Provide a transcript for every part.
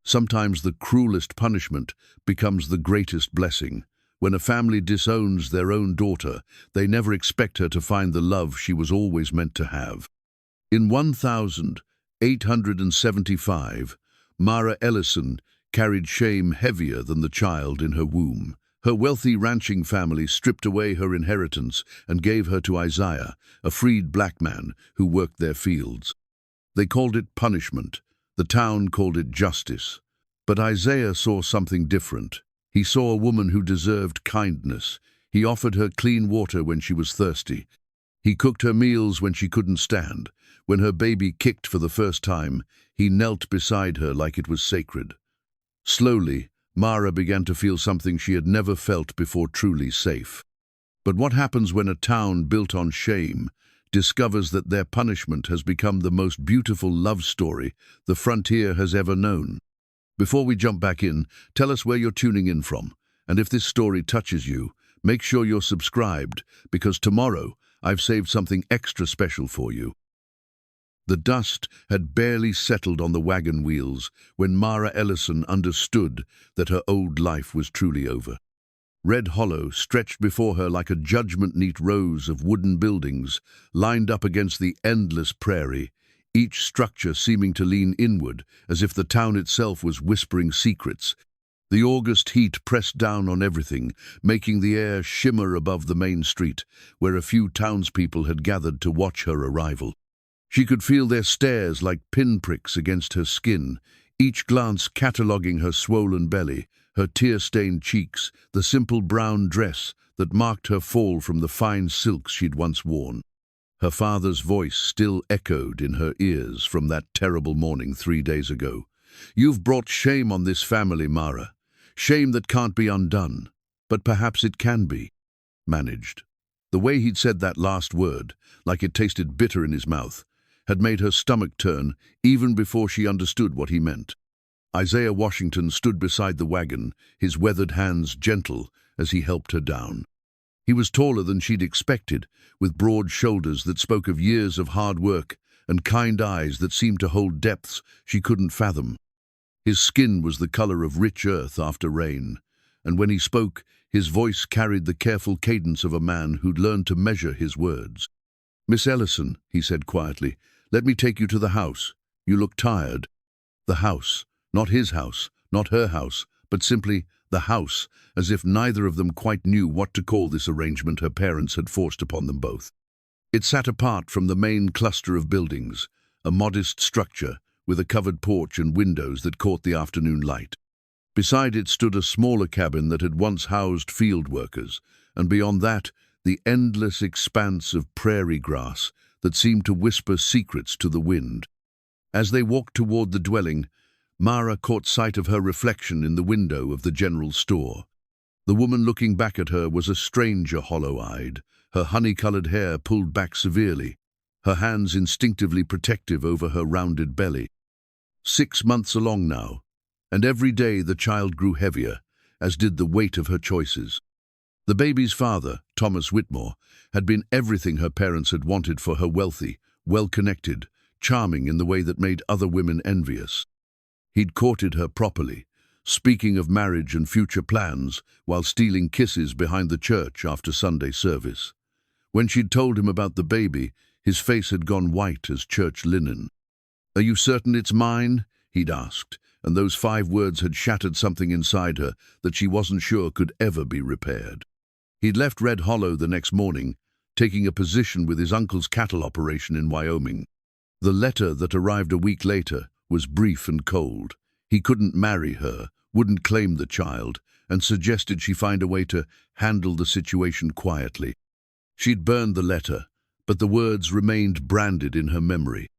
Sometimes the cruelest punishment becomes the greatest blessing. When a family disowns their own daughter, they never expect her to find the love she was always meant to have. In 1875, Mara Ellison carried shame heavier than the child in her womb. Her wealthy ranching family stripped away her inheritance and gave her to Isaiah, a freed black man who worked their fields. They called it punishment. The town called it justice. But Isaiah saw something different. He saw a woman who deserved kindness. He offered her clean water when she was thirsty. He cooked her meals when she couldn't stand. When her baby kicked for the first time, he knelt beside her like it was sacred. Slowly, Mara began to feel something she had never felt before truly safe. But what happens when a town built on shame discovers that their punishment has become the most beautiful love story the frontier has ever known? Before we jump back in, tell us where you're tuning in from. And if this story touches you, make sure you're subscribed, because tomorrow I've saved something extra special for you. The dust had barely settled on the wagon wheels when Mara Ellison understood that her old life was truly over. Red Hollow stretched before her like a judgment-neat rows of wooden buildings lined up against the endless prairie, each structure seeming to lean inward as if the town itself was whispering secrets. The August heat pressed down on everything, making the air shimmer above the main street, where a few townspeople had gathered to watch her arrival. She could feel their stares like pinpricks against her skin, each glance cataloguing her swollen belly, her tear-stained cheeks, the simple brown dress that marked her fall from the fine silks she'd once worn. Her father's voice still echoed in her ears from that terrible morning 3 days ago. "You've brought shame on this family, Mara. Shame that can't be undone. But perhaps it can be managed." The way he'd said that last word, like it tasted bitter in his mouth, had made her stomach turn even before she understood what he meant. Isaiah Washington stood beside the wagon, his weathered hands gentle as he helped her down. He was taller than she'd expected, with broad shoulders that spoke of years of hard work and kind eyes that seemed to hold depths she couldn't fathom. His skin was the color of rich earth after rain, and when he spoke, his voice carried the careful cadence of a man who'd learned to measure his words. "Miss Ellison," he said quietly, "let me take you to the house. You look tired." The house, not his house, not her house, but simply the house, as if neither of them quite knew what to call this arrangement her parents had forced upon them both. It sat apart from the main cluster of buildings, a modest structure with a covered porch and windows that caught the afternoon light. Beside it stood a smaller cabin that had once housed field workers, and beyond that, the endless expanse of prairie grass that seemed to whisper secrets to the wind. As they walked toward the dwelling, Mara caught sight of her reflection in the window of the general store. The woman looking back at her was a stranger hollow-eyed, her honey-colored hair pulled back severely, her hands instinctively protective over her rounded belly. 6 months along now, and every day the child grew heavier, as did the weight of her choices. The baby's father, Thomas Whitmore, had been everything her parents had wanted for her: wealthy, well-connected, charming in the way that made other women envious. He'd courted her properly, speaking of marriage and future plans while stealing kisses behind the church after Sunday service. When she'd told him about the baby, his face had gone white as church linen. "Are you certain it's mine?" he'd asked, and those 5 words had shattered something inside her that she wasn't sure could ever be repaired. He'd left Red Hollow the next morning, taking a position with his uncle's cattle operation in Wyoming. The letter that arrived a week later was brief and cold. He couldn't marry her, wouldn't claim the child, and suggested she find a way to handle the situation quietly. She'd burned the letter, but the words remained branded in her memory.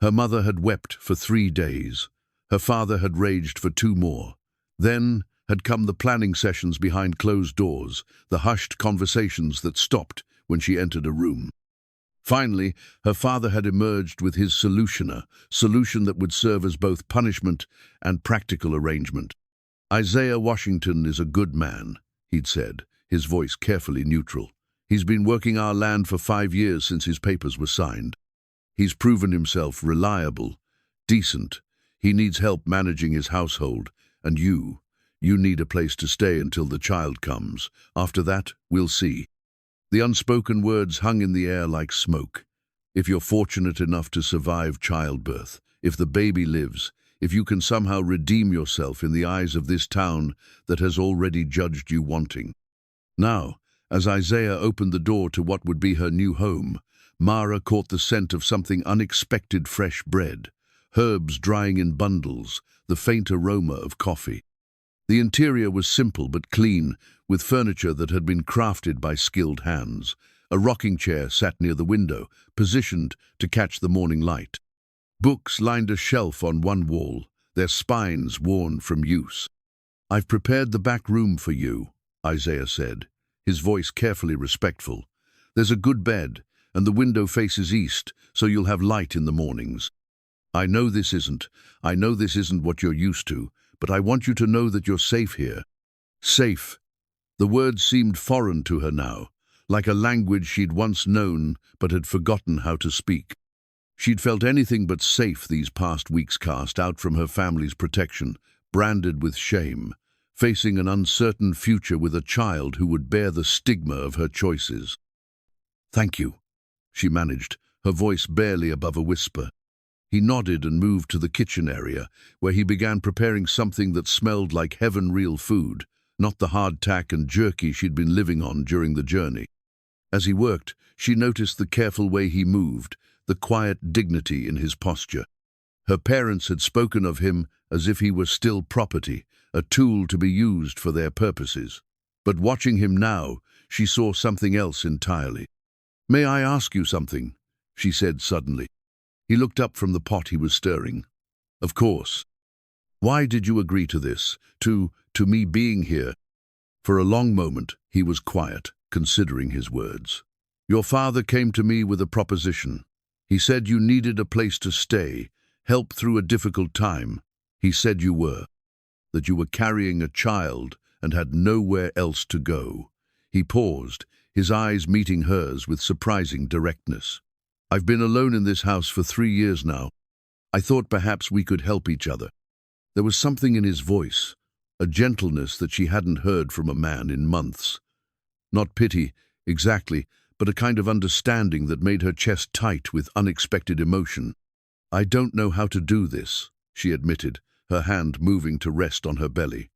Her mother had wept for 3 days. Her father had raged for 2 more. Then had come the planning sessions behind closed doors, the hushed conversations that stopped when she entered a room. Finally, her father had emerged with his solution, a solution that would serve as both punishment and practical arrangement. "Isaiah Washington is a good man," he'd said, his voice carefully neutral. "He's been working our land for 5 years since his papers were signed. He's proven himself reliable, decent. He needs help managing his household, and you need a place to stay until the child comes. After that, we'll see." The unspoken words hung in the air like smoke. If you're fortunate enough to survive childbirth, if the baby lives, if you can somehow redeem yourself in the eyes of this town that has already judged you wanting. Now, as Isaiah opened the door to what would be her new home, Mara caught the scent of something unexpected: fresh bread, herbs drying in bundles, the faint aroma of coffee. The interior was simple but clean, with furniture that had been crafted by skilled hands. A rocking chair sat near the window, positioned to catch the morning light. Books lined a shelf on one wall, their spines worn from use. "I've prepared the back room for you," Isaiah said, his voice carefully respectful. "There's a good bed, and the window faces east, so you'll have light in the mornings. I know this isn't what you're used to, but I want you to know that you're safe here." Safe. The word seemed foreign to her now, like a language she'd once known but had forgotten how to speak. She'd felt anything but safe these past weeks, cast out from her family's protection, branded with shame, facing an uncertain future with a child who would bear the stigma of her choices. "Thank you," she managed, her voice barely above a whisper. He nodded and moved to the kitchen area, where he began preparing something that smelled like heaven-real food, not the hardtack and jerky she'd been living on during the journey. As he worked, she noticed the careful way he moved, the quiet dignity in his posture. Her parents had spoken of him as if he were still property, a tool to be used for their purposes. But watching him now, she saw something else entirely. "May I ask you something?" she said suddenly. He looked up from the pot he was stirring. "Of course. Why did you agree to this, to me being here?" For a long moment, he was quiet, considering his words. "Your father came to me with a proposition. He said you needed a place to stay, help through a difficult time. He said you were. That you were carrying a child and had nowhere else to go." He paused, his eyes meeting hers with surprising directness. "I've been alone in this house for 3 years now. I thought perhaps we could help each other." There was something in his voice, a gentleness that she hadn't heard from a man in months. Not pity, exactly, but a kind of understanding that made her chest tight with unexpected emotion. "I don't know how to do this," she admitted, her hand moving to rest on her belly.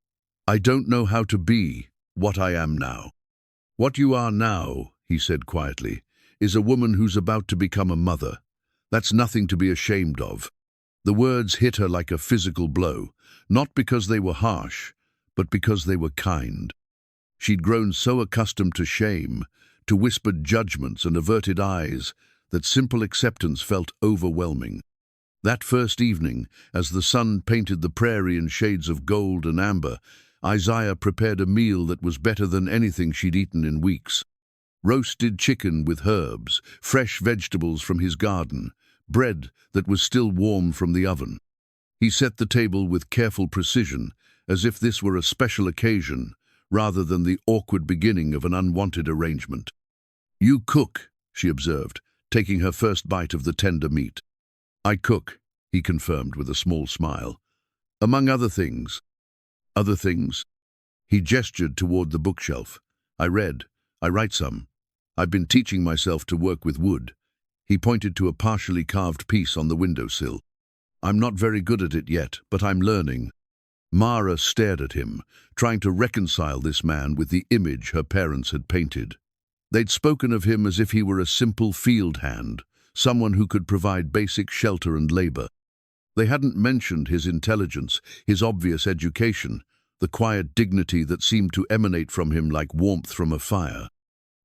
"I don't know how to be what I am now." "What you are now," he said quietly, "is a woman who's about to become a mother. That's nothing to be ashamed of." The words hit her like a physical blow, not because they were harsh, but because they were kind. She'd grown so accustomed to shame, to whispered judgments and averted eyes, that simple acceptance felt overwhelming. That first evening, as the sun painted the prairie in shades of gold and amber, Isaiah prepared a meal that was better than anything she'd eaten in weeks. Roasted chicken with herbs, fresh vegetables from his garden, bread that was still warm from the oven. He set the table with careful precision, as if this were a special occasion, rather than the awkward beginning of an unwanted arrangement. "You cook," she observed, taking her first bite of the tender meat. "I cook," he confirmed with a small smile. "Among other things." "Other things?" He gestured toward the bookshelf. "I read. I write some. I've been teaching myself to work with wood." He pointed to a partially carved piece on the windowsill. "I'm not very good at it yet, but I'm learning." Mara stared at him, trying to reconcile this man with the image her parents had painted. They'd spoken of him as if he were a simple field hand, someone who could provide basic shelter and labor. They hadn't mentioned his intelligence, his obvious education, the quiet dignity that seemed to emanate from him like warmth from a fire.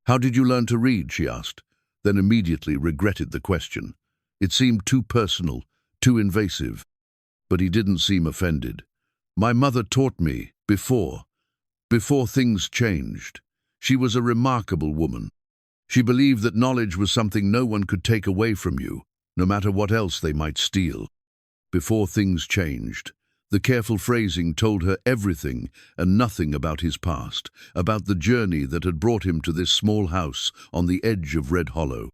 "How did you learn to read?" she asked, then immediately regretted the question. It seemed too personal, too invasive. But he didn't seem offended. "My mother taught me, before things changed. She was a remarkable woman. She believed that knowledge was something no one could take away from you, no matter what else they might steal." Before things changed. The careful phrasing told her everything and nothing about his past, about the journey that had brought him to this small house on the edge of Red Hollow.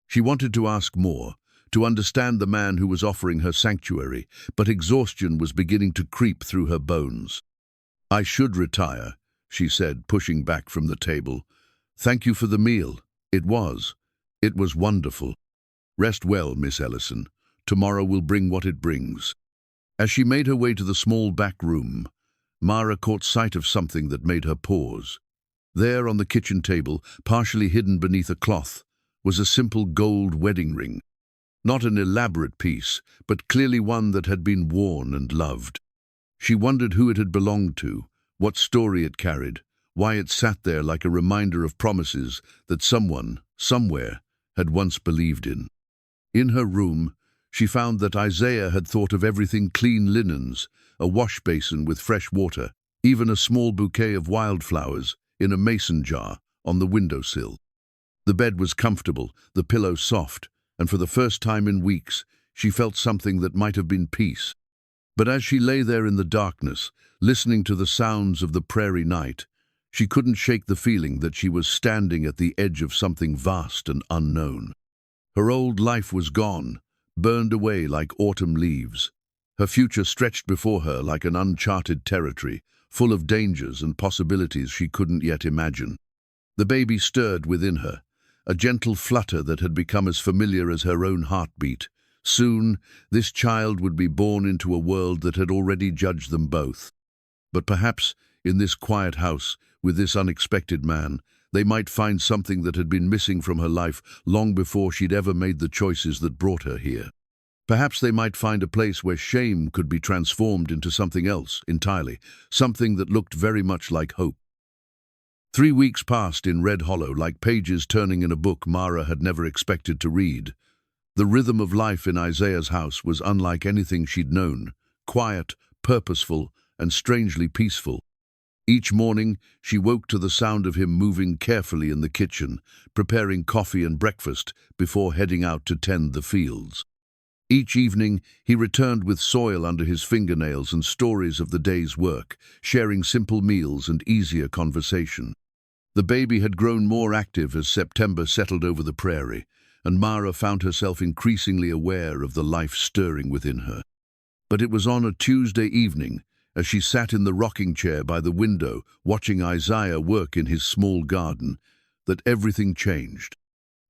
She wanted to ask more, to understand the man who was offering her sanctuary, but exhaustion was beginning to creep through her bones. "I should retire," she said, pushing back from the table. "Thank you for the meal. It was wonderful. Rest well, Miss Ellison. Tomorrow will bring what it brings." As she made her way to the small back room, Mara caught sight of something that made her pause. There on the kitchen table, partially hidden beneath a cloth, was a simple gold wedding ring. Not an elaborate piece, but clearly one that had been worn and loved. She wondered who it had belonged to, what story it carried, why it sat there like a reminder of promises that someone, somewhere, had once believed in. In her room, she found that Isaiah had thought of everything: clean linens, a wash basin with fresh water, even a small bouquet of wildflowers in a mason jar on the windowsill. The bed was comfortable, the pillow soft, and for the first time in weeks, she felt something that might have been peace. But as she lay there in the darkness, listening to the sounds of the prairie night, she couldn't shake the feeling that she was standing at the edge of something vast and unknown. Her old life was gone, burned away like autumn leaves. Her future stretched before her like an uncharted territory, full of dangers and possibilities she couldn't yet imagine. The baby stirred within her, a gentle flutter that had become as familiar as her own heartbeat. Soon, this child would be born into a world that had already judged them both. But perhaps, in this quiet house, with this unexpected man, they might find something that had been missing from her life long before she'd ever made the choices that brought her here. Perhaps they might find a place where shame could be transformed into something else entirely, something that looked very much like hope. 3 weeks passed in Red Hollow like pages turning in a book Mara had never expected to read. The rhythm of life in Isaiah's house was unlike anything she'd known, quiet, purposeful, and strangely peaceful. Each morning, she woke to the sound of him moving carefully in the kitchen, preparing coffee and breakfast before heading out to tend the fields. Each evening, he returned with soil under his fingernails and stories of the day's work, sharing simple meals and easier conversation. The baby had grown more active as September settled over the prairie, and Mara found herself increasingly aware of the life stirring within her. But it was on a Tuesday evening, as she sat in the rocking chair by the window watching Isaiah work in his small garden, that everything changed.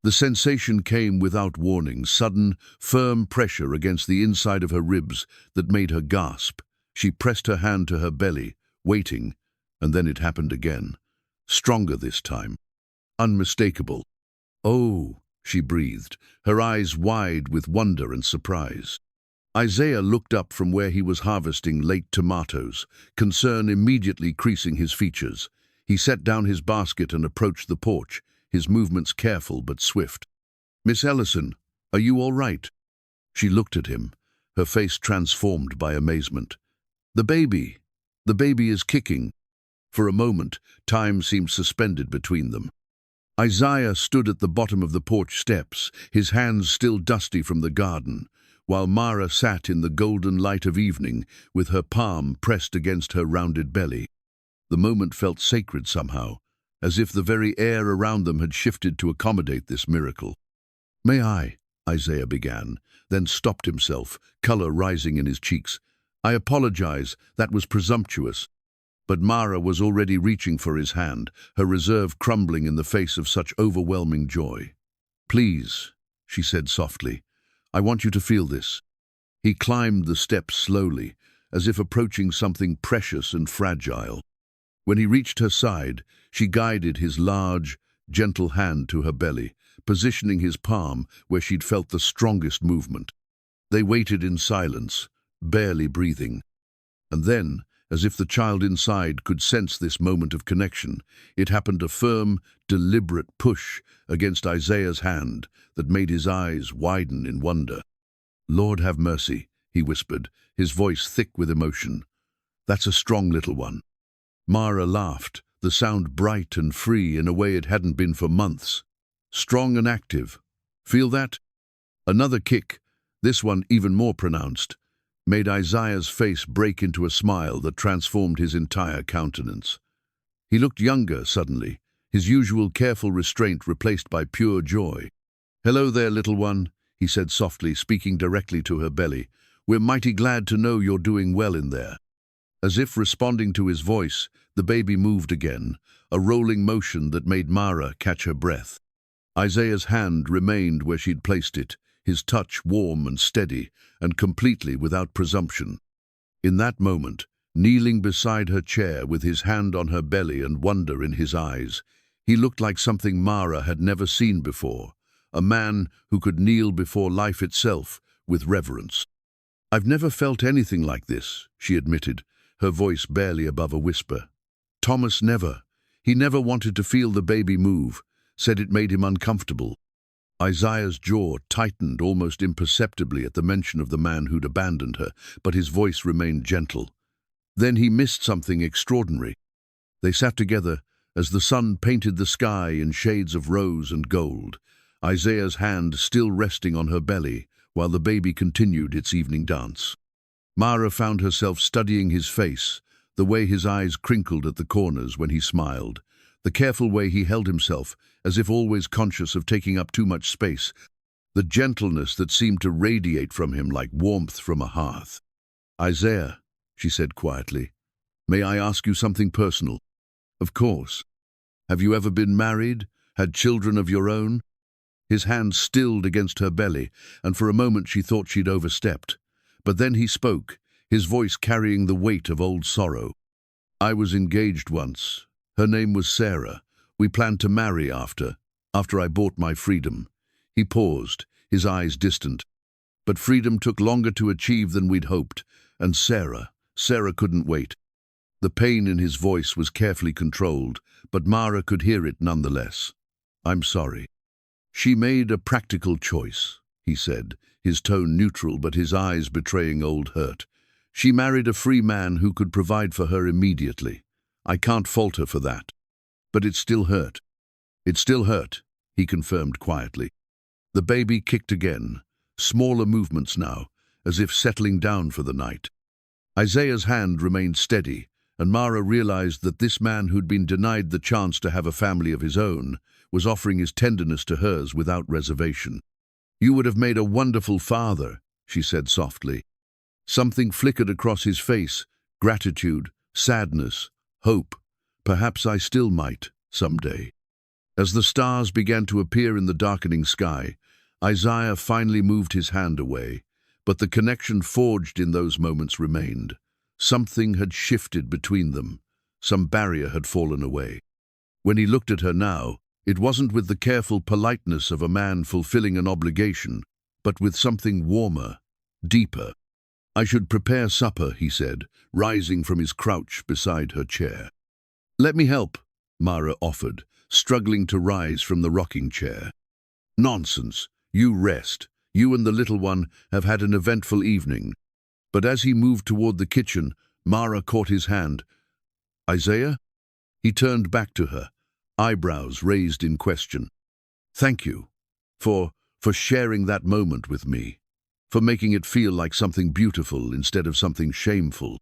The sensation came without warning, sudden, firm pressure against the inside of her ribs that made her gasp. She pressed her hand to her belly, waiting, and then it happened again. Stronger this time. Unmistakable. "Oh," she breathed, her eyes wide with wonder and surprise. Isaiah looked up from where he was harvesting late tomatoes, concern immediately creasing his features. He set down his basket and approached the porch, his movements careful but swift. "Miss Ellison, are you all right?" She looked at him, her face transformed by amazement. The baby is kicking." For a moment, time seemed suspended between them. Isaiah stood at the bottom of the porch steps, his hands still dusty from the garden, while Mara sat in the golden light of evening with her palm pressed against her rounded belly. The moment felt sacred somehow, as if the very air around them had shifted to accommodate this miracle. "May I?" Isaiah began, then stopped himself, color rising in his cheeks. "I apologize, that was presumptuous." But Mara was already reaching for his hand, her reserve crumbling in the face of such overwhelming joy. "Please," she said softly, "I want you to feel this." He climbed the steps slowly, as if approaching something precious and fragile. When he reached her side, she guided his large, gentle hand to her belly, positioning his palm where she'd felt the strongest movement. They waited in silence, barely breathing. And then, as if the child inside could sense this moment of connection, it happened: a firm, deliberate push against Isaiah's hand that made his eyes widen in wonder. "Lord have mercy," he whispered, his voice thick with emotion. "That's a strong little one." Mara laughed, the sound bright and free in a way it hadn't been for months. "Strong and active. Feel that?" Another kick, this one even more pronounced, made Isaiah's face break into a smile that transformed his entire countenance. He looked younger suddenly, his usual careful restraint replaced by pure joy. "Hello there, little one," he said softly, speaking directly to her belly. "We're mighty glad to know you're doing well in there." As if responding to his voice, the baby moved again, a rolling motion that made Mara catch her breath. Isaiah's hand remained where she'd placed it, his touch warm and steady, and completely without presumption. In that moment, kneeling beside her chair with his hand on her belly and wonder in his eyes, he looked like something Mara had never seen before, a man who could kneel before life itself with reverence. "I've never felt anything like this," she admitted, her voice barely above a whisper. "Thomas never. He never wanted to feel the baby move, said it made him uncomfortable." Isaiah's jaw tightened almost imperceptibly at the mention of the man who'd abandoned her, but his voice remained gentle. Then he missed something extraordinary. They sat together as the sun painted the sky in shades of rose and gold, Isaiah's hand still resting on her belly while the baby continued its evening dance. Mara found herself studying his face, the way his eyes crinkled at the corners when he smiled, the careful way he held himself, as if always conscious of taking up too much space, the gentleness that seemed to radiate from him like warmth from a hearth. "Isaiah," she said quietly, "may I ask you something personal?" "Of course. Have you ever been married, had children of your own?" His hand stilled against her belly, and for a moment she thought she'd overstepped. But then he spoke, his voice carrying the weight of old sorrow. "I was engaged once. Her name was Sarah. We planned to marry after I bought my freedom." He paused, his eyes distant. "But freedom took longer to achieve than we'd hoped, and Sarah couldn't wait." The pain in his voice was carefully controlled, but Mara could hear it nonetheless. "I'm sorry." "She made a practical choice," he said, his tone neutral but his eyes betraying old hurt. "She married a free man who could provide for her immediately. I can't fault her for that. But it still hurt." "It still hurt," he confirmed quietly. The baby kicked again, smaller movements now, as if settling down for the night. Isaiah's hand remained steady, and Mara realized that this man who'd been denied the chance to have a family of his own was offering his tenderness to hers without reservation. "You would have made a wonderful father," she said softly. Something flickered across his face, gratitude, sadness, hope. "Perhaps I still might, someday." As the stars began to appear in the darkening sky, Isaiah finally moved his hand away, but the connection forged in those moments remained. Something had shifted between them. Some barrier had fallen away. When he looked at her now, it wasn't with the careful politeness of a man fulfilling an obligation, but with something warmer, deeper. "I should prepare supper," he said, rising from his crouch beside her chair. "Let me help," Mara offered, struggling to rise from the rocking chair. "Nonsense. You rest. You and the little one have had an eventful evening." But as he moved toward the kitchen, Mara caught his hand. "Isaiah?" He turned back to her, eyebrows raised in question. "Thank you for sharing that moment with me, for making it feel like something beautiful instead of something shameful."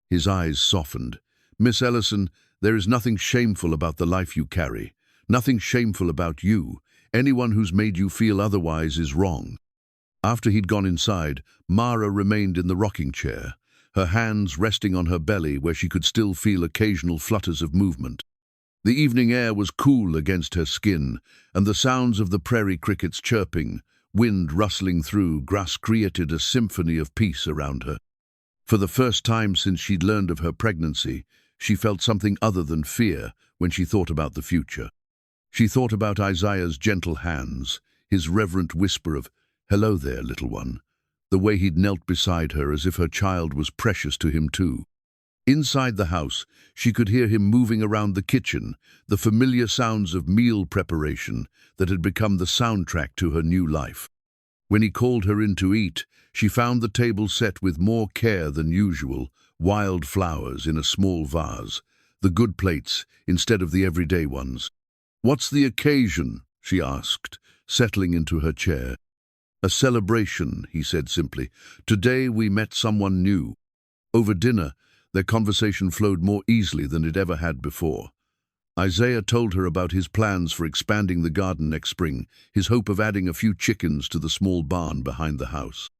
His eyes softened. "Miss Ellison, there is nothing shameful about the life you carry, nothing shameful about you. Anyone who's made you feel otherwise is wrong." After he'd gone inside, Mara remained in the rocking chair, her hands resting on her belly where she could still feel occasional flutters of movement. The evening air was cool against her skin, and the sounds of the prairie crickets chirping, wind rustling through grass created a symphony of peace around her. For the first time since she'd learned of her pregnancy, she felt something other than fear when she thought about the future. She thought about Isaiah's gentle hands, his reverent whisper of, "Hello there, little one," the way he'd knelt beside her as if her child was precious to him too. Inside the house, she could hear him moving around the kitchen, the familiar sounds of meal preparation that had become the soundtrack to her new life. When he called her in to eat, she found the table set with more care than usual, wild flowers in a small vase, the good plates instead of the everyday ones. "What's the occasion?" she asked, settling into her chair. "A celebration," he said simply. "Today we met someone new." Over dinner, their conversation flowed more easily than it ever had before. Isaiah told her about his plans for expanding the garden next spring, his hope of adding a few chickens to the small barn behind the house.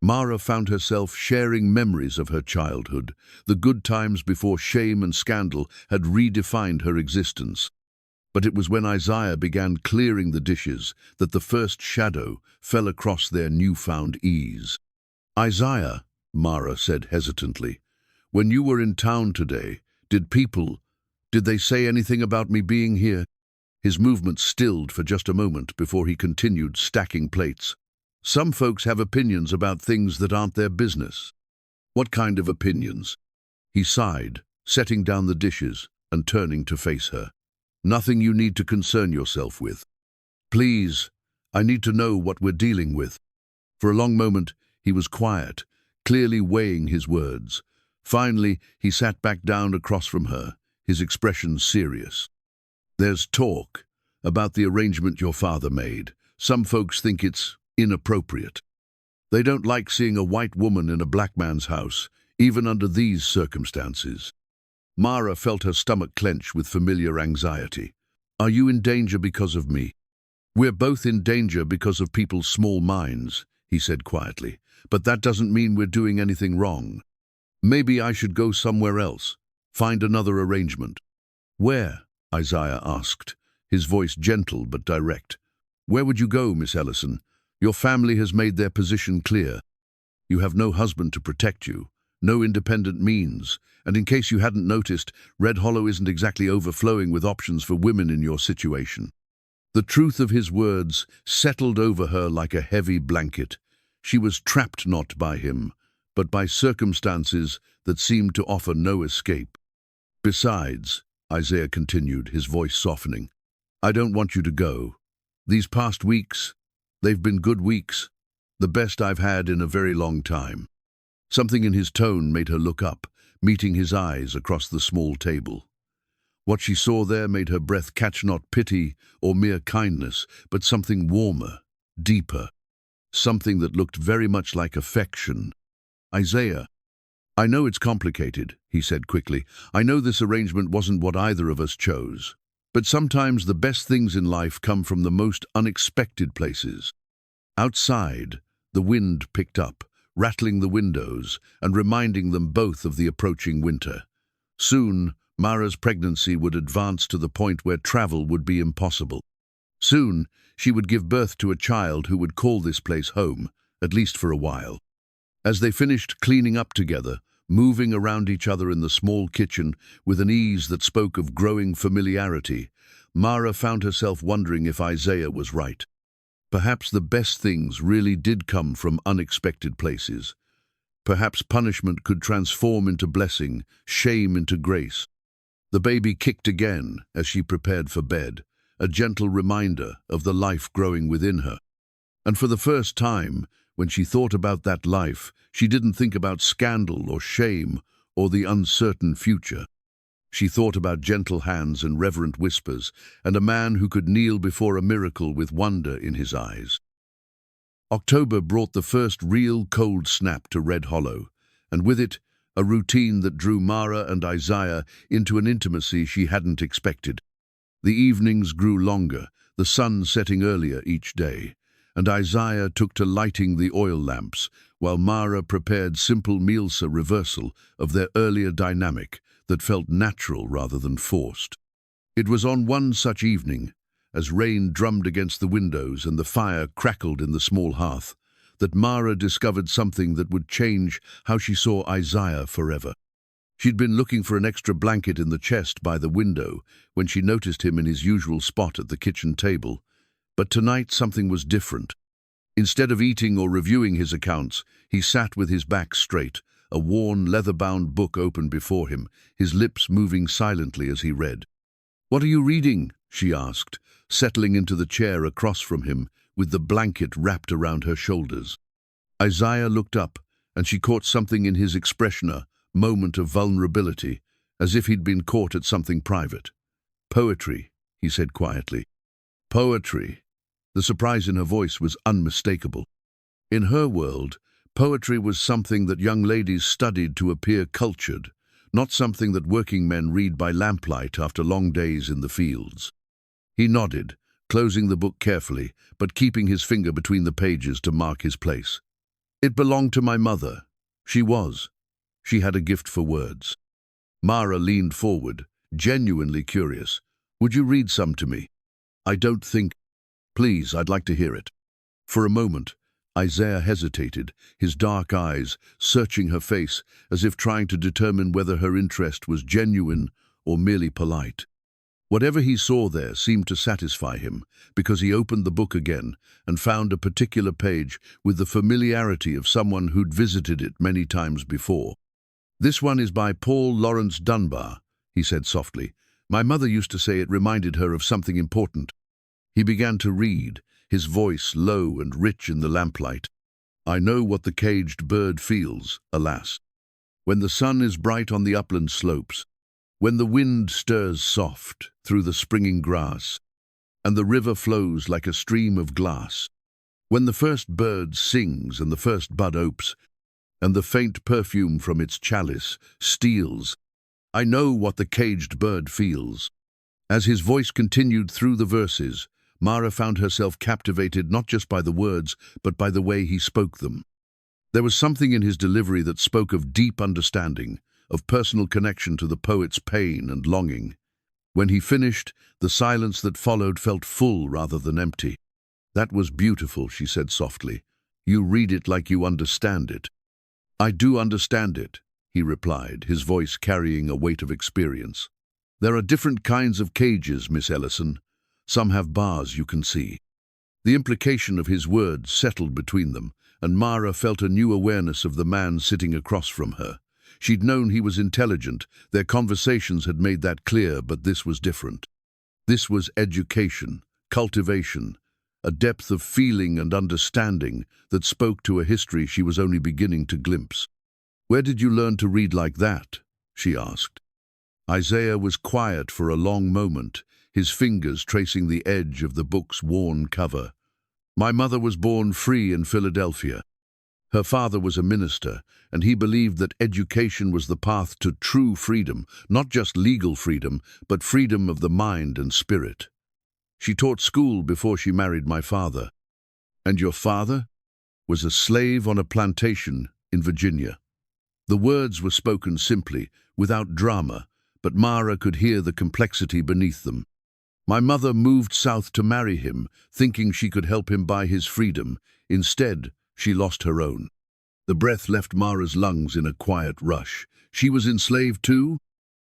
Mara found herself sharing memories of her childhood, the good times before shame and scandal had redefined her existence. But it was when Isaiah began clearing the dishes that the first shadow fell across their newfound ease. "Isaiah," Mara said hesitantly, "when you were in town today, did they say anything about me being here?" His movements stilled for just a moment before he continued stacking plates. "Some folks have opinions about things that aren't their business." "What kind of opinions?" He sighed, setting down the dishes and turning to face her. "Nothing you need to concern yourself with. Please, I need to know what we're dealing with." For a long moment, he was quiet, clearly weighing his words. Finally, he sat back down across from her, his expression serious. "There's talk about the arrangement your father made. Some folks think it's inappropriate. They don't like seeing a white woman in a black man's house, even under these circumstances." Mara felt her stomach clench with familiar anxiety. "Are you in danger because of me?" "We're both in danger because of people's small minds," he said quietly, "but that doesn't mean we're doing anything wrong. Maybe I should go somewhere else, find another arrangement." "Where?" Isaiah asked, his voice gentle but direct. "Where would you go, Miss Ellison? Your family has made their position clear. You have no husband to protect you, no independent means, and in case you hadn't noticed, Red Hollow isn't exactly overflowing with options for women in your situation." The truth of his words settled over her like a heavy blanket. She was trapped not by him, but by circumstances that seemed to offer no escape. "Besides," Isaiah continued, his voice softening, "I don't want you to go. These past weeks, they've been good weeks, the best I've had in a very long time." Something in his tone made her look up, meeting his eyes across the small table. What she saw there made her breath catch not pity or mere kindness, but something warmer, deeper, something that looked very much like affection. "Isaiah, I know it's complicated," he said quickly. "I know this arrangement wasn't what either of us chose. But sometimes the best things in life come from the most unexpected places." Outside, the wind picked up, rattling the windows and reminding them both of the approaching winter. Soon, Mara's pregnancy would advance to the point where travel would be impossible. Soon, she would give birth to a child who would call this place home, at least for a while. As they finished cleaning up together, moving around each other in the small kitchen with an ease that spoke of growing familiarity, Mara found herself wondering if Isaiah was right. Perhaps the best things really did come from unexpected places. Perhaps punishment could transform into blessing, shame into grace. The baby kicked again as she prepared for bed, a gentle reminder of the life growing within her. And for the first time, when she thought about that life, she didn't think about scandal or shame or the uncertain future. She thought about gentle hands and reverent whispers, and a man who could kneel before a miracle with wonder in his eyes. October brought the first real cold snap to Red Hollow, and with it, a routine that drew Mara and Isaiah into an intimacy she hadn't expected. The evenings grew longer, the sun setting earlier each day, and Isaiah took to lighting the oil lamps, while Mara prepared simple meals, a reversal of their earlier dynamic that felt natural rather than forced. It was on one such evening, as rain drummed against the windows and the fire crackled in the small hearth, that Mara discovered something that would change how she saw Isaiah forever. She'd been looking for an extra blanket in the chest by the window when she noticed him in his usual spot at the kitchen table, but tonight something was different. Instead of eating or reviewing his accounts, he sat with his back straight, a worn, leather-bound book open before him, his lips moving silently as he read. "What are you reading?" she asked, settling into the chair across from him, with the blanket wrapped around her shoulders. Isaiah looked up, and she caught something in his expression, a moment of vulnerability, as if he'd been caught at something private. "Poetry," he said quietly. "Poetry." The surprise in her voice was unmistakable. In her world, poetry was something that young ladies studied to appear cultured, not something that working men read by lamplight after long days in the fields. He nodded, closing the book carefully, but keeping his finger between the pages to mark his place. It belonged to my mother. She had a gift for words. Mara leaned forward, genuinely curious. Would you read some to me? I don't think... Please, I'd like to hear it. For a moment, Isaiah hesitated, his dark eyes searching her face as if trying to determine whether her interest was genuine or merely polite. Whatever he saw there seemed to satisfy him, because he opened the book again and found a particular page with the familiarity of someone who'd visited it many times before. This one is by Paul Laurence Dunbar, he said softly. My mother used to say it reminded her of something important. He began to read, his voice low and rich in the lamplight. I know what the caged bird feels, alas. When the sun is bright on the upland slopes, when the wind stirs soft through the springing grass, and the river flows like a stream of glass, when the first bird sings and the first bud opes, and the faint perfume from its chalice steals, I know what the caged bird feels. As his voice continued through the verses, Mara found herself captivated not just by the words, but by the way he spoke them. There was something in his delivery that spoke of deep understanding, of personal connection to the poet's pain and longing. When he finished, the silence that followed felt full rather than empty. That was beautiful, she said softly. You read it like you understand it. I do understand it, he replied, his voice carrying a weight of experience. There are different kinds of cages, Miss Ellison. Some have bars you can see. The implication of his words settled between them, and Mara felt a new awareness of the man sitting across from her. She'd known he was intelligent, their conversations had made that clear, but this was different. This was education, cultivation, a depth of feeling and understanding that spoke to a history she was only beginning to glimpse. Where did you learn to read like that? She asked. Isaiah was quiet for a long moment, his fingers tracing the edge of the book's worn cover. My mother was born free in Philadelphia. Her father was a minister, and he believed that education was the path to true freedom, not just legal freedom, but freedom of the mind and spirit. She taught school before she married my father. And your father? Was a slave on a plantation in Virginia. The words were spoken simply, without drama, but Mara could hear the complexity beneath them. My mother moved south to marry him, thinking she could help him buy his freedom. Instead, she lost her own. The breath left Mara's lungs in a quiet rush. She was enslaved too?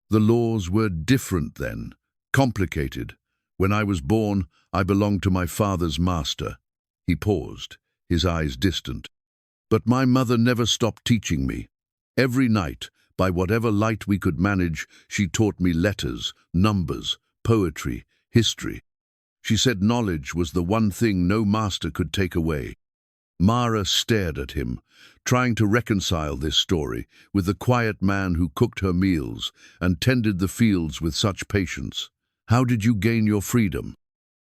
The laws were different then, complicated. When I was born, I belonged to my father's master. He paused, his eyes distant. But my mother never stopped teaching me. Every night, by whatever light we could manage, she taught me letters, numbers, poetry, history. She said knowledge was the one thing no master could take away. Mara stared at him, trying to reconcile this story with the quiet man who cooked her meals and tended the fields with such patience. How did you gain your freedom?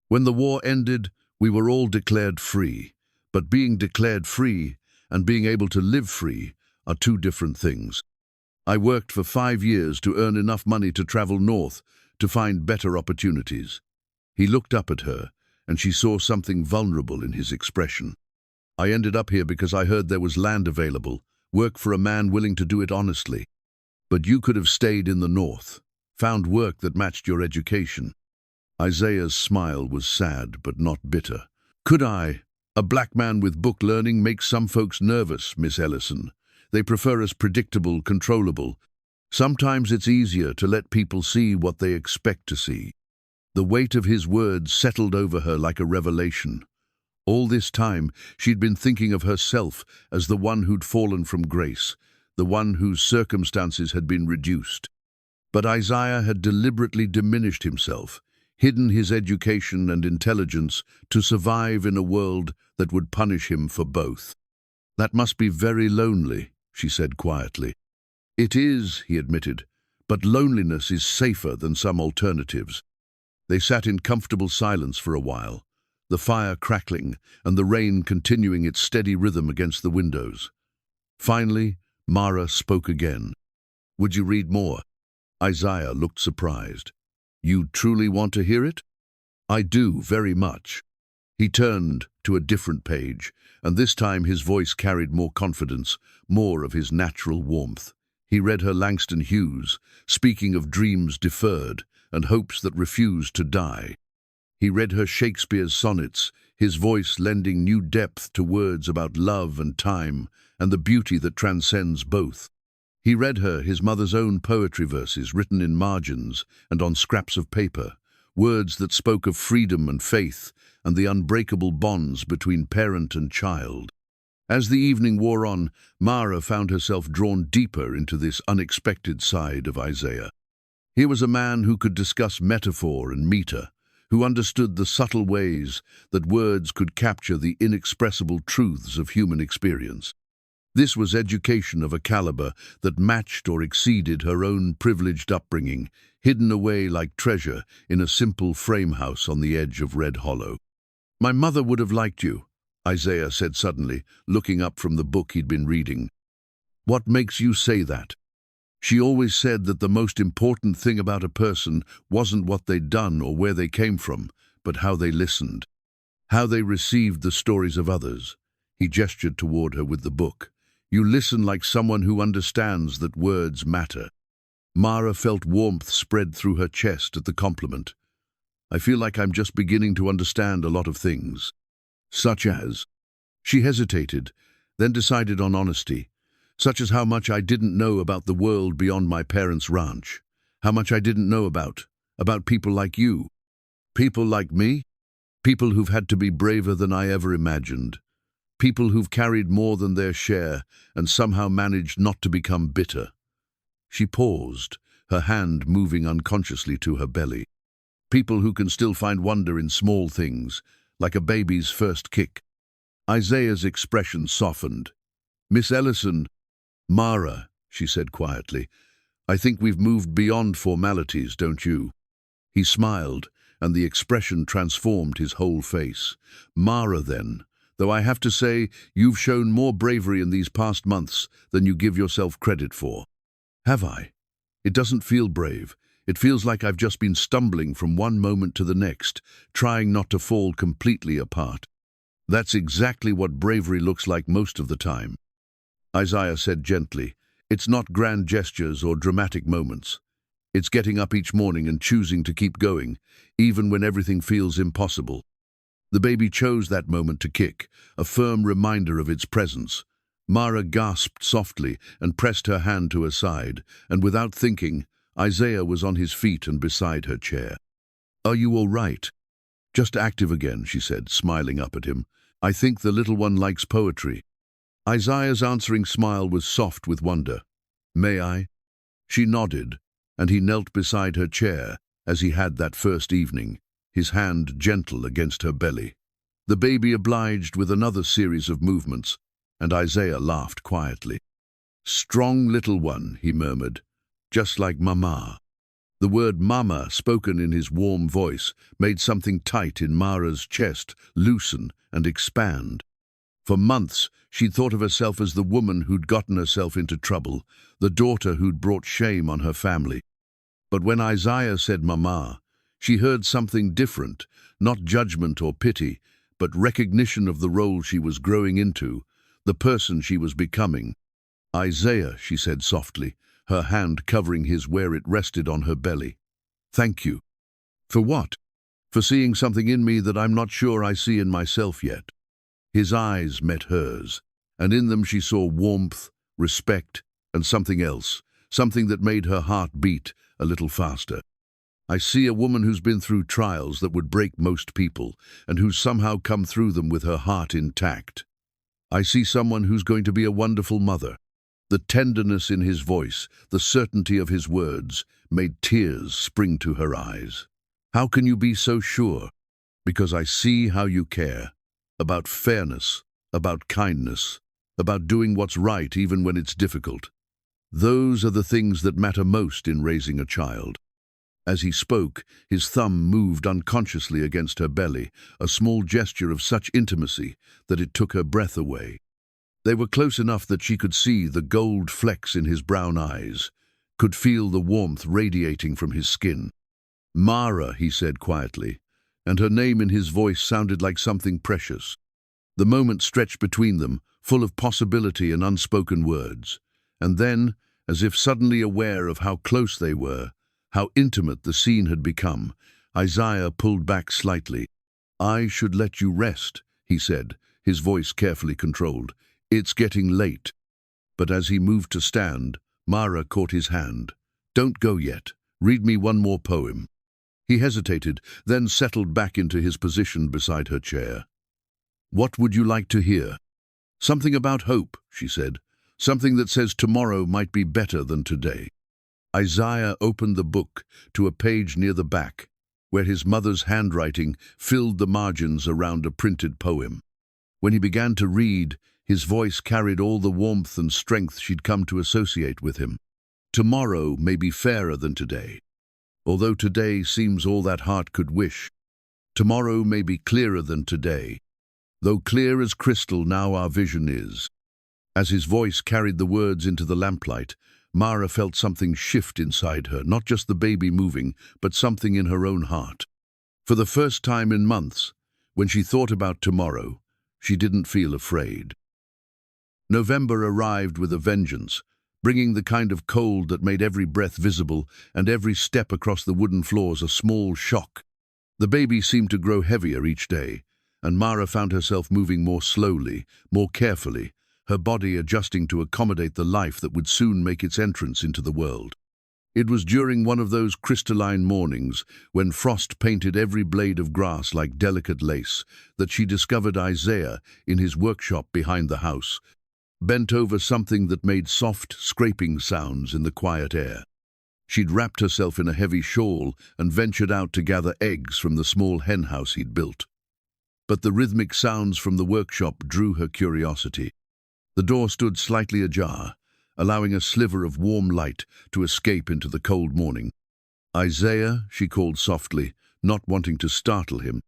When the war ended, we were all declared free. But being declared free and being able to live free are two different things. I worked for 5 years to earn enough money to travel north to find better opportunities. He looked up at her, and she saw something vulnerable in his expression. I ended up here because I heard there was land available, work for a man willing to do it honestly. But you could have stayed in the north, found work that matched your education. Isaiah's smile was sad but not bitter. Could I, a black man with book learning, make some folks nervous, Miss Ellison? They prefer us predictable, controllable. Sometimes it's easier to let people see what they expect to see. The weight of his words settled over her like a revelation. All this time, she'd been thinking of herself as the one who'd fallen from grace, the one whose circumstances had been reduced. But Isaiah had deliberately diminished himself, hidden his education and intelligence to survive in a world that would punish him for both. That must be very lonely, she said quietly. It is, he admitted, but loneliness is safer than some alternatives. They sat in comfortable silence for a while, the fire crackling and the rain continuing its steady rhythm against the windows. Finally, Mara spoke again. Would you read more? Isaiah looked surprised. You truly want to hear it? I do, very much. He turned to a different page, and this time his voice carried more confidence, more of his natural warmth. He read her Langston Hughes, speaking of dreams deferred and hopes that refused to die. He read her Shakespeare's sonnets, his voice lending new depth to words about love and time and the beauty that transcends both. He read her his mother's own poetry verses written in margins and on scraps of paper, words that spoke of freedom and faith and the unbreakable bonds between parent and child. As the evening wore on, Mara found herself drawn deeper into this unexpected side of Isaiah. Here was a man who could discuss metaphor and meter, who understood the subtle ways that words could capture the inexpressible truths of human experience. This was education of a caliber that matched or exceeded her own privileged upbringing, hidden away like treasure in a simple frame house on the edge of Red Hollow. My mother would have liked you, Isaiah said suddenly, looking up from the book he'd been reading. What makes you say that? She always said that the most important thing about a person wasn't what they'd done or where they came from, but how they listened, how they received the stories of others. He gestured toward her with the book. You listen like someone who understands that words matter. Mara felt warmth spread through her chest at the compliment. I feel like I'm just beginning to understand a lot of things. Such as? She hesitated, then decided on honesty. Such as how much I didn't know about the world beyond my parents' ranch. How much I didn't know about people like you. People like me? People who've had to be braver than I ever imagined. People who've carried more than their share and somehow managed not to become bitter. She paused, her hand moving unconsciously to her belly. People who can still find wonder in small things, like a baby's first kick. Isaiah's expression softened. Miss Ellison, Mara, she said quietly, I think we've moved beyond formalities, don't you? He smiled, and the expression transformed his whole face. Mara, then, though I have to say you've shown more bravery in these past months than you give yourself credit for. Have I? It doesn't feel brave. It feels like I've just been stumbling from one moment to the next, trying not to fall completely apart. That's exactly what bravery looks like most of the time. Isaiah said gently, it's not grand gestures or dramatic moments. It's getting up each morning and choosing to keep going, even when everything feels impossible. The baby chose that moment to kick, a firm reminder of its presence. Mara gasped softly and pressed her hand to her side, and without thinking, Isaiah was on his feet and beside her chair. Are you all right? Just active again, she said, smiling up at him. I think the little one likes poetry. Isaiah's answering smile was soft with wonder. May I? She nodded, and he knelt beside her chair as he had that first evening, his hand gentle against her belly. The baby obliged with another series of movements, and Isaiah laughed quietly. Strong little one, he murmured, just like Mama. The word Mama, spoken in his warm voice, made something tight in Mara's chest loosen and expand. For months, she'd thought of herself as the woman who'd gotten herself into trouble, the daughter who'd brought shame on her family. But when Isaiah said Mama, she heard something different, not judgment or pity, but recognition of the role she was growing into, the person she was becoming. Isaiah, she said softly, her hand covering his where it rested on her belly. Thank you. For what? For seeing something in me that I'm not sure I see in myself yet. His eyes met hers, and in them she saw warmth, respect, and something else, something that made her heart beat a little faster. I see a woman who's been through trials that would break most people, and who's somehow come through them with her heart intact. I see someone who's going to be a wonderful mother. The tenderness in his voice, the certainty of his words, made tears spring to her eyes. How can you be so sure? Because I see how you care. About fairness, about kindness, about doing what's right even when it's difficult. Those are the things that matter most in raising a child. As he spoke, his thumb moved unconsciously against her belly, a small gesture of such intimacy that it took her breath away. They were close enough that she could see the gold flecks in his brown eyes, could feel the warmth radiating from his skin. "Mara," he said quietly, and her name in his voice sounded like something precious. The moment stretched between them, full of possibility and unspoken words. And then, as if suddenly aware of how close they were, how intimate the scene had become, Isaiah pulled back slightly. "I should let you rest," he said, his voice carefully controlled. "It's getting late." But as he moved to stand, Mara caught his hand. "Don't go yet. Read me one more poem." He hesitated, then settled back into his position beside her chair. "What would you like to hear?" "Something about hope," she said. "Something that says tomorrow might be better than today." Isaiah opened the book to a page near the back, where his mother's handwriting filled the margins around a printed poem. When he began to read, his voice carried all the warmth and strength she'd come to associate with him. "Tomorrow may be fairer than today. Although today seems all that heart could wish, tomorrow may be clearer than today. Though clear as crystal now our vision is." As his voice carried the words into the lamplight, Mara felt something shift inside her, not just the baby moving, but something in her own heart. For the first time in months, when she thought about tomorrow, she didn't feel afraid. November arrived with a vengeance, bringing the kind of cold that made every breath visible and every step across the wooden floors a small shock. The baby seemed to grow heavier each day, and Mara found herself moving more slowly, more carefully, her body adjusting to accommodate the life that would soon make its entrance into the world. It was during one of those crystalline mornings, when frost painted every blade of grass like delicate lace, that she discovered Isaiah in his workshop behind the house, bent over something that made soft, scraping sounds in the quiet air. She'd wrapped herself in a heavy shawl and ventured out to gather eggs from the small hen house he'd built. But the rhythmic sounds from the workshop drew her curiosity. The door stood slightly ajar, allowing a sliver of warm light to escape into the cold morning. "Isaiah," she called softly, not wanting to startle him.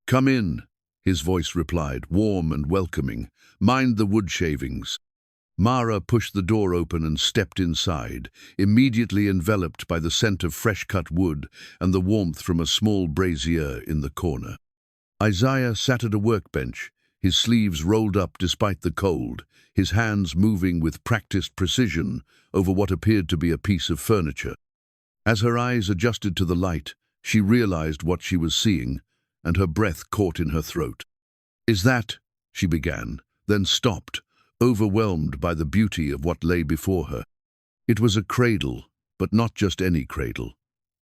"Come in," his voice replied, warm and welcoming. "Mind the wood shavings." Mara pushed the door open and stepped inside, immediately enveloped by the scent of fresh-cut wood and the warmth from a small brazier in the corner. Isaiah sat at a workbench, his sleeves rolled up despite the cold, his hands moving with practiced precision over what appeared to be a piece of furniture. As her eyes adjusted to the light, she realized what she was seeing, and her breath caught in her throat. "Is that—" she began, then stopped, overwhelmed by the beauty of what lay before her. It was a cradle, but not just any cradle.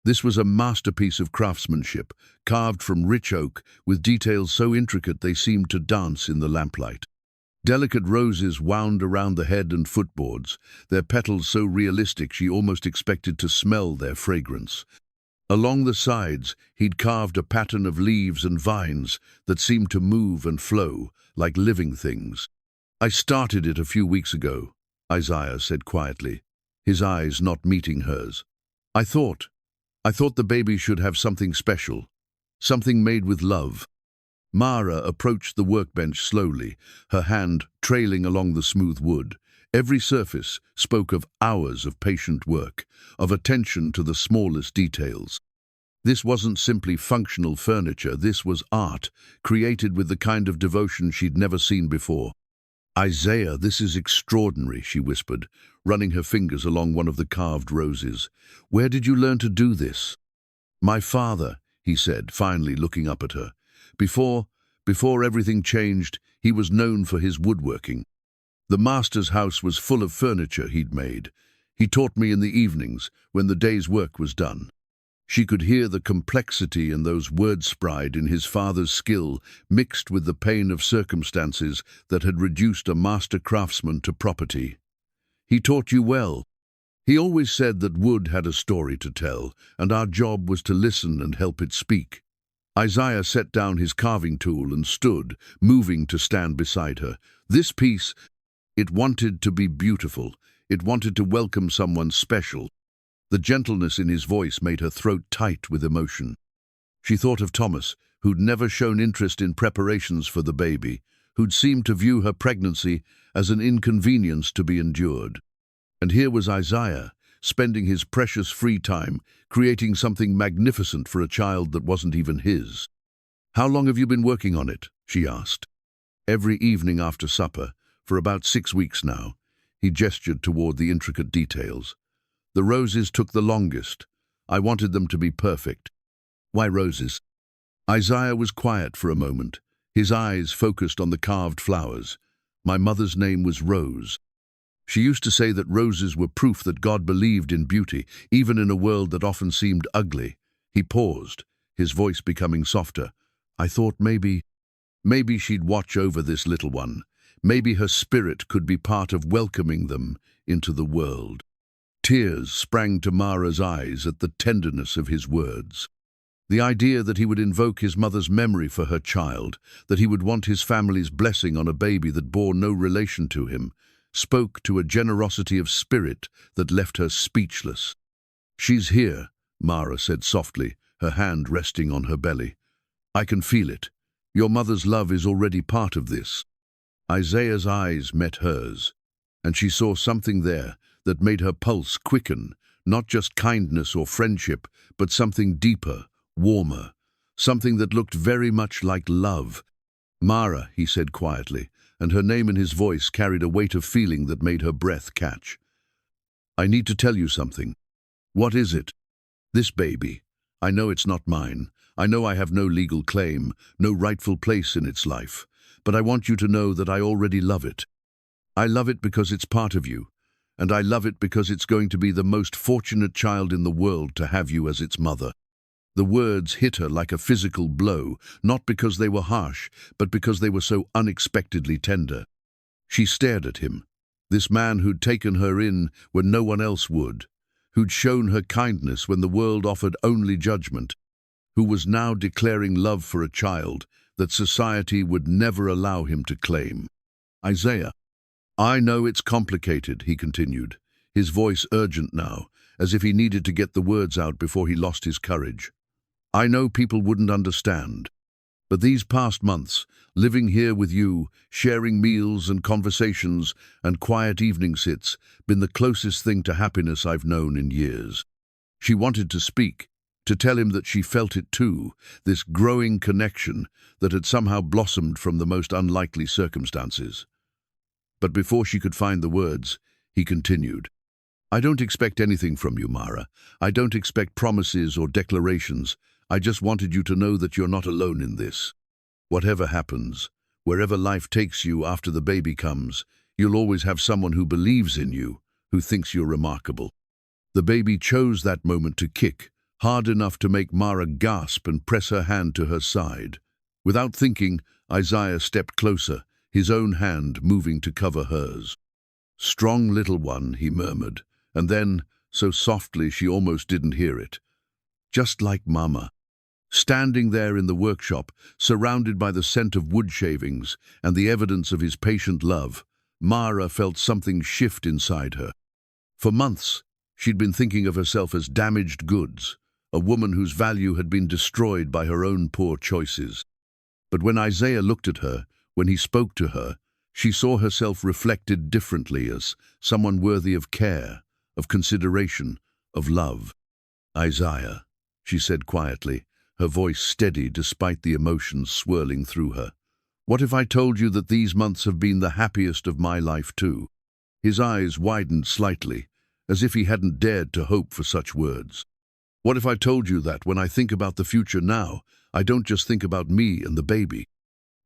This was a masterpiece of craftsmanship, carved from rich oak, with details so intricate they seemed to dance in the lamplight. Delicate roses wound around the head and footboards, their petals so realistic she almost expected to smell their fragrance. Along the sides, he'd carved a pattern of leaves and vines that seemed to move and flow, like living things. "I started it a few weeks ago," Isaiah said quietly, his eyes not meeting hers. I thought the baby should have something special, something made with love." Mara approached the workbench slowly, her hand trailing along the smooth wood. Every surface spoke of hours of patient work, of attention to the smallest details. This wasn't simply functional furniture, this was art, created with the kind of devotion she'd never seen before. "Isaiah, this is extraordinary," she whispered, running her fingers along one of the carved roses. "Where did you learn to do this?" "My father," he said, finally looking up at her. Before everything changed, he was known for his woodworking. The master's house was full of furniture he'd made. He taught me in the evenings, when the day's work was done." She could hear the complexity in those words sprayed in his father's skill, mixed with the pain of circumstances that had reduced a master craftsman to property. "He taught you well. He always said that wood had a story to tell, and our job was to listen and help it speak." Isaiah set down his carving tool and stood, moving to stand beside her. This piece, it wanted to be beautiful. It wanted to welcome someone special. The gentleness in his voice made her throat tight with emotion. She thought of Thomas, who'd never shown interest in preparations for the baby, who'd seemed to view her pregnancy as an inconvenience to be endured. And here was Isaiah, spending his precious free time, creating something magnificent for a child that wasn't even his. "How long have you been working on it?" she asked. "Every evening after supper, for about 6 weeks now." He gestured toward the intricate details. "The roses took the longest. I wanted them to be perfect." "Why roses?" Isaiah was quiet for a moment, his eyes focused on the carved flowers. "My mother's name was Rose. She used to say that roses were proof that God believed in beauty, even in a world that often seemed ugly." He paused, his voice becoming softer. "I thought maybe she'd watch over this little one. Maybe her spirit could be part of welcoming them into the world." Tears sprang to Mara's eyes at the tenderness of his words. The idea that he would invoke his mother's memory for her child, that he would want his family's blessing on a baby that bore no relation to him, spoke to a generosity of spirit that left her speechless. "She's here," Mara said softly, her hand resting on her belly. "I can feel it. Your mother's love is already part of this." Isaiah's eyes met hers, and she saw something there that made her pulse quicken, not just kindness or friendship, but something deeper, warmer, something that looked very much like love. "Mara," he said quietly, and her name in his voice carried a weight of feeling that made her breath catch. "I need to tell you something." "What is it?" "This baby. I know it's not mine. I know I have no legal claim, no rightful place in its life, but I want you to know that I already love it. I love it because it's part of you, and I love it because it's going to be the most fortunate child in the world to have you as its mother." The words hit her like a physical blow, not because they were harsh, but because they were so unexpectedly tender. She stared at him, this man who'd taken her in when no one else would, who'd shown her kindness when the world offered only judgment, who was now declaring love for a child that society would never allow him to claim. "Isaiah, I know it's complicated," he continued, his voice urgent now, as if he needed to get the words out before he lost his courage. "I know people wouldn't understand, but these past months, living here with you, sharing meals and conversations and quiet evening sits, been the closest thing to happiness I've known in years." She wanted to speak, to tell him that she felt it too, this growing connection that had somehow blossomed from the most unlikely circumstances. But before she could find the words, he continued. "I don't expect anything from you, Mara. I don't expect promises or declarations. I just wanted you to know that you're not alone in this. Whatever happens, wherever life takes you after the baby comes, you'll always have someone who believes in you, who thinks you're remarkable." The baby chose that moment to kick, hard enough to make Mara gasp and press her hand to her side. Without thinking, Isaiah stepped closer, his own hand moving to cover hers. "Strong little one," he murmured, and then, so softly she almost didn't hear it, "just like Mama." Standing there in the workshop, surrounded by the scent of wood shavings and the evidence of his patient love, Mara felt something shift inside her. For months, she'd been thinking of herself as damaged goods, a woman whose value had been destroyed by her own poor choices. But when Isaiah looked at her, when he spoke to her, she saw herself reflected differently as someone worthy of care, of consideration, of love. "Isaiah," she said quietly, her voice steady despite the emotions swirling through her. "What if I told you that these months have been the happiest of my life too?" His eyes widened slightly, as if he hadn't dared to hope for such words. "What if I told you that when I think about the future now, I don't just think about me and the baby?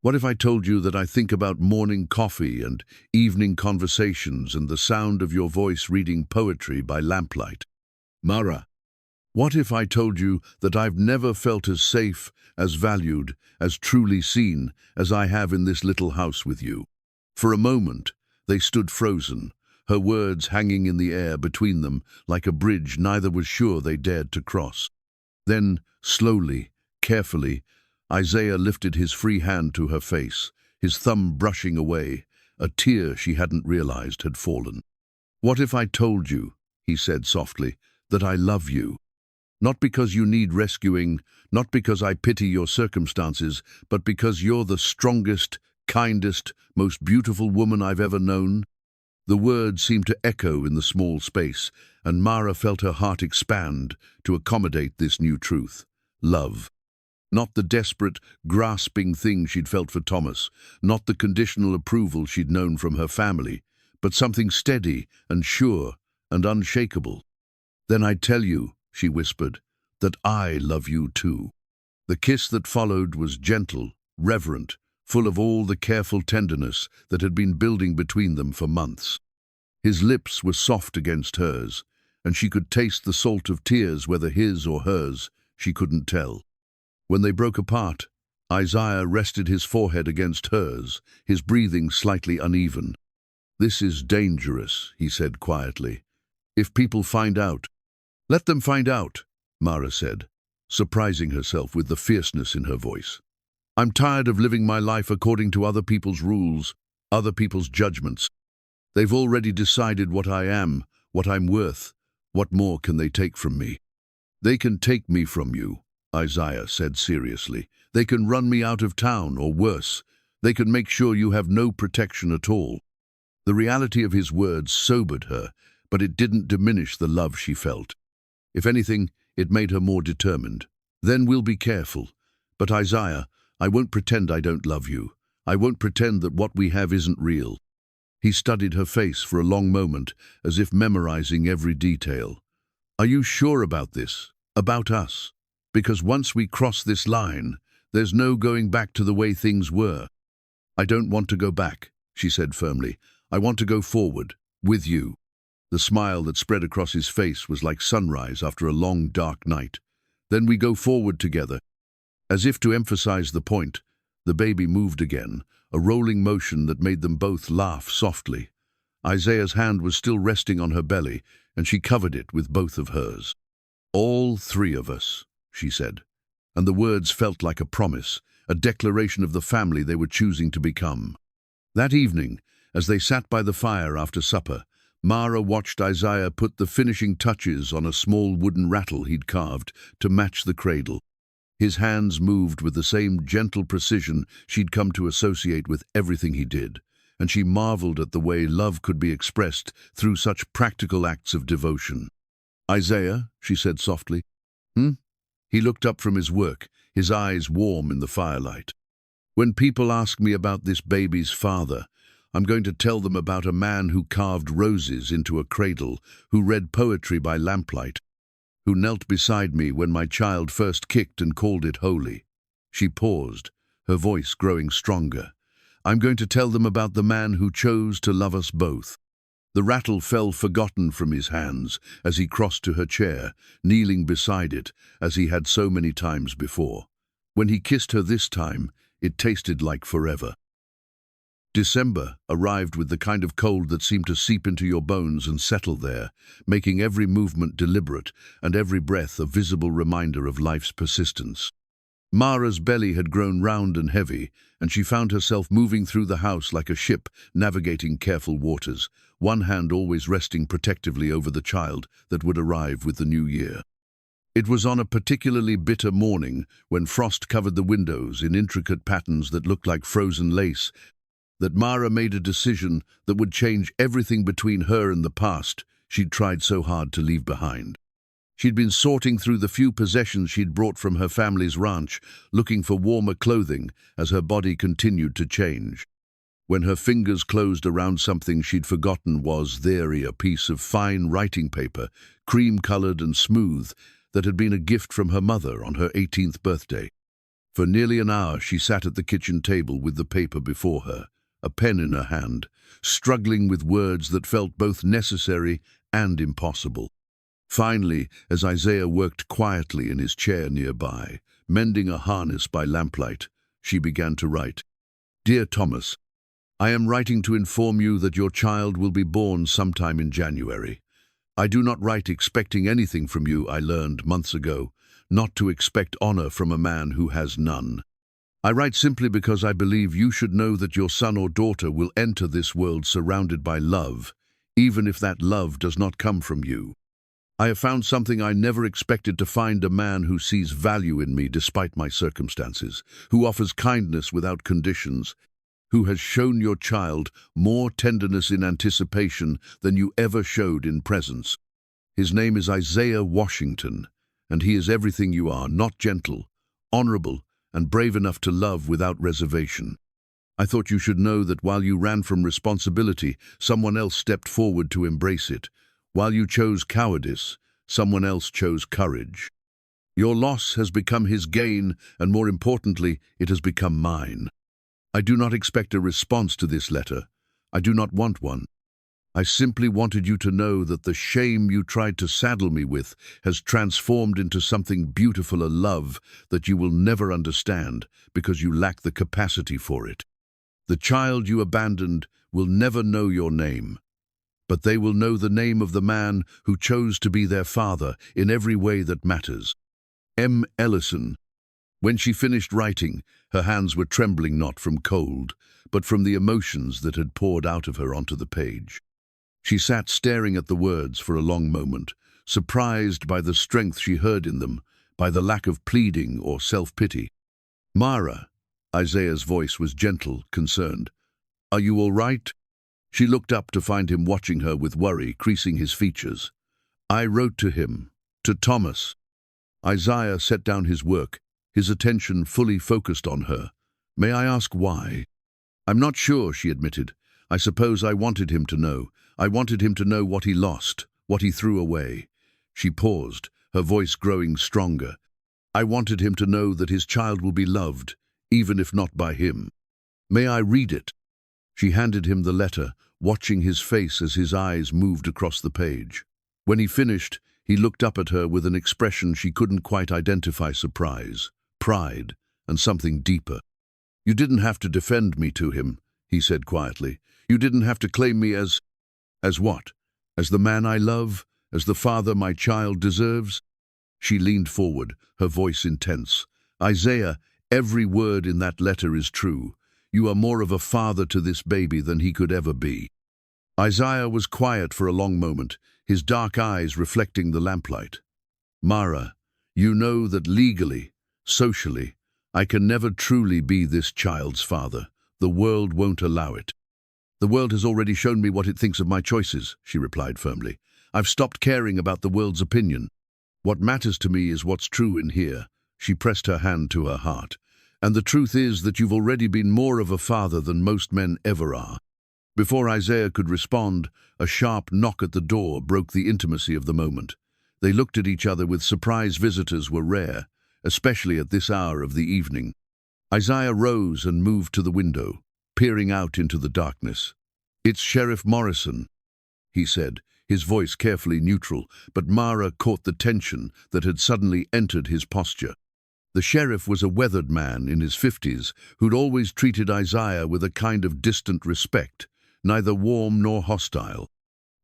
What if I told you that I think about morning coffee and evening conversations and the sound of your voice reading poetry by lamplight? Mara, what if I told you that I've never felt as safe, as valued, as truly seen as I have in this little house with you?" For a moment, they stood frozen, her words hanging in the air between them like a bridge neither was sure they dared to cross. Then, slowly, carefully, Isaiah lifted his free hand to her face, his thumb brushing away, a tear she hadn't realized had fallen. "What if I told you," he said softly, "that I love you? Not because you need rescuing, not because I pity your circumstances, but because you're the strongest, kindest, most beautiful woman I've ever known?" The words seemed to echo in the small space, and Mara felt her heart expand to accommodate this new truth. Love. Not the desperate, grasping thing she'd felt for Thomas, not the conditional approval she'd known from her family, but something steady and sure and unshakable. "Then I tell you," she whispered, "that I love you too." The kiss that followed was gentle, reverent, full of all the careful tenderness that had been building between them for months. His lips were soft against hers, and she could taste the salt of tears, whether his or hers, she couldn't tell. When they broke apart, Isaiah rested his forehead against hers, his breathing slightly uneven. "This is dangerous," he said quietly. "If people find out—" "Let them find out," Mara said, surprising herself with the fierceness in her voice. "I'm tired of living my life according to other people's rules, other people's judgments. They've already decided what I am, what I'm worth. What more can they take from me?" "They can take me from you," Isaiah said seriously. "They can run me out of town, or worse. They can make sure you have no protection at all." The reality of his words sobered her, but it didn't diminish the love she felt. If anything, it made her more determined. "Then we'll be careful. But Isaiah, I won't pretend I don't love you. I won't pretend that what we have isn't real." He studied her face for a long moment, as if memorizing every detail. "Are you sure about this? About us? Because once we cross this line, there's no going back to the way things were." "I don't want to go back," she said firmly. "I want to go forward, with you." The smile that spread across his face was like sunrise after a long, dark night. "Then we go forward together." As if to emphasize the point, the baby moved again, a rolling motion that made them both laugh softly. Isaiah's hand was still resting on her belly, and she covered it with both of hers. "All three of us," she said, and the words felt like a promise, a declaration of the family they were choosing to become. That evening, as they sat by the fire after supper, Mara watched Isaiah put the finishing touches on a small wooden rattle he'd carved to match the cradle. His hands moved with the same gentle precision she'd come to associate with everything he did, and she marveled at the way love could be expressed through such practical acts of devotion. "Isaiah," she said softly. "Hmm?" He looked up from his work, his eyes warm in the firelight. "When people ask me about this baby's father, I'm going to tell them about a man who carved roses into a cradle, who read poetry by lamplight, who knelt beside me when my child first kicked and called it holy." She paused, her voice growing stronger. "I'm going to tell them about the man who chose to love us both." The rattle fell forgotten from his hands as he crossed to her chair, kneeling beside it as he had so many times before. When he kissed her this time, it tasted like forever. December arrived with the kind of cold that seemed to seep into your bones and settle there, making every movement deliberate and every breath a visible reminder of life's persistence. Mara's belly had grown round and heavy, and she found herself moving through the house like a ship navigating careful waters, one hand always resting protectively over the child that would arrive with the new year. It was on a particularly bitter morning, when frost covered the windows in intricate patterns that looked like frozen lace, that Mara made a decision that would change everything between her and the past she'd tried so hard to leave behind. She'd been sorting through the few possessions she'd brought from her family's ranch, looking for warmer clothing as her body continued to change. When her fingers closed around something she'd forgotten was a piece of fine writing paper, cream-colored and smooth, that had been a gift from her mother on her 18th birthday. For nearly an hour she sat at the kitchen table with the paper before her, a pen in her hand, struggling with words that felt both necessary and impossible. Finally, as Isaiah worked quietly in his chair nearby, mending a harness by lamplight, she began to write. "Dear Thomas, I am writing to inform you that your child will be born sometime in January. I do not write expecting anything from you. I learned months ago not to expect honor from a man who has none. I write simply because I believe you should know that your son or daughter will enter this world surrounded by love, even if that love does not come from you. I have found something I never expected to find: a man who sees value in me despite my circumstances, who offers kindness without conditions, who has shown your child more tenderness in anticipation than you ever showed in presence. His name is Isaiah Washington, and he is everything you are, not gentle, honorable, and brave enough to love without reservation. I thought you should know that while you ran from responsibility, someone else stepped forward to embrace it. While you chose cowardice, someone else chose courage. Your loss has become his gain, and more importantly, it has become mine. I do not expect a response to this letter. I do not want one. I simply wanted you to know that the shame you tried to saddle me with has transformed into something beautiful, a love that you will never understand because you lack the capacity for it. The child you abandoned will never know your name, but they will know the name of the man who chose to be their father in every way that matters. M. Ellison. When she finished writing, her hands were trembling not from cold, but from the emotions that had poured out of her onto the page. She sat staring at the words for a long moment, surprised by the strength she heard in them, by the lack of pleading or self-pity. "Mara," Isaiah's voice was gentle, concerned. "Are you all right?" She looked up to find him watching her with worry creasing his features. "I wrote to him, to Thomas." Isaiah set down his work, his attention fully focused on her. "May I ask why?" "I'm not sure," she admitted. "I suppose I wanted him to know. I wanted him to know what he lost, what he threw away." She paused, her voice growing stronger. "I wanted him to know that his child will be loved, even if not by him. May I read it?" She handed him the letter, watching his face as his eyes moved across the page. When he finished, he looked up at her with an expression she couldn't quite identify: surprise, pride, and something deeper. "You didn't have to defend me to him," he said quietly. "You didn't have to claim me as what? As the man I love? As the father my child deserves?" She leaned forward, her voice intense. "Isaiah, every word in that letter is true. You are more of a father to this baby than he could ever be." Isaiah was quiet for a long moment, his dark eyes reflecting the lamplight. "Mara, you know that legally, socially, I can never truly be this child's father. The world won't allow it." "The world has already shown me what it thinks of my choices," she replied firmly. "I've stopped caring about the world's opinion. What matters to me is what's true in here." She pressed her hand to her heart. "And the truth is that you've already been more of a father than most men ever are." Before Isaiah could respond, a sharp knock at the door broke the intimacy of the moment. They looked at each other with surprise. Visitors were rare, especially at this hour of the evening. Isaiah rose and moved to the window, peering out into the darkness. "It's Sheriff Morrison," he said, his voice carefully neutral, but Mara caught the tension that had suddenly entered his posture. The sheriff was a weathered man in his 50s who'd always treated Isaiah with a kind of distant respect, neither warm nor hostile.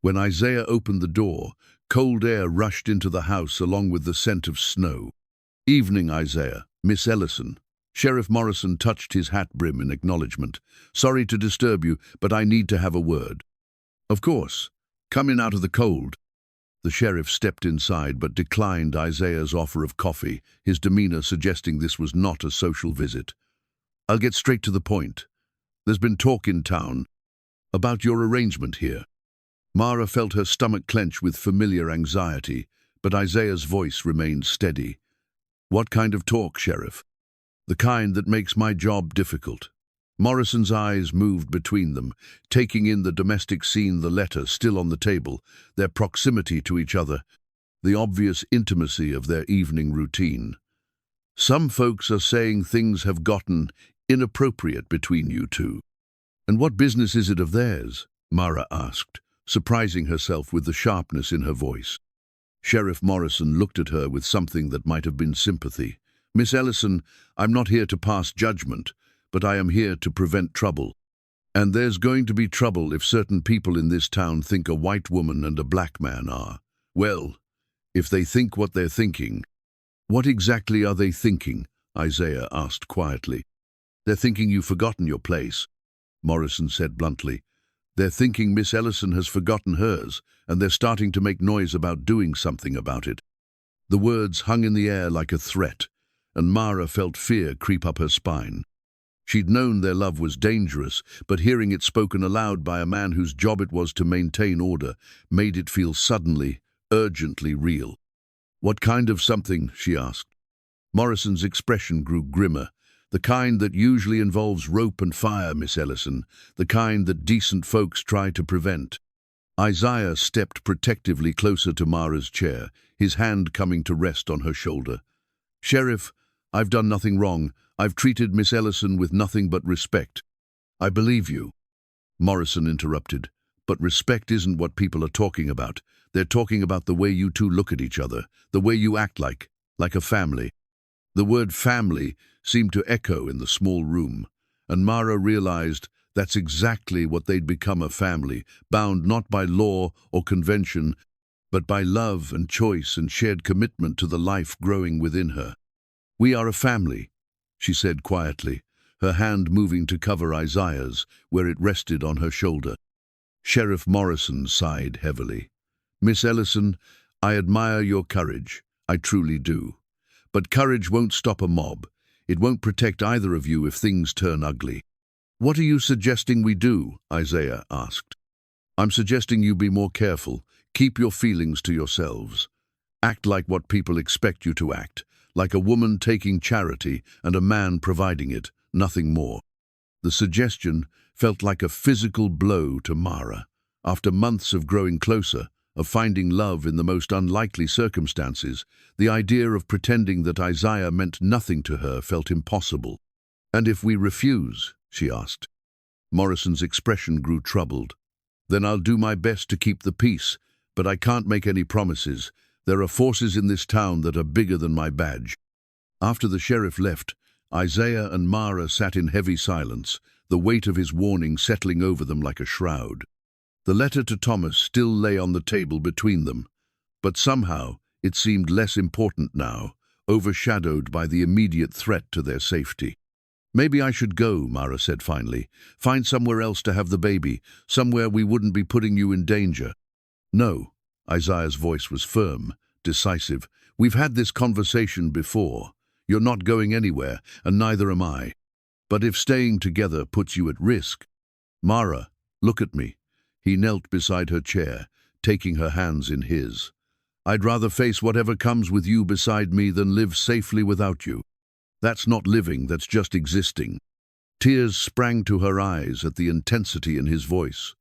When Isaiah opened the door, cold air rushed into the house along with the scent of snow. "Evening, Isaiah, Miss Ellison." Sheriff Morrison touched his hat brim in acknowledgement. "Sorry to disturb you, but I need to have a word." "Of course. Come in out of the cold." The sheriff stepped inside but declined Isaiah's offer of coffee, his demeanor suggesting this was not a social visit. "I'll get straight to the point. There's been talk in town about your arrangement here." Mara felt her stomach clench with familiar anxiety, but Isaiah's voice remained steady. "What kind of talk, Sheriff?" "The kind that makes my job difficult." Morrison's eyes moved between them, taking in the domestic scene, the letter still on the table, their proximity to each other, the obvious intimacy of their evening routine. "Some folks are saying things have gotten inappropriate between you two." "And what business is it of theirs?" Mara asked, surprising herself with the sharpness in her voice. Sheriff Morrison looked at her with something that might have been sympathy. "Miss Ellison, I'm not here to pass judgment, but I am here to prevent trouble. And there's going to be trouble if certain people in this town think a white woman and a black man are. Well, if they think what they're thinking." "What exactly are they thinking?" Isaiah asked quietly. "They're thinking you've forgotten your place," Morrison said bluntly. "They're thinking Miss Ellison has forgotten hers, and they're starting to make noise about doing something about it." The words hung in the air like a threat, and Mara felt fear creep up her spine. She'd known their love was dangerous, but hearing it spoken aloud by a man whose job it was to maintain order made it feel suddenly, urgently real. "What kind of something?" she asked. Morrison's expression grew grimmer. "The kind that usually involves rope and fire, Miss Ellison, the kind that decent folks try to prevent." Isaiah stepped protectively closer to Mara's chair, his hand coming to rest on her shoulder. "Sheriff, I've done nothing wrong. I've treated Miss Ellison with nothing but respect." "I believe you," Morrison interrupted. "But respect isn't what people are talking about. They're talking about the way you two look at each other, the way you act like a family." The word family seemed to echo in the small room, and Mara realized that's exactly what they'd become, a family, bound not by law or convention, but by love and choice and shared commitment to the life growing within her. "We are a family," she said quietly, her hand moving to cover Isaiah's, where it rested on her shoulder. Sheriff Morrison sighed heavily. "Miss Ellison, I admire your courage. I truly do. But courage won't stop a mob. It won't protect either of you if things turn ugly." "What are you suggesting we do?" Isaiah asked. "I'm suggesting you be more careful. Keep your feelings to yourselves. Act like what people expect you to act, like a woman taking charity and a man providing it, nothing more." The suggestion felt like a physical blow to Mara. After months of growing closer, of finding love in the most unlikely circumstances, the idea of pretending that Isaiah meant nothing to her felt impossible. "And if we refuse?" she asked. Morrison's expression grew troubled. "Then I'll do my best to keep the peace, but I can't make any promises. There are forces in this town that are bigger than my badge." After the sheriff left, Isaiah and Mara sat in heavy silence, the weight of his warning settling over them like a shroud. The letter to Thomas still lay on the table between them, but somehow it seemed less important now, overshadowed by the immediate threat to their safety. "Maybe I should go," Mara said finally. "Find somewhere else to have the baby, somewhere we wouldn't be putting you in danger." "No," Isaiah's voice was firm, decisive. "We've had this conversation before. You're not going anywhere, and neither am I. But if staying together puts you at risk—" "Mara, look at me." He knelt beside her chair, taking her hands in his. "I'd rather face whatever comes with you beside me than live safely without you." "That's not living, that's just existing." Tears sprang to her eyes at the intensity in his voice.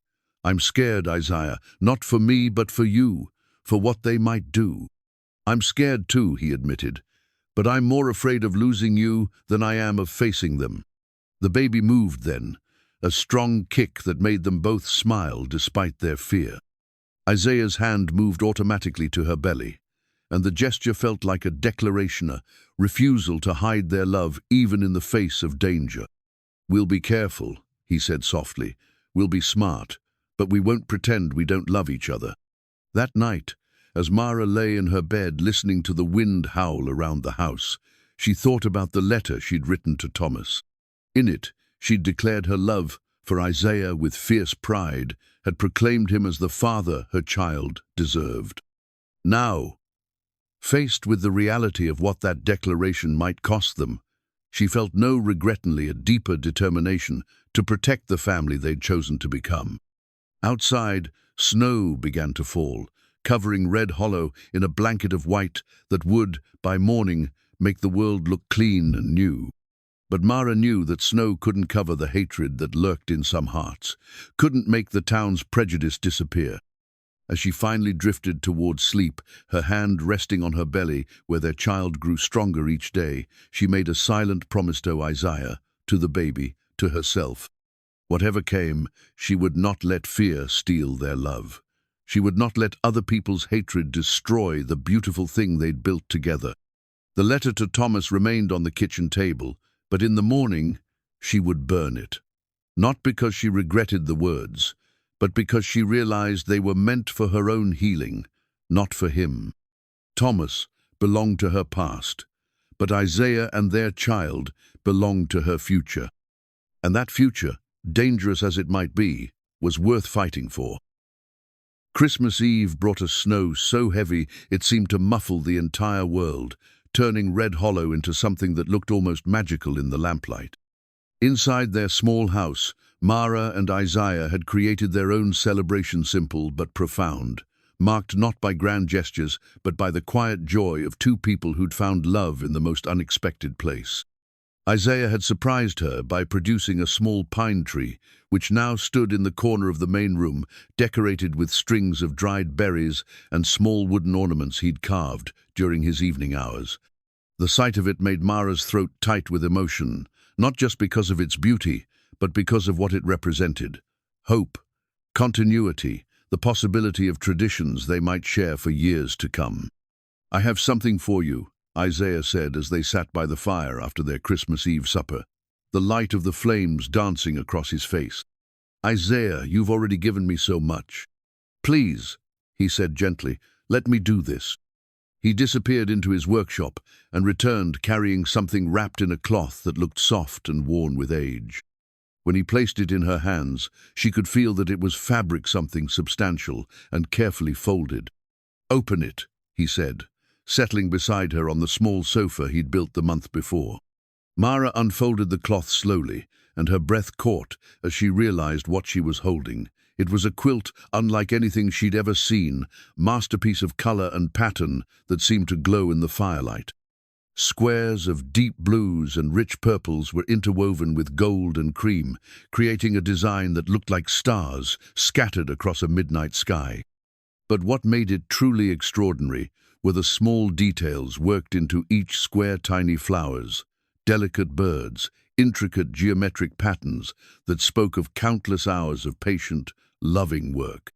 "I'm scared, Isaiah, not for me but for you, for what they might do." "I'm scared too," he admitted, "but I'm more afraid of losing you than I am of facing them." The baby moved then, a strong kick that made them both smile despite their fear. Isaiah's hand moved automatically to her belly, and the gesture felt like a declaration, a refusal to hide their love even in the face of danger. "We'll be careful," he said softly. "We'll be smart, but we won't pretend we don't love each other." That night, as Mara lay in her bed listening to the wind howl around the house, she thought about the letter she'd written to Thomas. In it, she'd declared her love for Isaiah with fierce pride, had proclaimed him as the father her child deserved. Now, faced with the reality of what that declaration might cost them, she felt no regret, only a deeper determination to protect the family they'd chosen to become. Outside, snow began to fall, covering Red Hollow in a blanket of white that would, by morning, make the world look clean and new. But Mara knew that snow couldn't cover the hatred that lurked in some hearts, couldn't make the town's prejudice disappear. As she finally drifted toward sleep, her hand resting on her belly where their child grew stronger each day, she made a silent promise to Isaiah, to the baby, to herself. Whatever came, she would not let fear steal their love. She would not let other people's hatred destroy the beautiful thing they'd built together. The letter to Thomas remained on the kitchen table, but in the morning she would burn it. Not because she regretted the words, but because she realized they were meant for her own healing, not for him. Thomas belonged to her past, but Isaiah and their child belonged to her future. And that future, dangerous as it might be, was worth fighting for. Christmas Eve brought a snow so heavy it seemed to muffle the entire world, turning Red Hollow into something that looked almost magical in the lamplight. Inside their small house, Mara and Isaiah had created their own celebration, simple but profound, marked not by grand gestures, but by the quiet joy of two people who'd found love in the most unexpected place. Isaiah had surprised her by producing a small pine tree, which now stood in the corner of the main room, decorated with strings of dried berries and small wooden ornaments he'd carved during his evening hours. The sight of it made Mara's throat tight with emotion, not just because of its beauty, but because of what it represented: hope, continuity, the possibility of traditions they might share for years to come. "I have something for you," Isaiah said as they sat by the fire after their Christmas Eve supper, the light of the flames dancing across his face. "Isaiah, you've already given me so much. Please," he said gently, "let me do this." He disappeared into his workshop and returned carrying something wrapped in a cloth that looked soft and worn with age. When he placed it in her hands, she could feel that it was fabric, something substantial and carefully folded. "Open it," he said, settling beside her on the small sofa he'd built the month before. Mara unfolded the cloth slowly, and her breath caught as she realized what she was holding. It was a quilt unlike anything she'd ever seen, masterpiece of color and pattern that seemed to glow in the firelight. Squares of deep blues and rich purples were interwoven with gold and cream, creating a design that looked like stars scattered across a midnight sky. But what made it truly extraordinary were the small details worked into each square, tiny flowers, delicate birds, intricate geometric patterns that spoke of countless hours of patient, loving work.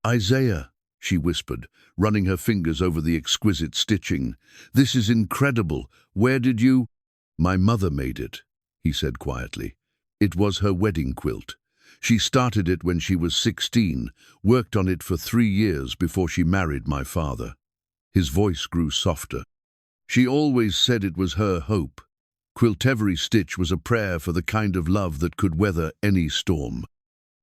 "Isaiah," she whispered, running her fingers over the exquisite stitching, "this is incredible. Where did you—" "My mother made it," he said quietly. "It was her wedding quilt. She started it when she was 16, worked on it for 3 years before she married my father." His voice grew softer. "She always said it was her hope. Quilt every stitch was a prayer for the kind of love that could weather any storm."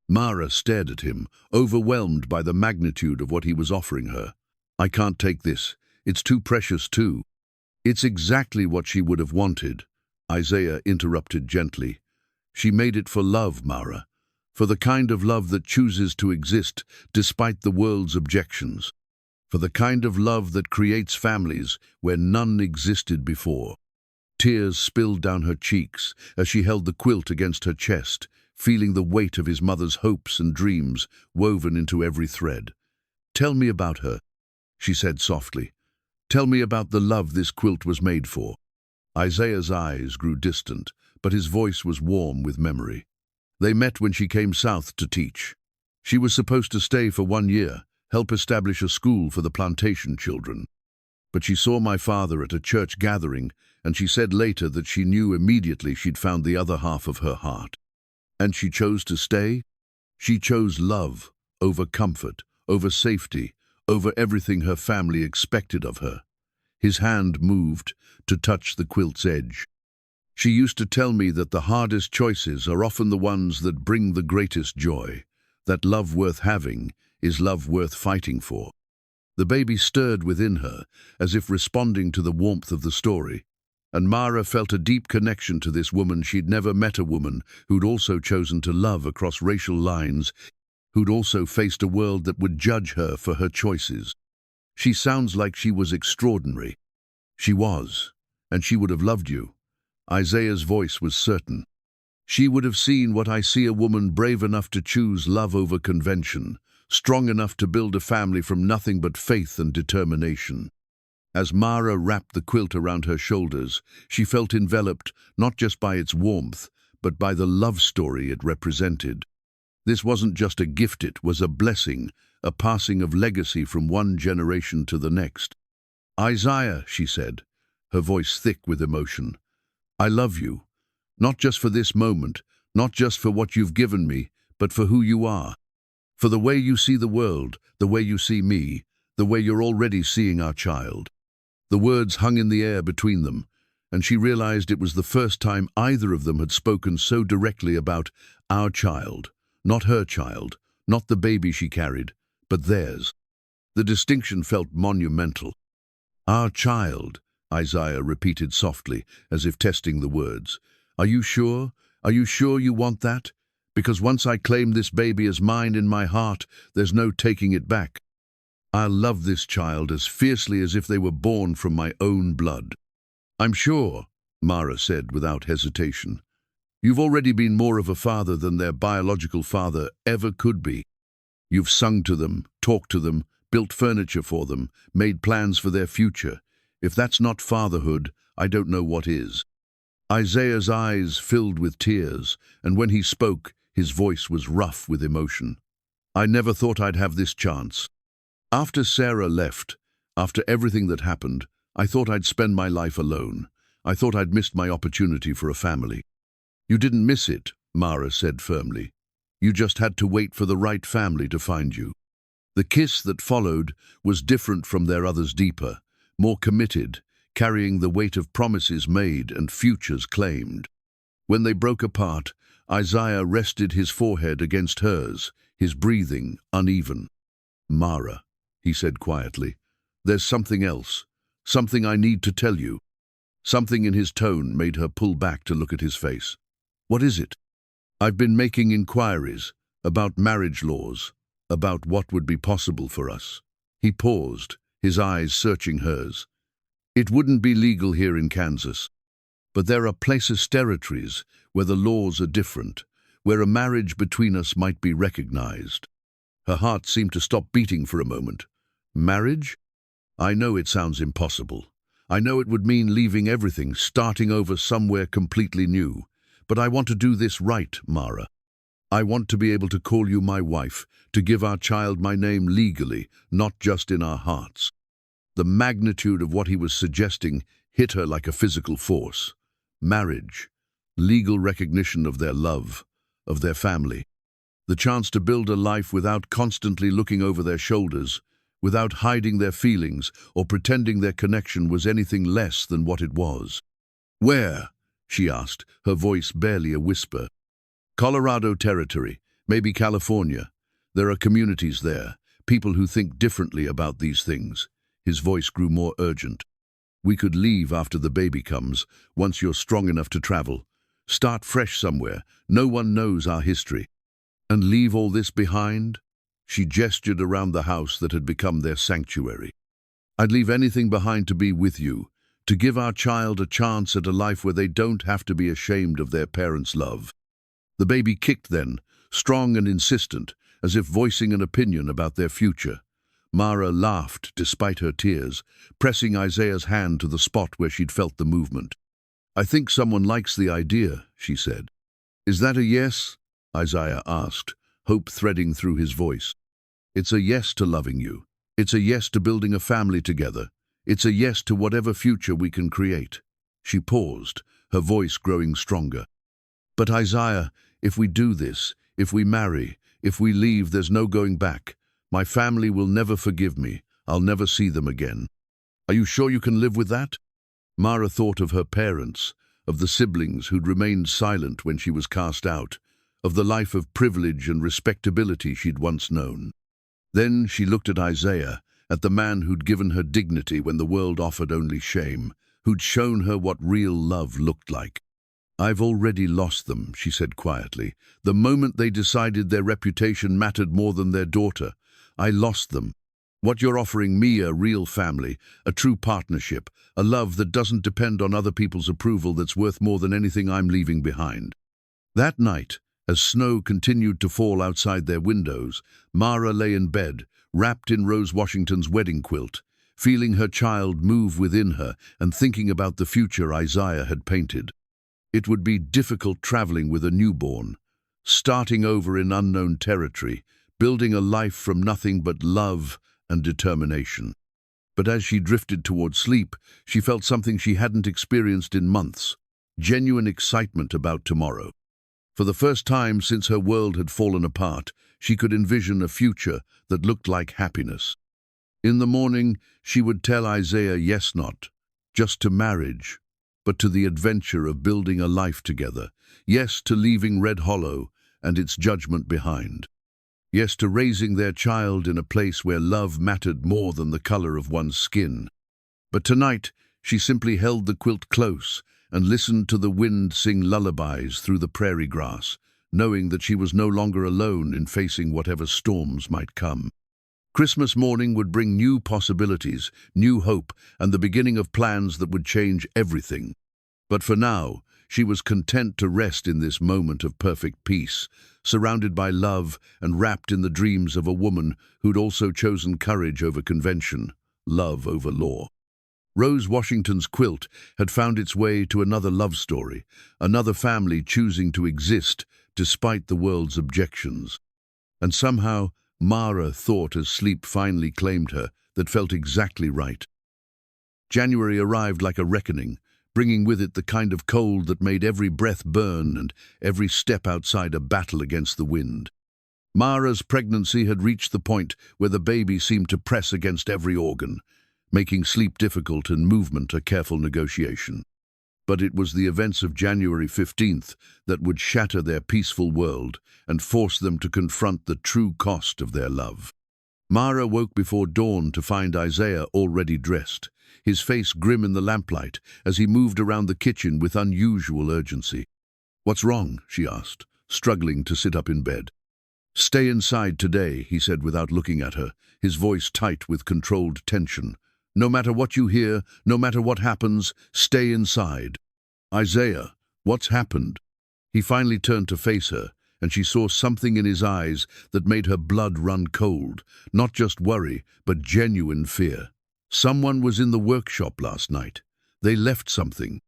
Mara stared at him, overwhelmed by the magnitude of what he was offering her. "I can't take this. It's too precious too." "It's exactly what she would have wanted," Isaiah interrupted gently. "She made it for love, Mara, for the kind of love that chooses to exist despite the world's objections, for the kind of love that creates families where none existed before." Tears spilled down her cheeks as she held the quilt against her chest, feeling the weight of his mother's hopes and dreams woven into every thread. "Tell me about her," she said softly. "Tell me about the love this quilt was made for." Isaiah's eyes grew distant, but his voice was warm with memory. "They met when she came south to teach. She was supposed to stay for 1 year, help establish a school for the plantation children. But she saw my father at a church gathering, and she said later that she knew immediately she'd found the other half of her heart. And she chose to stay. She chose love over comfort, over safety, over everything her family expected of her." His hand moved to touch the quilt's edge. "She used to tell me that the hardest choices are often the ones that bring the greatest joy, that love worth having is love worth fighting for." The baby stirred within her, as if responding to the warmth of the story, and Mara felt a deep connection to this woman. She'd never met a woman who'd also chosen to love across racial lines, who'd also faced a world that would judge her for her choices. "She sounds like she was extraordinary." "She was, and she would have loved you." Isaiah's voice was certain. "She would have seen what I see: a woman brave enough to choose love over convention, strong enough to build a family from nothing but faith and determination." As Mara wrapped the quilt around her shoulders, she felt enveloped not just by its warmth, but by the love story it represented. This wasn't just a gift, it was a blessing, a passing of legacy from one generation to the next. "Isaiah," she said, her voice thick with emotion, "I love you, not just for this moment, not just for what you've given me, but for who you are. For the way you see the world, the way you see me, the way you're already seeing our child." The words hung in the air between them, and she realized it was the first time either of them had spoken so directly about our child, not her child, not the baby she carried, but theirs. The distinction felt monumental. "Our child," Isaiah repeated softly, as if testing the words. "Are you sure? Are you sure you want that? Because once I claim this baby as mine in my heart, there's no taking it back. I'll love this child as fiercely as if they were born from my own blood." "I'm sure," Mara said without hesitation. "You've already been more of a father than their biological father ever could be. You've sung to them, talked to them, built furniture for them, made plans for their future. If that's not fatherhood, I don't know what is." Isaiah's eyes filled with tears, and when he spoke, his voice was rough with emotion. "I never thought I'd have this chance. After Sarah left, after everything that happened, I thought I'd spend my life alone. I thought I'd missed my opportunity for a family." "You didn't miss it," Mara said firmly. "You just had to wait for the right family to find you." The kiss that followed was different from their others, deeper, more committed, carrying the weight of promises made and futures claimed. When they broke apart, Isaiah rested his forehead against hers, his breathing uneven. "Mara," he said quietly, "there's something else, something I need to tell you." Something in his tone made her pull back to look at his face. "What is it?" "I've been making inquiries about marriage laws, about what would be possible for us." He paused, his eyes searching hers. "It wouldn't be legal here in Kansas, but there are places, territories, where the laws are different, where a marriage between us might be recognized." Her heart seemed to stop beating for a moment. "Marriage? I know it sounds impossible. I know it would mean leaving everything, starting over somewhere completely new. But I want to do this right, Mara. I want to be able to call you my wife, to give our child my name legally, not just in our hearts." The magnitude of what he was suggesting hit her like a physical force. Marriage, legal recognition of their love, of their family. The chance to build a life without constantly looking over their shoulders, without hiding their feelings or pretending their connection was anything less than what it was. "Where?" she asked, her voice barely a whisper. "Colorado territory, maybe California. There are communities there, people who think differently about these things." His voice grew more urgent. "We could leave after the baby comes, once you're strong enough to travel. Start fresh somewhere, no one knows our history. And leave all this behind?" She gestured around the house that had become their sanctuary. "I'd leave anything behind to be with you, to give our child a chance at a life where they don't have to be ashamed of their parents' love." The baby kicked then, strong and insistent, as if voicing an opinion about their future. Mara laughed despite her tears, pressing Isaiah's hand to the spot where she'd felt the movement. "I think someone likes the idea," she said. "Is that a yes?" Isaiah asked, hope threading through his voice. "It's a yes to loving you. It's a yes to building a family together. It's a yes to whatever future we can create." She paused, her voice growing stronger. "But Isaiah, if we do this, if we marry, if we leave, there's no going back. My family will never forgive me. I'll never see them again." "Are you sure you can live with that?" Mara thought of her parents, of the siblings who'd remained silent when she was cast out, of the life of privilege and respectability she'd once known. Then she looked at Isaiah, at the man who'd given her dignity when the world offered only shame, who'd shown her what real love looked like. "I've already lost them," she said quietly. "The moment they decided their reputation mattered more than their daughter, I lost them. What you're offering me, a real family, a true partnership, a love that doesn't depend on other people's approval, that's worth more than anything I'm leaving behind." That night, as snow continued to fall outside their windows, Mara lay in bed, wrapped in Rose Washington's wedding quilt, feeling her child move within her and thinking about the future Isaiah had painted. It would be difficult traveling with a newborn, starting over in unknown territory, building a life from nothing but love and determination. But as she drifted toward sleep, she felt something she hadn't experienced in months, genuine excitement about tomorrow. For the first time since her world had fallen apart, she could envision a future that looked like happiness. In the morning, she would tell Isaiah yes, not just to marriage, but to the adventure of building a life together. Yes to leaving Red Hollow and its judgment behind. Yes to raising their child in a place where love mattered more than the color of one's skin. But tonight, she simply held the quilt close and listened to the wind sing lullabies through the prairie grass, knowing that she was no longer alone in facing whatever storms might come. Christmas morning would bring new possibilities, new hope, and the beginning of plans that would change everything. But for now, she was content to rest in this moment of perfect peace, surrounded by love and wrapped in the dreams of a woman who'd also chosen courage over convention, love over law. Rose Washington's quilt had found its way to another love story, another family choosing to exist despite the world's objections. And somehow, Mara thought as sleep finally claimed her that felt exactly right. January arrived like a reckoning, bringing with it the kind of cold that made every breath burn and every step outside a battle against the wind. Mara's pregnancy had reached the point where the baby seemed to press against every organ, making sleep difficult and movement a careful negotiation. But it was the events of January 15th that would shatter their peaceful world and force them to confront the true cost of their love. Mara woke before dawn to find Isaiah already dressed, his face grim in the lamplight as he moved around the kitchen with unusual urgency. "What's wrong?" she asked, struggling to sit up in bed. "Stay inside today," he said without looking at her, his voice tight with controlled tension. "No matter what you hear, no matter what happens, stay inside." "Isaiah, what's happened?" He finally turned to face her, and she saw something in his eyes that made her blood run cold, not just worry, but genuine fear. Someone was in the workshop last night. They left something.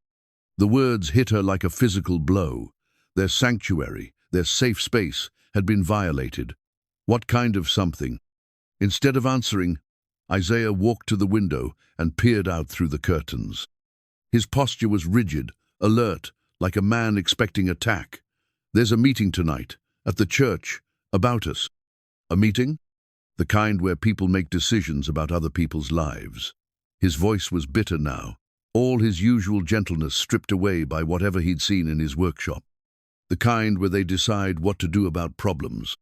The words hit her like a physical blow. Their sanctuary, their safe space, had been violated. What kind of something? Instead of answering, Isaiah walked to the window and peered out through the curtains. His posture was rigid, alert, like a man expecting attack. "There's a meeting tonight, at the church, about us." "A meeting?" "The kind where people make decisions about other people's lives." His voice was bitter now, all his usual gentleness stripped away by whatever he'd seen in his workshop. "The kind where they decide what to do about problems."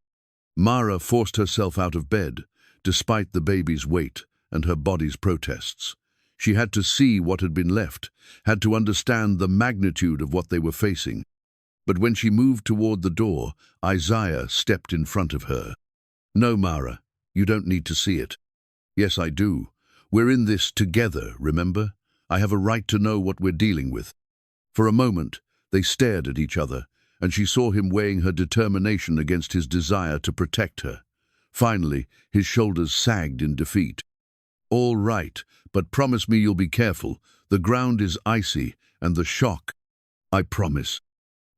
Mara forced herself out of bed, despite the baby's weight and her body's protests. She had to see what had been left, had to understand the magnitude of what they were facing. But when she moved toward the door, Isaiah stepped in front of her. "No, Mara, you don't need to see it." "Yes, I do. We're in this together, remember? I have a right to know what we're dealing with." For a moment, they stared at each other, and she saw him weighing her determination against his desire to protect her. Finally, his shoulders sagged in defeat. "All right, but promise me you'll be careful. The ground is icy, and the shock—" "I promise."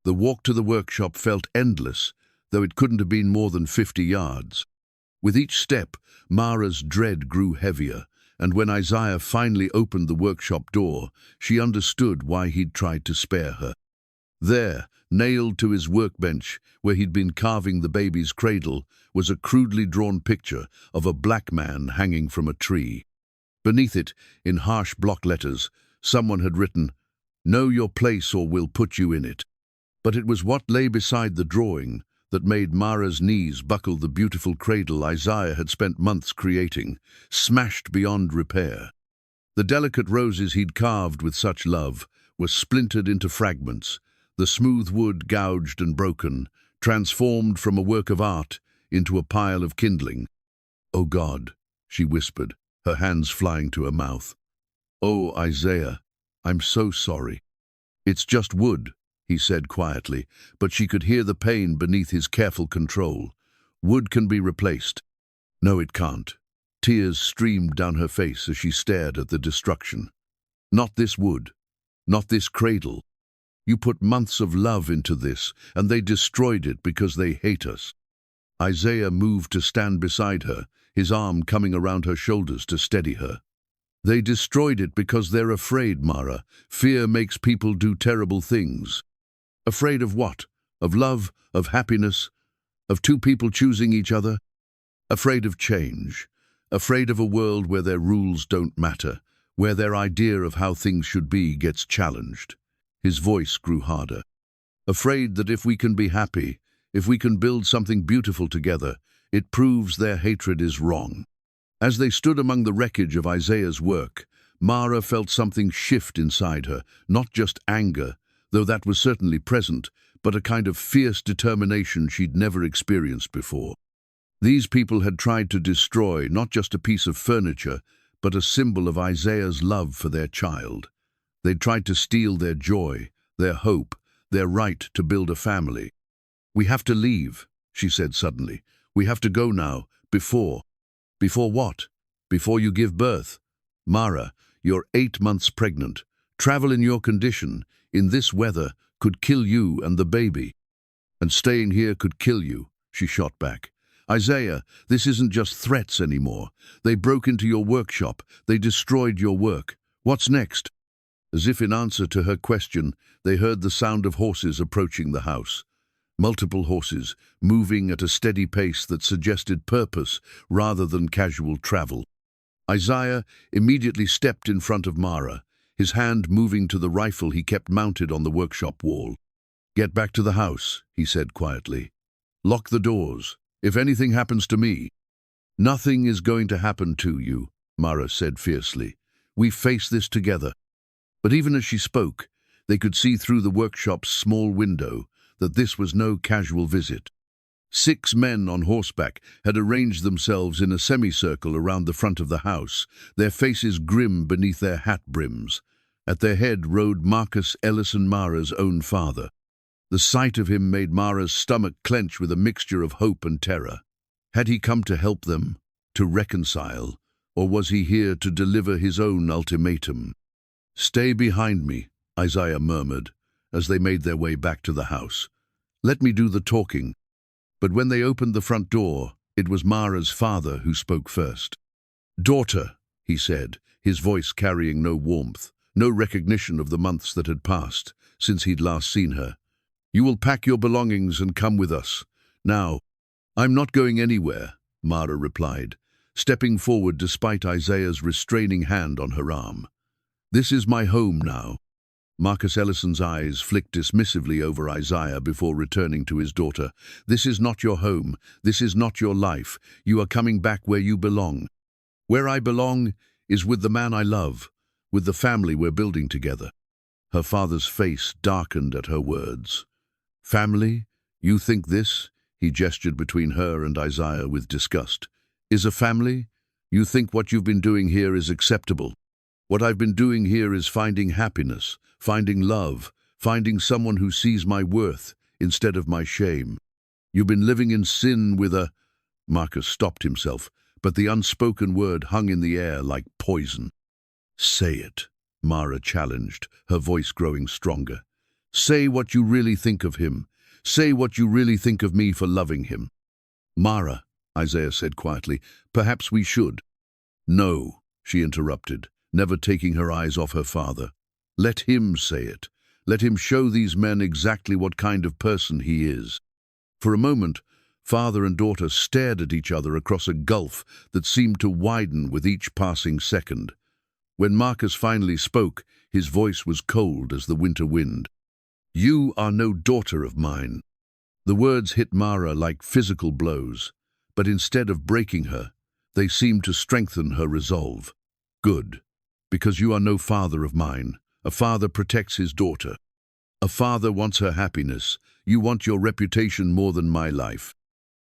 The walk to the workshop felt endless, though it couldn't have been more than 50 yards. With each step, Mara's dread grew heavier, and when Isaiah finally opened the workshop door, she understood why he'd tried to spare her. There, nailed to his workbench, where he'd been carving the baby's cradle, was a crudely drawn picture of a black man hanging from a tree. Beneath it, in harsh block letters, someone had written, "Know your place or we'll put you in it." But it was what lay beside the drawing that made Mara's knees buckle. The beautiful cradle Isaiah had spent months creating, smashed beyond repair. The delicate roses he'd carved with such love were splintered into fragments, the smooth wood gouged and broken, transformed from a work of art into a pile of kindling. "Oh God," she whispered, her hands flying to her mouth. "Oh, Isaiah, I'm so sorry." "It's just wood," he said quietly, but she could hear the pain beneath his careful control. "Wood can be replaced." "No, it can't." Tears streamed down her face as she stared at the destruction. "Not this wood. Not this cradle. You put months of love into this, and they destroyed it because they hate us." Isaiah moved to stand beside her, his arm coming around her shoulders to steady her. "They destroyed it because they're afraid, Mara. Fear makes people do terrible things." "Afraid of what? Of love? Of happiness? Of two people choosing each other?" "Afraid of change. Afraid of a world where their rules don't matter, where their idea of how things should be gets challenged." His voice grew harder. "Afraid that if we can be happy, if we can build something beautiful together, it proves their hatred is wrong." As they stood among the wreckage of Isaiah's work, Mara felt something shift inside her, not just anger, though that was certainly present, but a kind of fierce determination she'd never experienced before. These people had tried to destroy not just a piece of furniture, but a symbol of Isaiah's love for their child. They'd tried to steal their joy, their hope, their right to build a family. "We have to leave," she said suddenly. "We have to go now, before." "Before what?" "Before you give birth. Mara, you're 8 months pregnant. Travel in your condition, in this weather, could kill you and the baby. And staying here could kill you," she shot back. "Isaiah, this isn't just threats anymore. They broke into your workshop. They destroyed your work. What's next?" As if in answer to her question, they heard the sound of horses approaching the house. Multiple horses, moving at a steady pace that suggested purpose rather than casual travel. Isaiah immediately stepped in front of Mara, his hand moving to the rifle he kept mounted on the workshop wall. "Get back to the house," he said quietly. "Lock the doors. If anything happens to me—" "Nothing is going to happen to you," Mara said fiercely. "We face this together." But even as she spoke, they could see through the workshop's small window that this was no casual visit. 6 men on horseback had arranged themselves in a semicircle around the front of the house, their faces grim beneath their hat brims. At their head rode Marcus Ellison, Mara's own father. The sight of him made Mara's stomach clench with a mixture of hope and terror. Had he come to help them, to reconcile, or was he here to deliver his own ultimatum? "Stay behind me," Isaiah murmured, as they made their way back to the house. "Let me do the talking." But when they opened the front door, it was Mara's father who spoke first. "Daughter," he said, his voice carrying no warmth, no recognition of the months that had passed since he'd last seen her. "You will pack your belongings and come with us. Now." "I'm not going anywhere," Mara replied, stepping forward despite Isaiah's restraining hand on her arm. "This is my home now." Marcus Ellison's eyes flicked dismissively over Isaiah before returning to his daughter. "This is not your home. This is not your life. You are coming back where you belong. Where I belong is with the man I love, with the family we're building together." Her father's face darkened at her words. "Family? You think this?" He gestured between her and Isaiah with disgust. "Is a family? You think what you've been doing here is acceptable? What I've been doing here is finding happiness, finding love, finding someone who sees my worth instead of my shame. You've been living in sin with a—" Marcus stopped himself, but the unspoken word hung in the air like poison. "Say it," Mara challenged, her voice growing stronger. "Say what you really think of him. Say what you really think of me for loving him." "Mara," Isaiah said quietly, "perhaps we should." "No," she interrupted, never taking her eyes off her father. "Let him say it. Let him show these men exactly what kind of person he is." For a moment, father and daughter stared at each other across a gulf that seemed to widen with each passing second. When Marcus finally spoke, his voice was cold as the winter wind. "You are no daughter of mine." The words hit Mara like physical blows, but instead of breaking her, they seemed to strengthen her resolve. "Good. Because you are no father of mine. A father protects his daughter. A father wants her happiness. You want your reputation more than my life.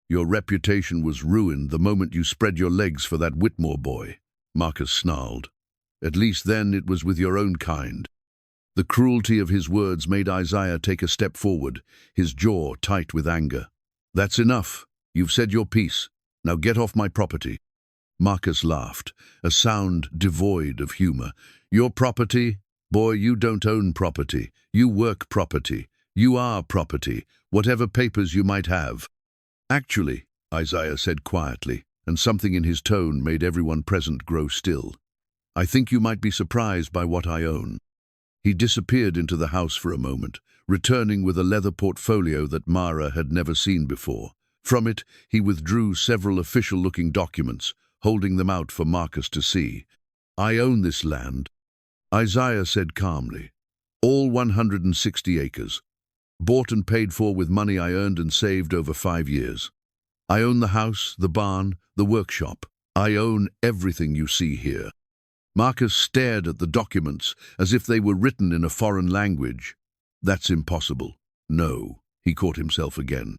Your reputation was ruined the moment you spread your legs for that Whitmore boy," Marcus snarled. "At least then it was with your own kind." The cruelty of his words made Isaiah take a step forward, his jaw tight with anger. "That's enough. You've said your piece. Now get off my property." Marcus laughed, a sound devoid of humor. "Your property? Boy, you don't own property. You work property. You are property, whatever papers you might have." "Actually," Isaiah said quietly, and something in his tone made everyone present grow still, "I think you might be surprised by what I own." He disappeared into the house for a moment, returning with a leather portfolio that Mara had never seen before. From it, he withdrew several official-looking documents, holding them out for Marcus to see. "I own this land," Isaiah said calmly. "All 160 acres. Bought and paid for with money I earned and saved over 5 years. I own the house, the barn, the workshop. I own everything you see here." Marcus stared at the documents as if they were written in a foreign language. That's impossible. No, he caught himself again.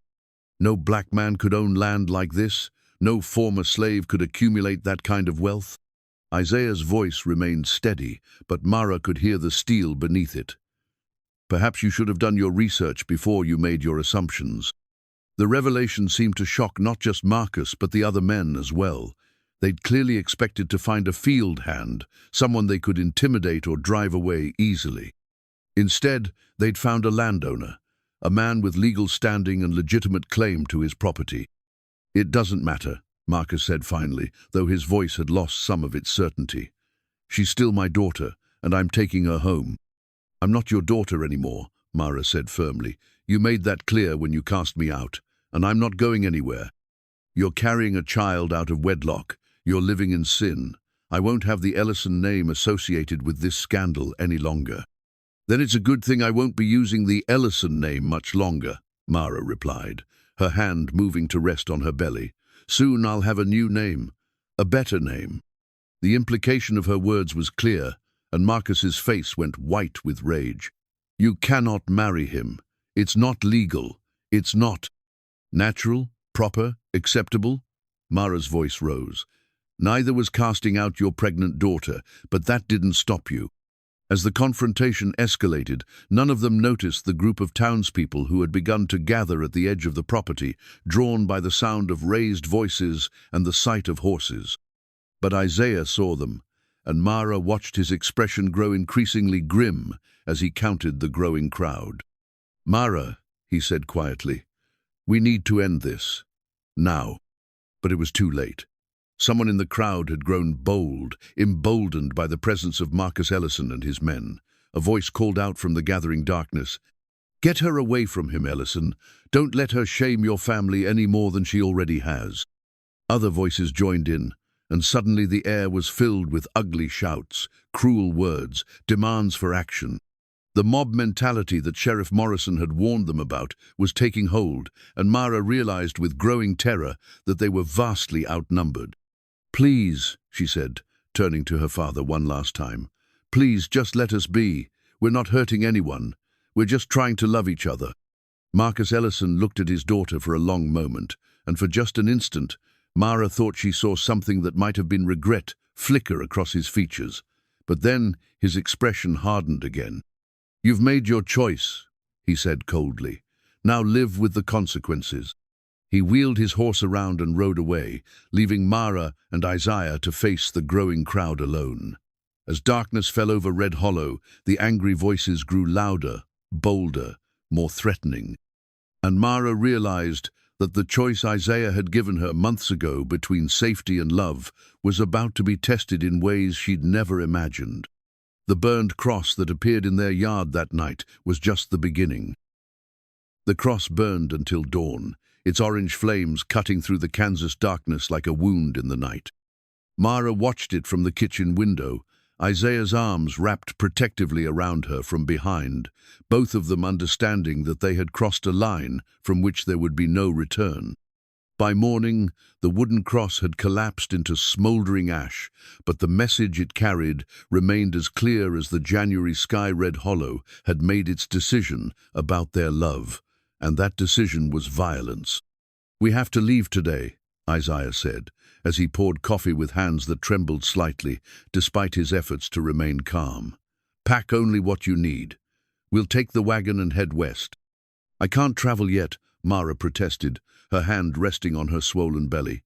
No black man could own land like this. No former slave could accumulate that kind of wealth. Isaiah's voice remained steady, but Mara could hear the steel beneath it. Perhaps you should have done your research before you made your assumptions. The revelation seemed to shock not just Marcus, but the other men as well. They'd clearly expected to find a field hand, someone they could intimidate or drive away easily. Instead, they'd found a landowner, a man with legal standing and legitimate claim to his property. It doesn't matter, Marcus said finally, though his voice had lost some of its certainty. She's still my daughter, and I'm taking her home. I'm not your daughter anymore, Mara said firmly. You made that clear when you cast me out, and I'm not going anywhere. You're carrying a child out of wedlock. You're living in sin. I won't have the Ellison name associated with this scandal any longer. Then it's a good thing I won't be using the Ellison name much longer, Mara replied, her hand moving to rest on her belly. Soon I'll have a new name, a better name. The implication of her words was clear, and Marcus's face went white with rage. You cannot marry him. It's not legal. It's not natural, proper, acceptable. Mara's voice rose. Neither was casting out your pregnant daughter, but that didn't stop you. As the confrontation escalated, none of them noticed the group of townspeople who had begun to gather at the edge of the property, drawn by the sound of raised voices and the sight of horses. But Isaiah saw them, and Mara watched his expression grow increasingly grim as he counted the growing crowd. Mara, he said quietly, we need to end this. Now. But it was too late. Someone in the crowd had grown bold, emboldened by the presence of Marcus Ellison and his men. A voice called out from the gathering darkness, "Get her away from him, Ellison. Don't let her shame your family any more than she already has." Other voices joined in, and suddenly the air was filled with ugly shouts, cruel words, demands for action. The mob mentality that Sheriff Morrison had warned them about was taking hold, and Mara realized with growing terror that they were vastly outnumbered. "Please," she said, turning to her father one last time. "Please, just let us be. We're not hurting anyone. We're just trying to love each other." Marcus Ellison looked at his daughter for a long moment, and for just an instant, Mara thought she saw something that might have been regret flicker across his features. But then his expression hardened again. "You've made your choice," he said coldly. "Now live with the consequences." He wheeled his horse around and rode away, leaving Mara and Isaiah to face the growing crowd alone. As darkness fell over Red Hollow, the angry voices grew louder, bolder, more threatening. And Mara realized that the choice Isaiah had given her months ago between safety and love was about to be tested in ways she'd never imagined. The burned cross that appeared in their yard that night was just the beginning. The cross burned until dawn, its orange flames cutting through the Kansas darkness like a wound in the night. Mara watched it from the kitchen window, Isaiah's arms wrapped protectively around her from behind, both of them understanding that they had crossed a line from which there would be no return. By morning, the wooden cross had collapsed into smoldering ash, but the message it carried remained as clear as the January sky. Red Hollow had made its decision about their love, and that decision was violence. "We have to leave today," Isaiah said, as he poured coffee with hands that trembled slightly, despite his efforts to remain calm. "Pack only what you need. We'll take the wagon and head west." "I can't travel yet," Mara protested, her hand resting on her swollen belly.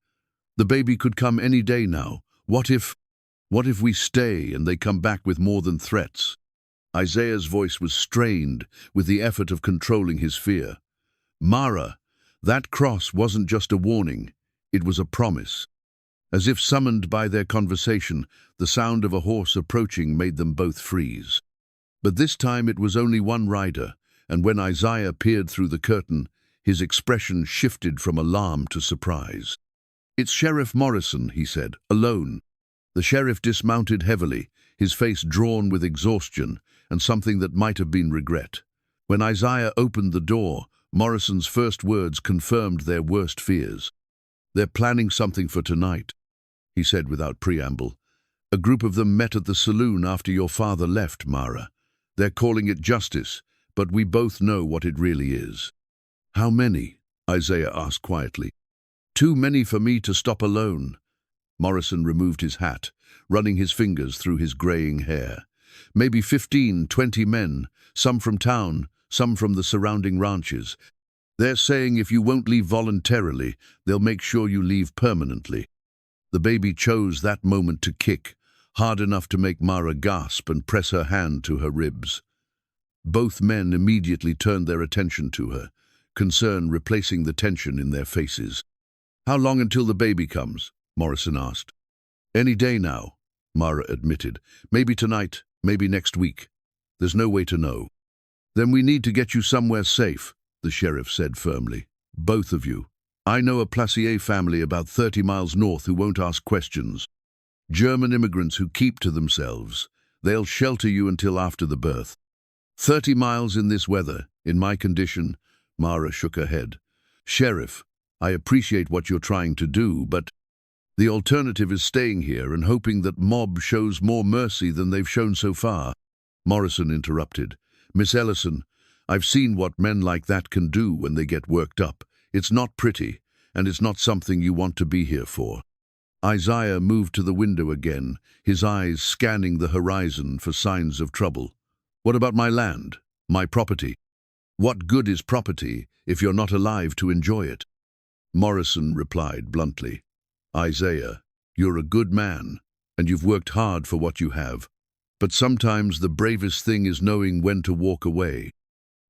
"The baby could come any day now. What if we stay and they come back with more than threats?" Isaiah's voice was strained with the effort of controlling his fear. "Mara, that cross wasn't just a warning, it was a promise." As if summoned by their conversation, the sound of a horse approaching made them both freeze. But this time it was only one rider, and when Isaiah peered through the curtain, his expression shifted from alarm to surprise. "It's Sheriff Morrison," he said, "alone." The sheriff dismounted heavily, his face drawn with exhaustion and something that might have been regret. When Isaiah opened the door, Morrison's first words confirmed their worst fears. "They're planning something for tonight," he said without preamble. A group of them met at the saloon after your father left, Mara. They're calling it justice, but we both know what it really is." "How many?" Isaiah asked quietly. "Too many for me to stop alone." Morrison removed his hat, running his fingers through his graying hair. "Maybe 15, 20 men, some from town, some from the surrounding ranches. They're saying if you won't leave voluntarily, they'll make sure you leave permanently." The baby chose that moment to kick, hard enough to make Mara gasp and press her hand to her ribs. Both men immediately turned their attention to her, concern replacing the tension in their faces. "How long until the baby comes?" Morrison asked. "Any day now," Mara admitted. "Maybe tonight, maybe next week. There's no way to know." "Then we need to get you somewhere safe," the sheriff said firmly. "Both of you. I know a Placier family about 30 miles north who won't ask questions. German immigrants who keep to themselves. They'll shelter you until after the birth." 30 miles in this weather, in my condition?" Mara shook her head. "Sheriff, I appreciate what you're trying to do, but the alternative is staying here and hoping that mob shows more mercy than they've shown so far." Morrison interrupted. "Miss Ellison, I've seen what men like that can do when they get worked up. It's not pretty, and it's not something you want to be here for." Isaiah moved to the window again, his eyes scanning the horizon for signs of trouble. "What about my land, my property? What good is property if you're not alive to enjoy it?" Morrison replied bluntly, "Isaiah, you're a good man, and you've worked hard for what you have. But sometimes the bravest thing is knowing when to walk away."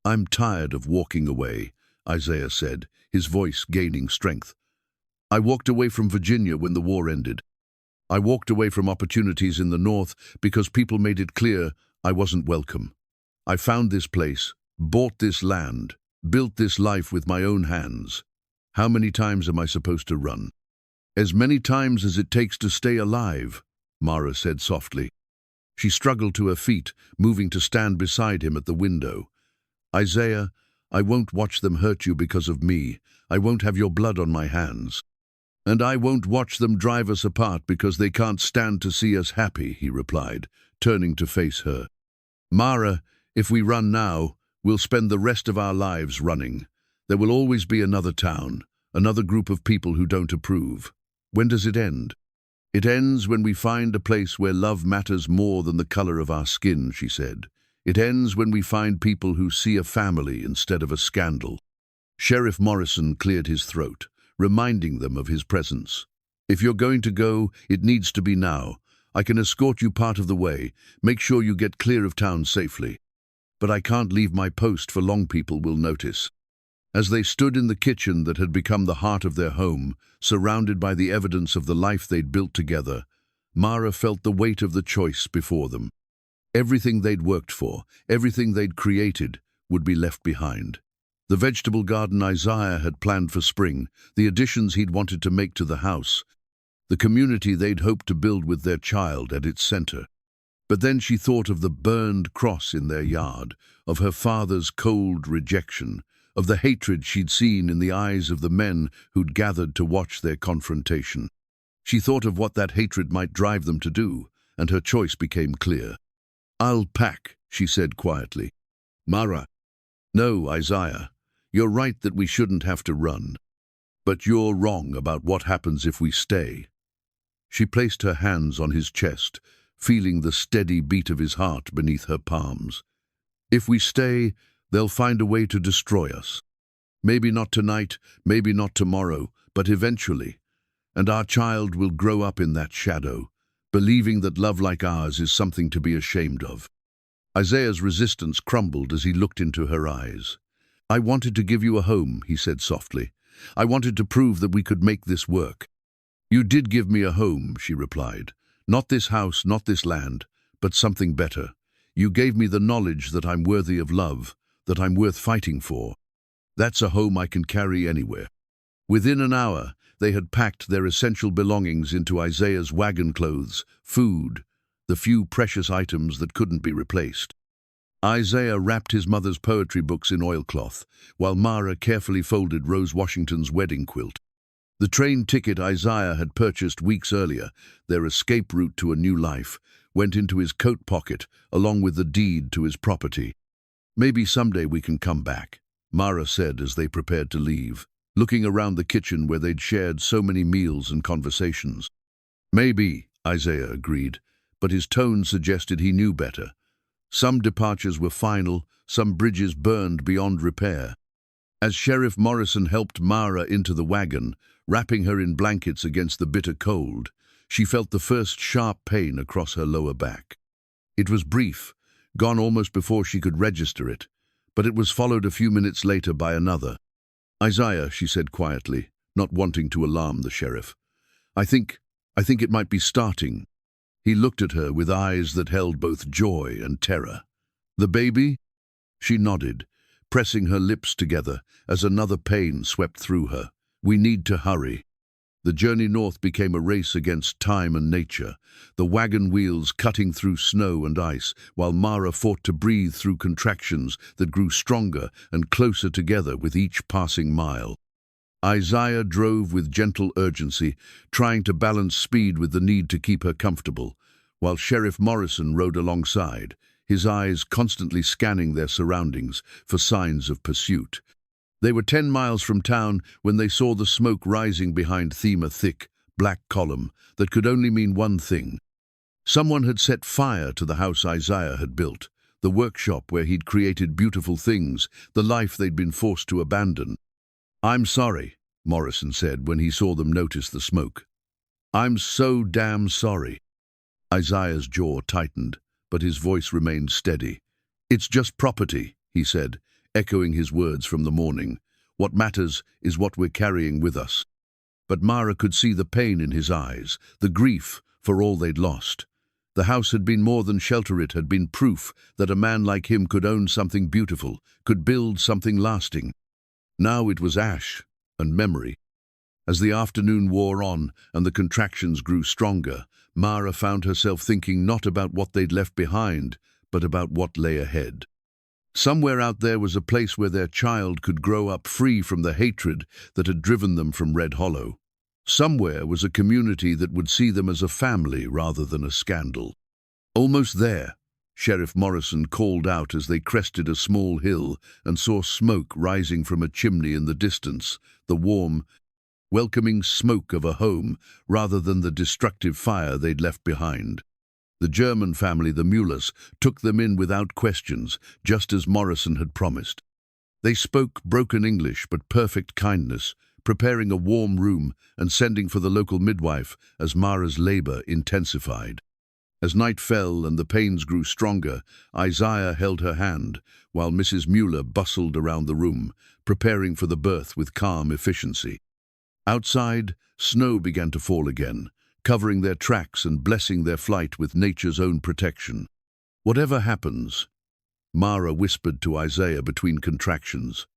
"I'm tired of walking away," Isaiah said, his voice gaining strength. "I walked away from Virginia when the war ended. I walked away from opportunities in the North because people made it clear I wasn't welcome. I found this place, bought this land, built this life with my own hands. How many times am I supposed to run?" "As many times as it takes to stay alive," Mara said softly. She struggled to her feet, moving to stand beside him at the window. "Isaiah, I won't watch them hurt you because of me. I won't have your blood on my hands. And I won't watch them drive us apart because they can't stand to see us happy," he replied, turning to face her. "Mara, if we run now, we'll spend the rest of our lives running. There will always be another town, another group of people who don't approve. When does it end?" "It ends when we find a place where love matters more than the color of our skin," she said. "It ends when we find people who see a family instead of a scandal." Sheriff Morrison cleared his throat, reminding them of his presence. "If you're going to go, it needs to be now. I can escort you part of the way, make sure you get clear of town safely. But I can't leave my post for long. People will notice." As they stood in the kitchen that had become the heart of their home, surrounded by the evidence of the life they'd built together, Mara felt the weight of the choice before them. Everything they'd worked for, everything they'd created, would be left behind. The vegetable garden Isaiah had planned for spring, the additions he'd wanted to make to the house, the community they'd hoped to build with their child at its center. But then she thought of the burned cross in their yard, of her father's cold rejection, of the hatred she'd seen in the eyes of the men who'd gathered to watch their confrontation. She thought of what that hatred might drive them to do, and her choice became clear. "I'll pack," she said quietly. "Mara." "No, Isaiah. You're right that we shouldn't have to run. But you're wrong about what happens if we stay." She placed her hands on his chest, feeling the steady beat of his heart beneath her palms. "If we stay, they'll find a way to destroy us. Maybe not tonight, maybe not tomorrow, but eventually. And our child will grow up in that shadow, believing that love like ours is something to be ashamed of." Isaiah's resistance crumbled as he looked into her eyes. "I wanted to give you a home," he said softly. "I wanted to prove that we could make this work." "You did give me a home," she replied. "Not this house, not this land, but something better. You gave me the knowledge that I'm worthy of love, that I'm worth fighting for. That's a home I can carry anywhere." Within an hour, they had packed their essential belongings into Isaiah's wagon clothes, food, the few precious items that couldn't be replaced. Isaiah wrapped his mother's poetry books in oilcloth, while Mara carefully folded Rose Washington's wedding quilt. The train ticket Isaiah had purchased weeks earlier, their escape route to a new life, went into his coat pocket along with the deed to his property. "Maybe someday we can come back," Mara said as they prepared to leave, looking around the kitchen where they'd shared so many meals and conversations. "Maybe," Isaiah agreed, but his tone suggested he knew better. Some departures were final, some bridges burned beyond repair. As Sheriff Morrison helped Mara into the wagon, wrapping her in blankets against the bitter cold, she felt the first sharp pain across her lower back. It was brief, gone almost before she could register it, but it was followed a few minutes later by another. "Isaiah," she said quietly, not wanting to alarm the sheriff, I think it might be starting." He looked at her with eyes that held both joy and terror. "The baby?" She nodded, pressing her lips together as another pain swept through her. "We need to hurry." The journey north became a race against time and nature, the wagon wheels cutting through snow and ice, while Mara fought to breathe through contractions that grew stronger and closer together with each passing mile. Isaiah drove with gentle urgency, trying to balance speed with the need to keep her comfortable, while Sheriff Morrison rode alongside, his eyes constantly scanning their surroundings for signs of pursuit. They were 10 miles from town when they saw the smoke rising behind a thick, black column that could only mean one thing. Someone had set fire to the house Isaiah had built, the workshop where he'd created beautiful things, the life they'd been forced to abandon. "I'm sorry," Morrison said when he saw them notice the smoke. "I'm so damn sorry." Isaiah's jaw tightened, but his voice remained steady. "It's just property," he said, echoing his words from the morning. "What matters is what we're carrying with us." But Mara could see the pain in his eyes, the grief for all they'd lost. The house had been more than shelter, it had been proof that a man like him could own something beautiful, could build something lasting. Now it was ash and memory. As the afternoon wore on and the contractions grew stronger, Mara found herself thinking not about what they'd left behind, but about what lay ahead. Somewhere out there was a place where their child could grow up free from the hatred that had driven them from Red Hollow. Somewhere was a community that would see them as a family rather than a scandal. Almost there, Sheriff Morrison called out as they crested a small hill and saw smoke rising from a chimney in the distance, the warm, welcoming smoke of a home rather than the destructive fire they'd left behind. The German family, the Müllers, took them in without questions, just as Morrison had promised. They spoke broken English but perfect kindness, preparing a warm room and sending for the local midwife as Mara's labor intensified. As night fell and the pains grew stronger, Isaiah held her hand, while Mrs. Müller bustled around the room, preparing for the birth with calm efficiency. Outside, snow began to fall again, covering their tracks and blessing their flight with nature's own protection. "Whatever happens," Mara whispered to Isaiah between contractions,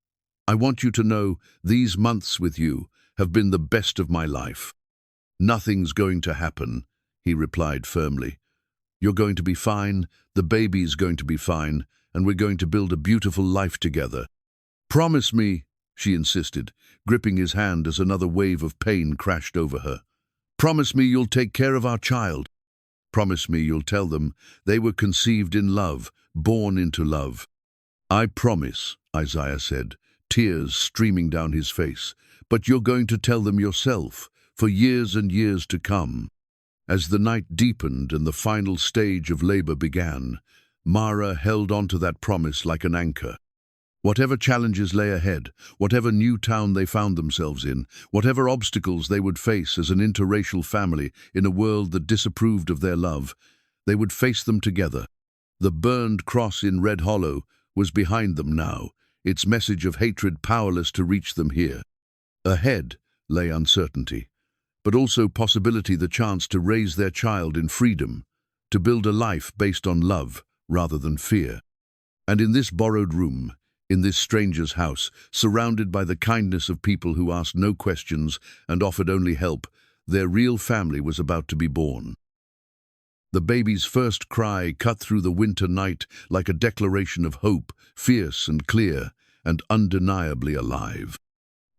"I want you to know these months with you have been the best of my life." "Nothing's going to happen," he replied firmly. "You're going to be fine, the baby's going to be fine, and we're going to build a beautiful life together. Promise me," she insisted, gripping his hand as another wave of pain crashed over her. "Promise me you'll take care of our child. Promise me you'll tell them they were conceived in love, born into love." "I promise," Isaiah said, tears streaming down his face, "but you're going to tell them yourself, for years and years to come." As the night deepened and the final stage of labor began, Mara held on to that promise like an anchor. Whatever challenges lay ahead, whatever new town they found themselves in, whatever obstacles they would face as an interracial family in a world that disapproved of their love, they would face them together. The burned cross in Red Hollow was behind them now, its message of hatred powerless to reach them here. Ahead lay uncertainty, but also possibility, the chance to raise their child in freedom, to build a life based on love rather than fear. And in this borrowed room, in this stranger's house, surrounded by the kindness of people who asked no questions and offered only help, their real family was about to be born. The baby's first cry cut through the winter night like a declaration of hope, fierce and clear and undeniably alive.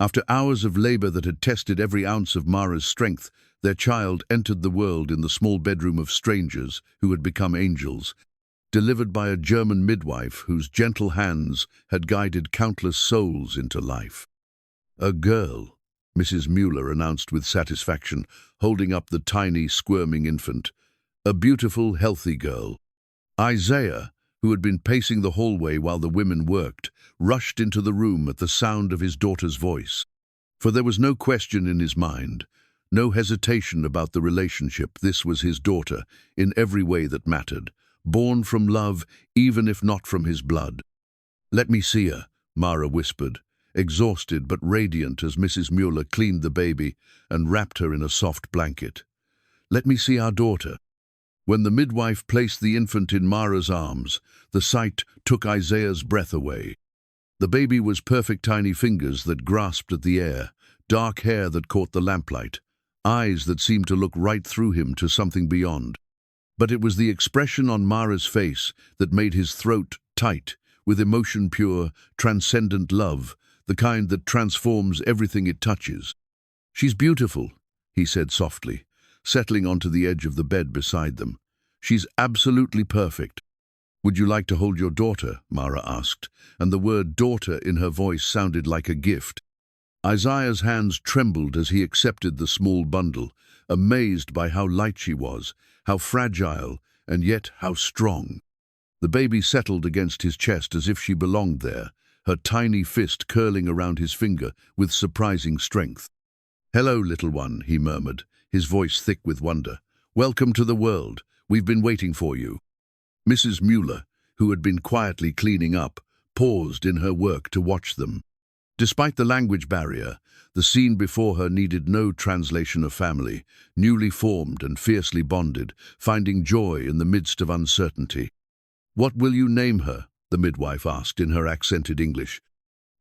After hours of labor that had tested every ounce of Mara's strength, their child entered the world in the small bedroom of strangers who had become angels, delivered by a German midwife whose gentle hands had guided countless souls into life. "A girl," Mrs. Mueller announced with satisfaction, holding up the tiny, squirming infant. "A beautiful, healthy girl." Isaiah, who had been pacing the hallway while the women worked, rushed into the room at the sound of his daughter's voice. For there was no question in his mind, no hesitation about the relationship. This was his daughter, in every way that mattered, born from love, even if not from his blood. "Let me see her," Mara whispered, exhausted but radiant as Mrs. Mueller cleaned the baby and wrapped her in a soft blanket. "Let me see our daughter." When the midwife placed the infant in Mara's arms, the sight took Isaiah's breath away. The baby was perfect tiny fingers that grasped at the air, dark hair that caught the lamplight, eyes that seemed to look right through him to something beyond. But it was the expression on Mara's face that made his throat tight, with emotion pure, transcendent love, the kind that transforms everything it touches. "She's beautiful," he said softly, settling onto the edge of the bed beside them. "She's absolutely perfect." "Would you like to hold your daughter?" Mara asked, and the word daughter in her voice sounded like a gift. Isaiah's hands trembled as he accepted the small bundle, amazed by how light she was, how fragile, and yet how strong. The baby settled against his chest as if she belonged there, her tiny fist curling around his finger with surprising strength. "Hello, little one," he murmured, his voice thick with wonder. "Welcome to the world. We've been waiting for you." Mrs. Mueller, who had been quietly cleaning up, paused in her work to watch them. Despite the language barrier, the scene before her needed no translation of family, newly formed and fiercely bonded, finding joy in the midst of uncertainty. "What will you name her?" the midwife asked in her accented English.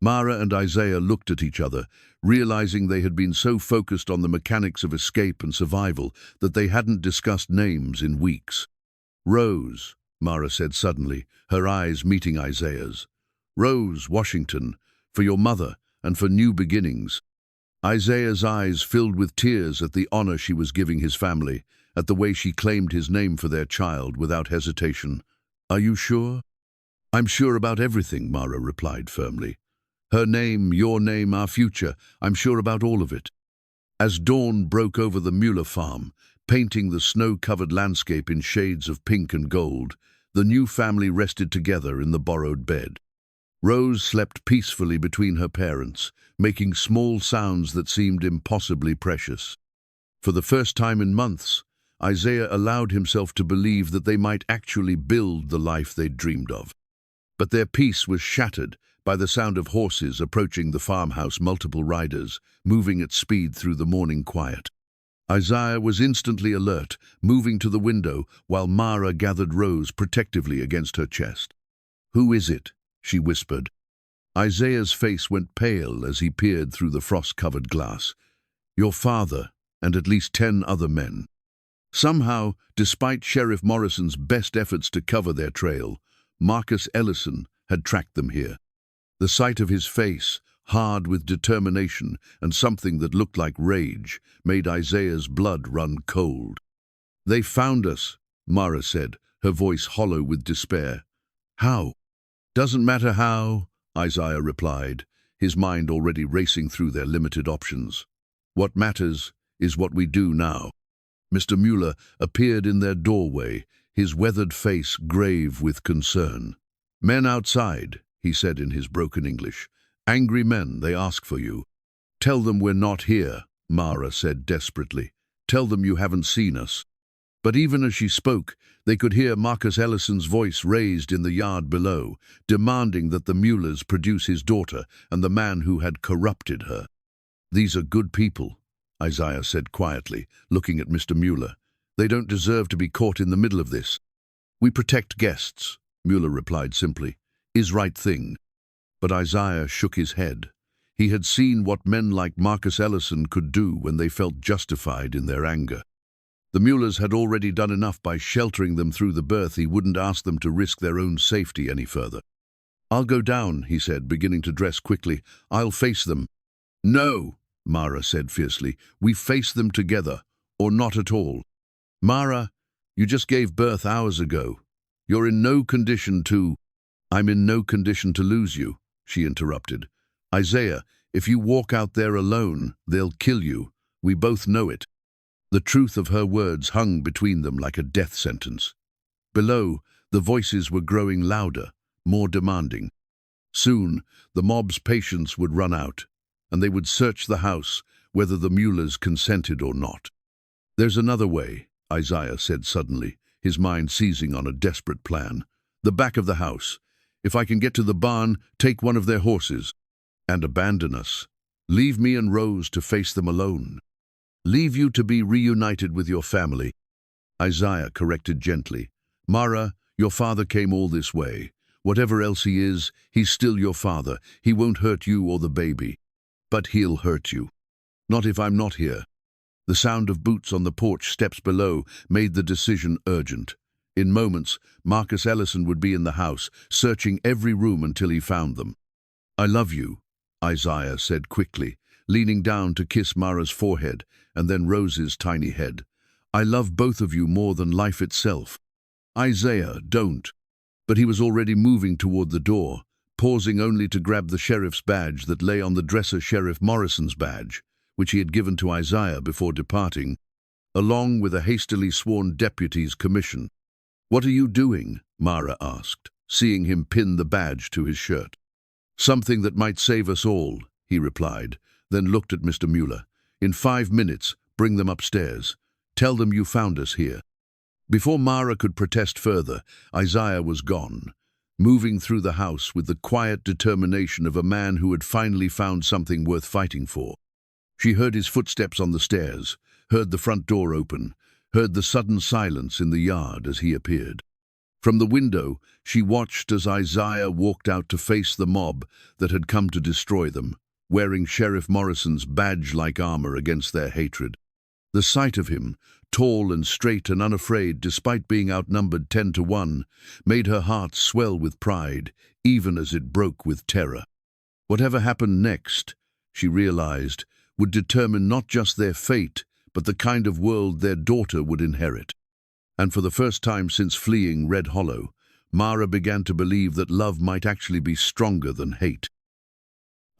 Mara and Isaiah looked at each other, realizing they had been so focused on the mechanics of escape and survival that they hadn't discussed names in weeks. "Rose," Mara said suddenly, her eyes meeting Isaiah's. "Rose Washington, for your mother and for new beginnings." Isaiah's eyes filled with tears at the honor she was giving his family, at the way she claimed his name for their child without hesitation. "Are you sure?" "I'm sure about everything," Mara replied firmly. "Her name, your name, our future. I'm sure about all of it." As dawn broke over the Mueller farm, painting the snow-covered landscape in shades of pink and gold, the new family rested together in the borrowed bed. Rose slept peacefully between her parents, making small sounds that seemed impossibly precious. For the first time in months, Isaiah allowed himself to believe that they might actually build the life they'd dreamed of. But their peace was shattered by the sound of horses approaching the farmhouse, multiple riders, moving at speed through the morning quiet. Isaiah was instantly alert, moving to the window while Mara gathered Rose protectively against her chest. "Who is it?" she whispered. Isaiah's face went pale as he peered through the frost-covered glass. "Your father and at least 10 other men." Somehow, despite Sheriff Morrison's best efforts to cover their trail, Marcus Ellison had tracked them here. The sight of his face, hard with determination and something that looked like rage, made Isaiah's blood run cold. "They found us," Mara said, her voice hollow with despair. "How?" "Doesn't matter how," Isaiah replied, his mind already racing through their limited options. "What matters is what we do now." Mr. Mueller appeared in their doorway, his weathered face grave with concern. "Men outside," he said in his broken English. "Angry men, they ask for you." "Tell them we're not here," Mara said desperately. "Tell them you haven't seen us." But even as she spoke, they could hear Marcus Ellison's voice raised in the yard below, demanding that the Muellers produce his daughter and the man who had corrupted her. "These are good people," Isaiah said quietly, looking at Mr. Mueller. "They don't deserve to be caught in the middle of this." "We protect guests," Mueller replied simply. "Is right thing." But Isaiah shook his head. He had seen what men like Marcus Ellison could do when they felt justified in their anger. The Muellers had already done enough by sheltering them through the birth. He wouldn't ask them to risk their own safety any further. "I'll go down," he said, beginning to dress quickly. "I'll face them." No, Mara said fiercely. We face them together, or not at all. Mara, you just gave birth hours ago. You're in no condition to— I'm in no condition to lose you, she interrupted. Isaiah, if you walk out there alone, they'll kill you. We both know it. The truth of her words hung between them like a death sentence. Below, the voices were growing louder, more demanding. Soon, the mob's patience would run out, and they would search the house, whether the Muellers consented or not. There's another way, Isaiah said suddenly, his mind seizing on a desperate plan. The back of the house. If I can get to the barn, take one of their horses. And abandon us. Leave me and Rose to face them alone. Leave you to be reunited with your family. Isaiah corrected gently. Mara, your father came all this way. Whatever else he is, he's still your father. He won't hurt you or the baby. But he'll hurt you. Not if I'm not here. The sound of boots on the porch steps below made the decision urgent. In moments, Marcus Ellison would be in the house, searching every room until he found them. I love you, Isaiah said quickly, leaning down to kiss Mara's forehead and then Rose's tiny head. I love both of you more than life itself. Isaiah, don't. But he was already moving toward the door, pausing only to grab the sheriff's badge that lay on the dresser, Sheriff Morrison's badge, which he had given to Isaiah before departing, along with a hastily sworn deputy's commission. What are you doing? Mara asked, seeing him pin the badge to his shirt. Something that might save us all, he replied, then looked at Mr. Mueller. In 5 minutes, bring them upstairs. Tell them you found us here. Before Mara could protest further, Isaiah was gone, moving through the house with the quiet determination of a man who had finally found something worth fighting for. She heard his footsteps on the stairs, heard the front door open, heard the sudden silence in the yard as he appeared. From the window, she watched as Isaiah walked out to face the mob that had come to destroy them, wearing Sheriff Morrison's badge-like armor against their hatred. The sight of him, tall and straight and unafraid despite being outnumbered 10-1, made her heart swell with pride, even as it broke with terror. Whatever happened next, she realized, would determine not just their fate, but the kind of world their daughter would inherit. And for the first time since fleeing Red Hollow, Mara began to believe that love might actually be stronger than hate.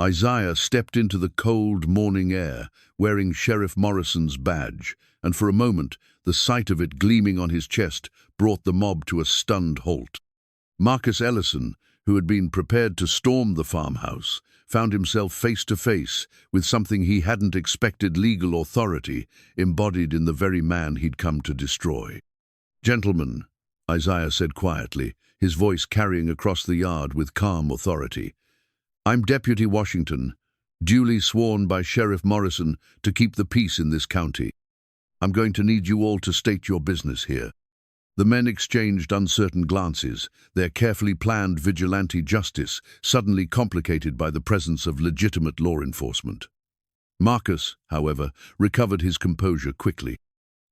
Isaiah stepped into the cold morning air, wearing Sheriff Morrison's badge, and for a moment, the sight of it gleaming on his chest brought the mob to a stunned halt. Marcus Ellison, who had been prepared to storm the farmhouse, found himself face to face with something he hadn't expected: legal authority embodied in the very man he'd come to destroy. Gentlemen, Isaiah said quietly, his voice carrying across the yard with calm authority. I'm Deputy Washington, duly sworn by Sheriff Morrison to keep the peace in this county. I'm going to need you all to state your business here. The men exchanged uncertain glances, their carefully planned vigilante justice suddenly complicated by the presence of legitimate law enforcement. Marcus, however, recovered his composure quickly.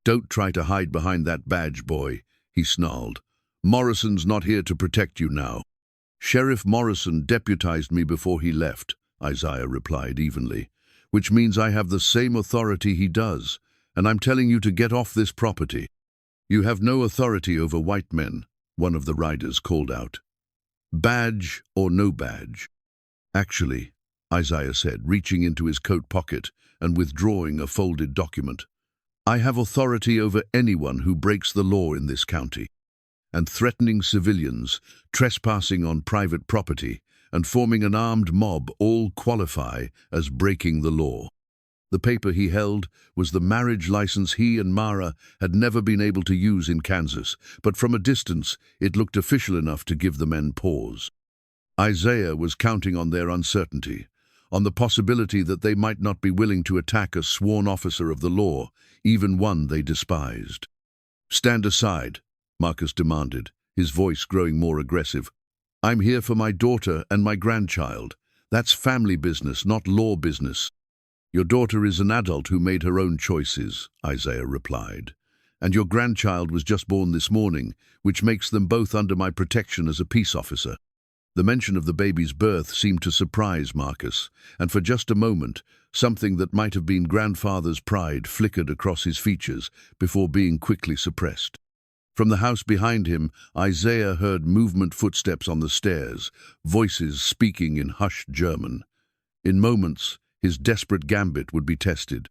Don't try to hide behind that badge, boy, he snarled. Morrison's not here to protect you now. Sheriff Morrison deputized me before he left, Isaiah replied evenly, which means I have the same authority he does, and I'm telling you to get off this property. You have no authority over white men, one of the riders called out. Badge or no badge? Actually, Isaiah said, reaching into his coat pocket and withdrawing a folded document, I have authority over anyone who breaks the law in this county. And threatening civilians, trespassing on private property, and forming an armed mob all qualify as breaking the law. The paper he held was the marriage license he and Mara had never been able to use in Kansas, but from a distance it looked official enough to give the men pause. Isaiah was counting on their uncertainty, on the possibility that they might not be willing to attack a sworn officer of the law, even one they despised. Stand aside, Marcus demanded, his voice growing more aggressive. I'm here for my daughter and my grandchild. That's family business, not law business. Your daughter is an adult who made her own choices, Isaiah replied. And your grandchild was just born this morning, which makes them both under my protection as a peace officer. The mention of the baby's birth seemed to surprise Marcus, and for just a moment, something that might have been grandfather's pride flickered across his features before being quickly suppressed. From the house behind him, Isaiah heard movement footsteps on the stairs, voices speaking in hushed German. In moments, his desperate gambit would be tested.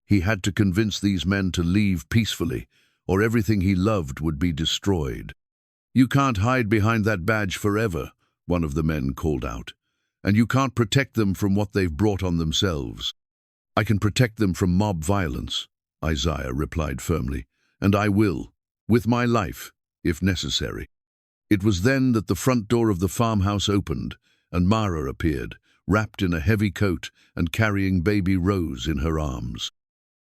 He had to convince these men to leave peacefully, or everything he loved would be destroyed. "You can't hide behind that badge forever," one of the men called out. "And you can't protect them from what they've brought on themselves." "I can protect them from mob violence," Isaiah replied firmly, "and I will, with my life, if necessary." It was then that the front door of the farmhouse opened, and Mara appeared, wrapped in a heavy coat and carrying baby Rose in her arms.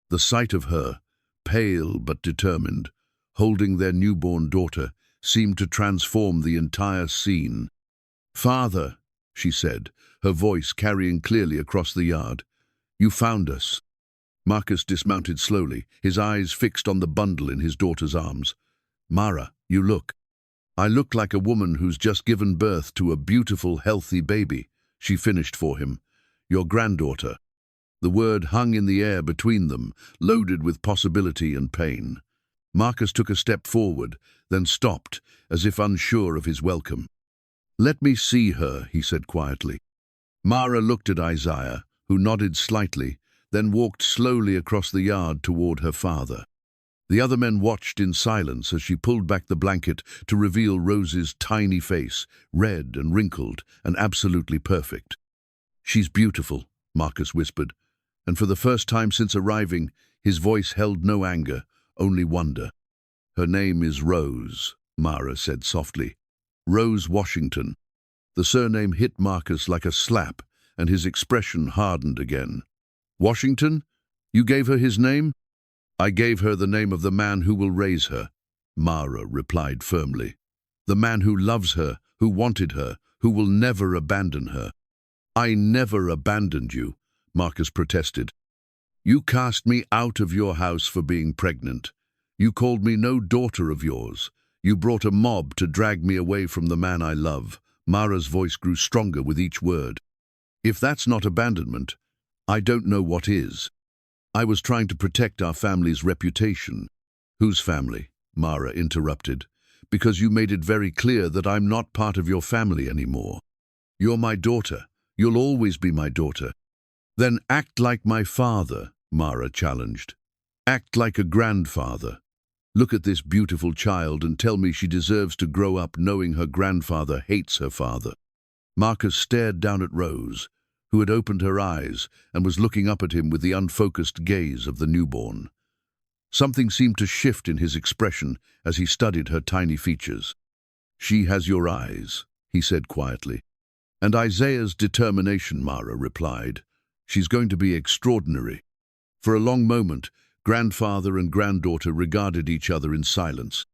The sight of her, pale but determined, holding their newborn daughter, seemed to transform the entire scene. "Father," she said, her voice carrying clearly across the yard, "you found us." Marcus dismounted slowly, his eyes fixed on the bundle in his daughter's arms. "Mara, you look." "I look like a woman who's just given birth to a beautiful, healthy baby," she finished for him. "Your granddaughter." The word hung in the air between them, loaded with possibility and pain. Marcus took a step forward, then stopped, as if unsure of his welcome. "Let me see her," he said quietly. Mara looked at Isaiah, who nodded slightly, then walked slowly across the yard toward her father. The other men watched in silence as she pulled back the blanket to reveal Rose's tiny face, red and wrinkled and absolutely perfect. "She's beautiful," Marcus whispered, and for the first time since arriving, his voice held no anger, only wonder. "Her name is Rose," Mara said softly. "Rose Washington." The surname hit Marcus like a slap, and his expression hardened again. "Washington? You gave her his name?" "I gave her the name of the man who will raise her," Mara replied firmly. "The man who loves her, who wanted her, who will never abandon her." "I never abandoned you," Marcus protested. "You cast me out of your house for being pregnant. You called me no daughter of yours. You brought a mob to drag me away from the man I love." Mara's voice grew stronger with each word. "If that's not abandonment, I don't know what is. I was trying to protect our family's reputation." "Whose family?" Mara interrupted. "Because you made it very clear that I'm not part of your family anymore. You're my daughter. You'll always be my daughter." "Then act like my father," Mara challenged. "Act like a grandfather. Look at this beautiful child and tell me she deserves to grow up knowing her grandfather hates her father." Marcus stared down at Rose, who had opened her eyes and was looking up at him with the unfocused gaze of the newborn. Something seemed to shift in his expression as he studied her tiny features. "She has your eyes," he said quietly. "And Isaiah's determination," Mara replied. "She's going to be extraordinary." For a long moment, grandfather and granddaughter regarded each other in silence.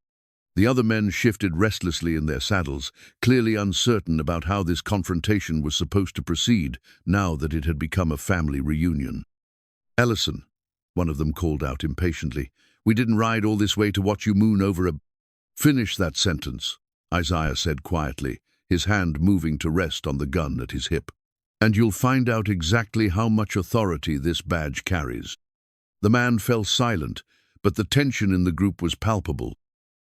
The other men shifted restlessly in their saddles, clearly uncertain about how this confrontation was supposed to proceed, now that it had become a family reunion. "Ellison," one of them called out impatiently, "we didn't ride all this way to watch you moon over a—" "Finish that sentence," Isaiah said quietly, his hand moving to rest on the gun at his hip. "And you'll find out exactly how much authority this badge carries." The man fell silent, but the tension in the group was palpable.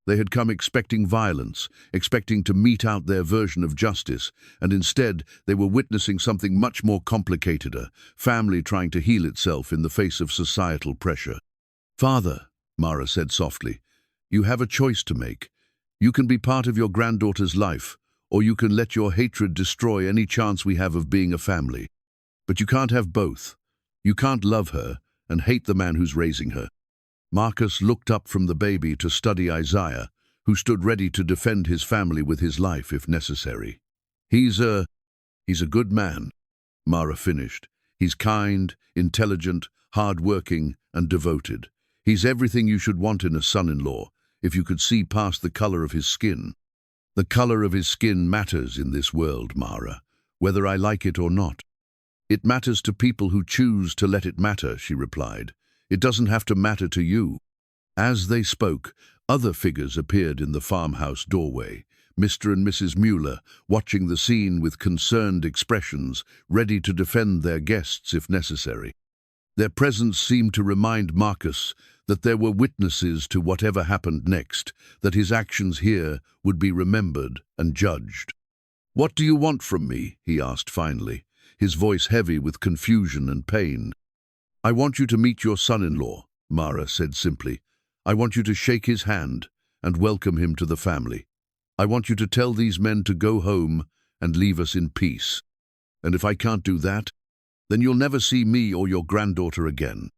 They had come expecting violence, expecting to mete out their version of justice, and instead they were witnessing something much more complicated, a family trying to heal itself in the face of societal pressure. "Father," Mara said softly, "you have a choice to make. You can be part of your granddaughter's life, or you can let your hatred destroy any chance we have of being a family. But you can't have both. You can't love her and hate the man who's raising her." Marcus looked up from the baby to study Isaiah, who stood ready to defend his family with his life if necessary. He's a good man," Mara finished. "He's kind, intelligent, hard-working, and devoted. He's everything you should want in a son-in-law, if you could see past the color of his skin." "The color of his skin matters in this world, Mara, whether I like it or not." "It matters to people who choose to let it matter," she replied. "It doesn't have to matter to you." As they spoke, other figures appeared in the farmhouse doorway, Mr. and Mrs. Mueller, watching the scene with concerned expressions, ready to defend their guests if necessary. Their presence seemed to remind Marcus that there were witnesses to whatever happened next, that his actions here would be remembered and judged. "What do you want from me?" he asked finally, his voice heavy with confusion and pain. "I want you to meet your son-in-law," Mara said simply. "I want you to shake his hand and welcome him to the family. I want you to tell these men to go home and leave us in peace. And if I can't do that, then you'll never see me or your granddaughter again."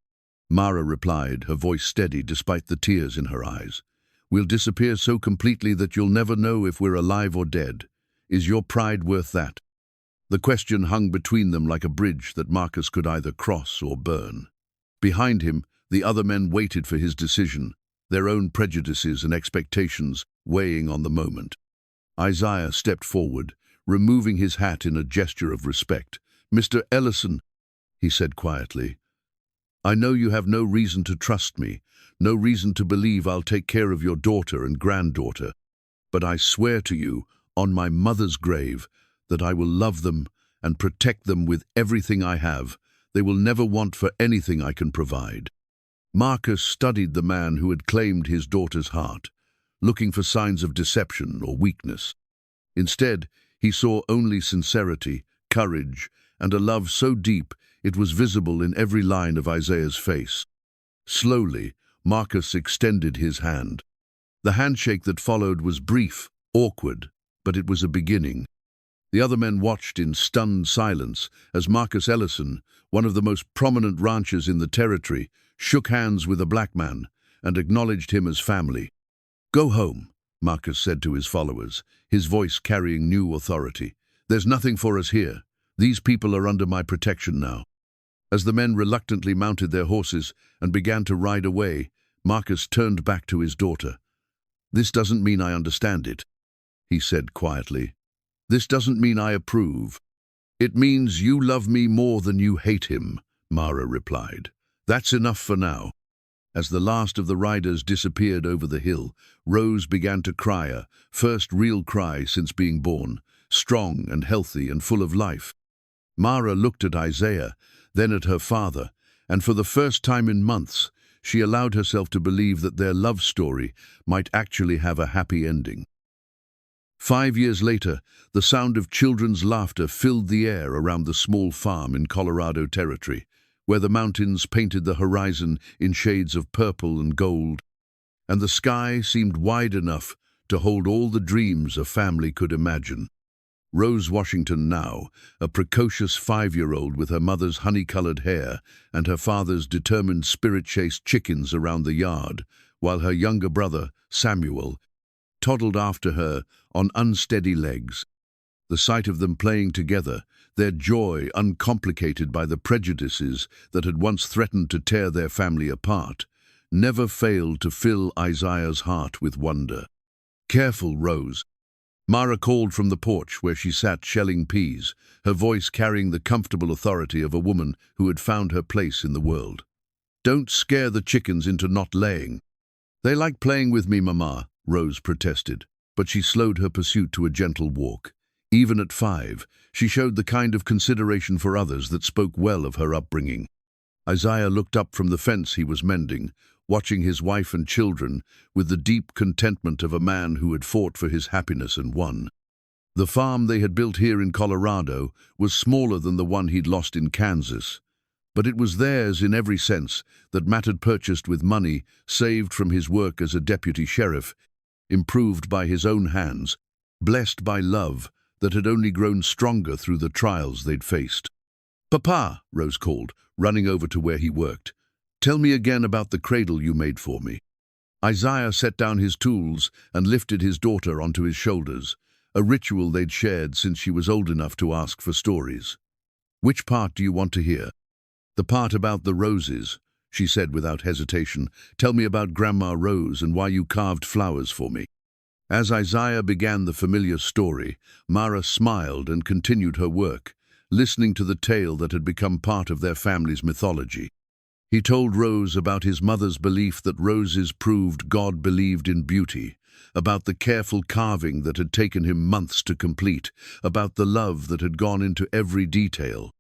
Mara replied, her voice steady despite the tears in her eyes. "We'll disappear so completely that you'll never know if we're alive or dead. Is your pride worth that?" The question hung between them like a bridge that Marcus could either cross or burn. Behind him, the other men waited for his decision, their own prejudices and expectations weighing on the moment. Isaiah stepped forward, removing his hat in a gesture of respect. "Mr. Ellison," he said quietly, "I know you have no reason to trust me, no reason to believe I'll take care of your daughter and granddaughter, but I swear to you, on my mother's grave, that I will love them and protect them with everything I have. They will never want for anything I can provide." Marcus studied the man who had claimed his daughter's heart, looking for signs of deception or weakness. Instead, he saw only sincerity, courage, and a love so deep it was visible in every line of Isaiah's face. Slowly, Marcus extended his hand. The handshake that followed was brief, awkward, but it was a beginning. The other men watched in stunned silence as Marcus Ellison, one of the most prominent ranchers in the territory, shook hands with a black man and acknowledged him as family. "Go home," Marcus said to his followers, his voice carrying new authority. "There's nothing for us here. These people are under my protection now." As the men reluctantly mounted their horses and began to ride away, Marcus turned back to his daughter. "This doesn't mean I understand it," he said quietly. "This doesn't mean I approve." "It means you love me more than you hate him," Mara replied. "That's enough for now." As the last of the riders disappeared over the hill, Rose began to cry, a first real cry since being born, strong and healthy and full of life. Mara looked at Isaiah, then at her father, and for the first time in months, she allowed herself to believe that their love story might actually have a happy ending. 5 years later, the sound of children's laughter filled the air around the small farm in Colorado Territory, where the mountains painted the horizon in shades of purple and gold, and the sky seemed wide enough to hold all the dreams a family could imagine. Rose Washington now, a precocious 5-year-old with her mother's honey-colored hair and her father's determined spirit, chased chickens around the yard, while her younger brother, Samuel, toddled after her on unsteady legs. The sight of them playing together, their joy uncomplicated by the prejudices that had once threatened to tear their family apart, never failed to fill Isaiah's heart with wonder. "Careful, Rose," Mara called from the porch where she sat shelling peas, her voice carrying the comfortable authority of a woman who had found her place in the world. "Don't scare the chickens into not laying." "They like playing with me, Mama," Rose protested, but she slowed her pursuit to a gentle walk. Even at 5, she showed the kind of consideration for others that spoke well of her upbringing. Isaiah looked up from the fence he was mending, watching his wife and children with the deep contentment of a man who had fought for his happiness and won. The farm they had built here in Colorado was smaller than the one he'd lost in Kansas, but it was theirs in every sense that Matt had purchased with money saved from his work as a deputy sheriff, improved by his own hands, blessed by love that had only grown stronger through the trials they'd faced. "Papa," Rose called, running over to where he worked, "tell me again about the cradle you made for me." Isaiah set down his tools and lifted his daughter onto his shoulders, a ritual they'd shared since she was old enough to ask for stories. "Which part do you want to hear?" "The part about the roses," she said without hesitation. "Tell me about Grandma Rose and why you carved flowers for me." As Isaiah began the familiar story, Mara smiled and continued her work, listening to the tale that had become part of their family's mythology. He told Rose about his mother's belief that roses proved God believed in beauty, about the careful carving that had taken him months to complete, about the love that had gone into every detail.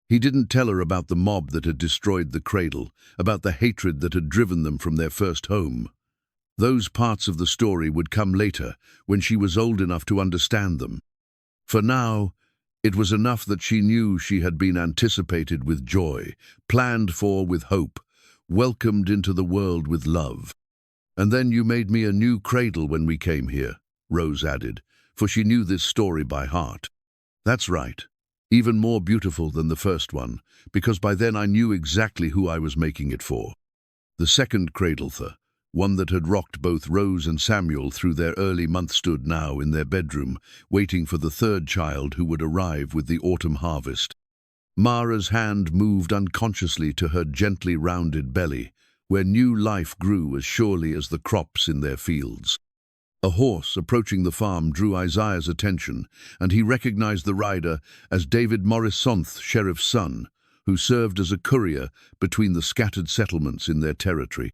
He didn't tell her about the mob that had destroyed the cradle, about the hatred that had driven them from their first home. Those parts of the story would come later, when she was old enough to understand them. For now, it was enough that she knew she had been anticipated with joy, planned for with hope, welcomed into the world with love. "And then you made me a new cradle when we came here," Rose added, for she knew this story by heart. "That's right. Even more beautiful than the first one, because by then I knew exactly who I was making it for." The second cradle, one that had rocked both Rose and Samuel through their early months, stood now in their bedroom, waiting for the third child who would arrive with the autumn harvest. Mara's hand moved unconsciously to her gently rounded belly, where new life grew as surely as the crops in their fields. A horse approaching the farm drew Isaiah's attention, and he recognized the rider as David Morrisonth, sheriff's son, who served as a courier between the scattered settlements in their territory.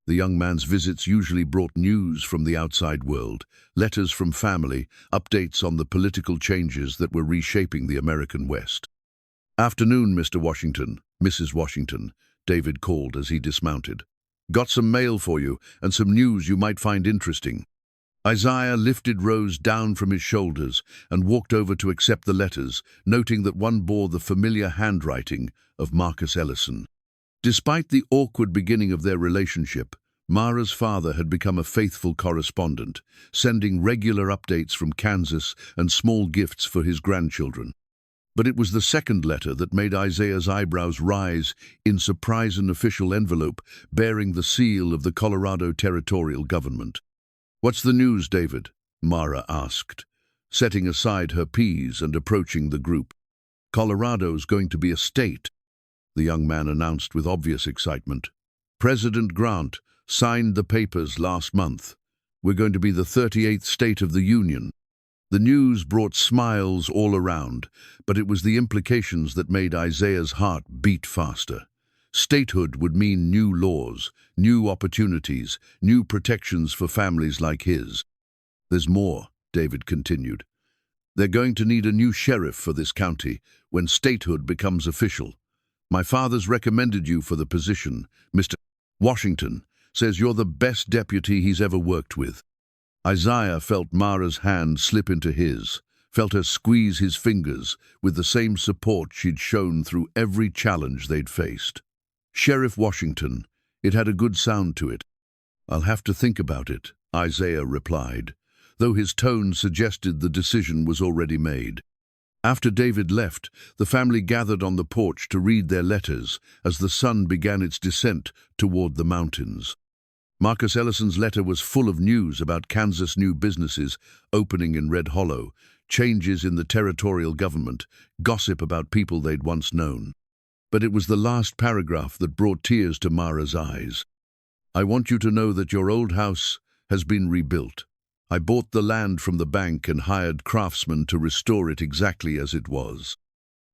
The young man's visits usually brought news from the outside world, letters from family, updates on the political changes that were reshaping the American West. "Afternoon, Mr. Washington, Mrs. Washington," David called as he dismounted. "Got some mail for you, and some news you might find interesting." Isaiah lifted Rose down from his shoulders and walked over to accept the letters, noting that one bore the familiar handwriting of Marcus Ellison. Despite the awkward beginning of their relationship, Mara's father had become a faithful correspondent, sending regular updates from Kansas and small gifts for his grandchildren. But it was the second letter that made Isaiah's eyebrows rise in surprise, an official envelope bearing the seal of the Colorado territorial government. "What's the news, David?" Mara asked, setting aside her peas and approaching the group. "Colorado's going to be a state," the young man announced with obvious excitement. "President Grant signed the papers last month. We're going to be the 38th state of the Union." The news brought smiles all around, but it was the implications that made Isaiah's heart beat faster. Statehood would mean new laws, new opportunities, new protections for families like his. "There's more," David continued. "They're going to need a new sheriff for this county when statehood becomes official. My father's recommended you for the position. Mr. Washington says you're the best deputy he's ever worked with." Isaiah felt Mara's hand slip into his, felt her squeeze his fingers with the same support she'd shown through every challenge they'd faced. "Sheriff Washington," it had a good sound to it. "I'll have to think about it," Isaiah replied, though his tone suggested the decision was already made. After David left, the family gathered on the porch to read their letters as the sun began its descent toward the mountains. Marcus Ellison's letter was full of news about Kansas' new businesses opening in Red Hollow, changes in the territorial government, gossip about people they'd once known. But it was the last paragraph that brought tears to Mara's eyes. "I want you to know that your old house has been rebuilt. I bought the land from the bank and hired craftsmen to restore it exactly as it was.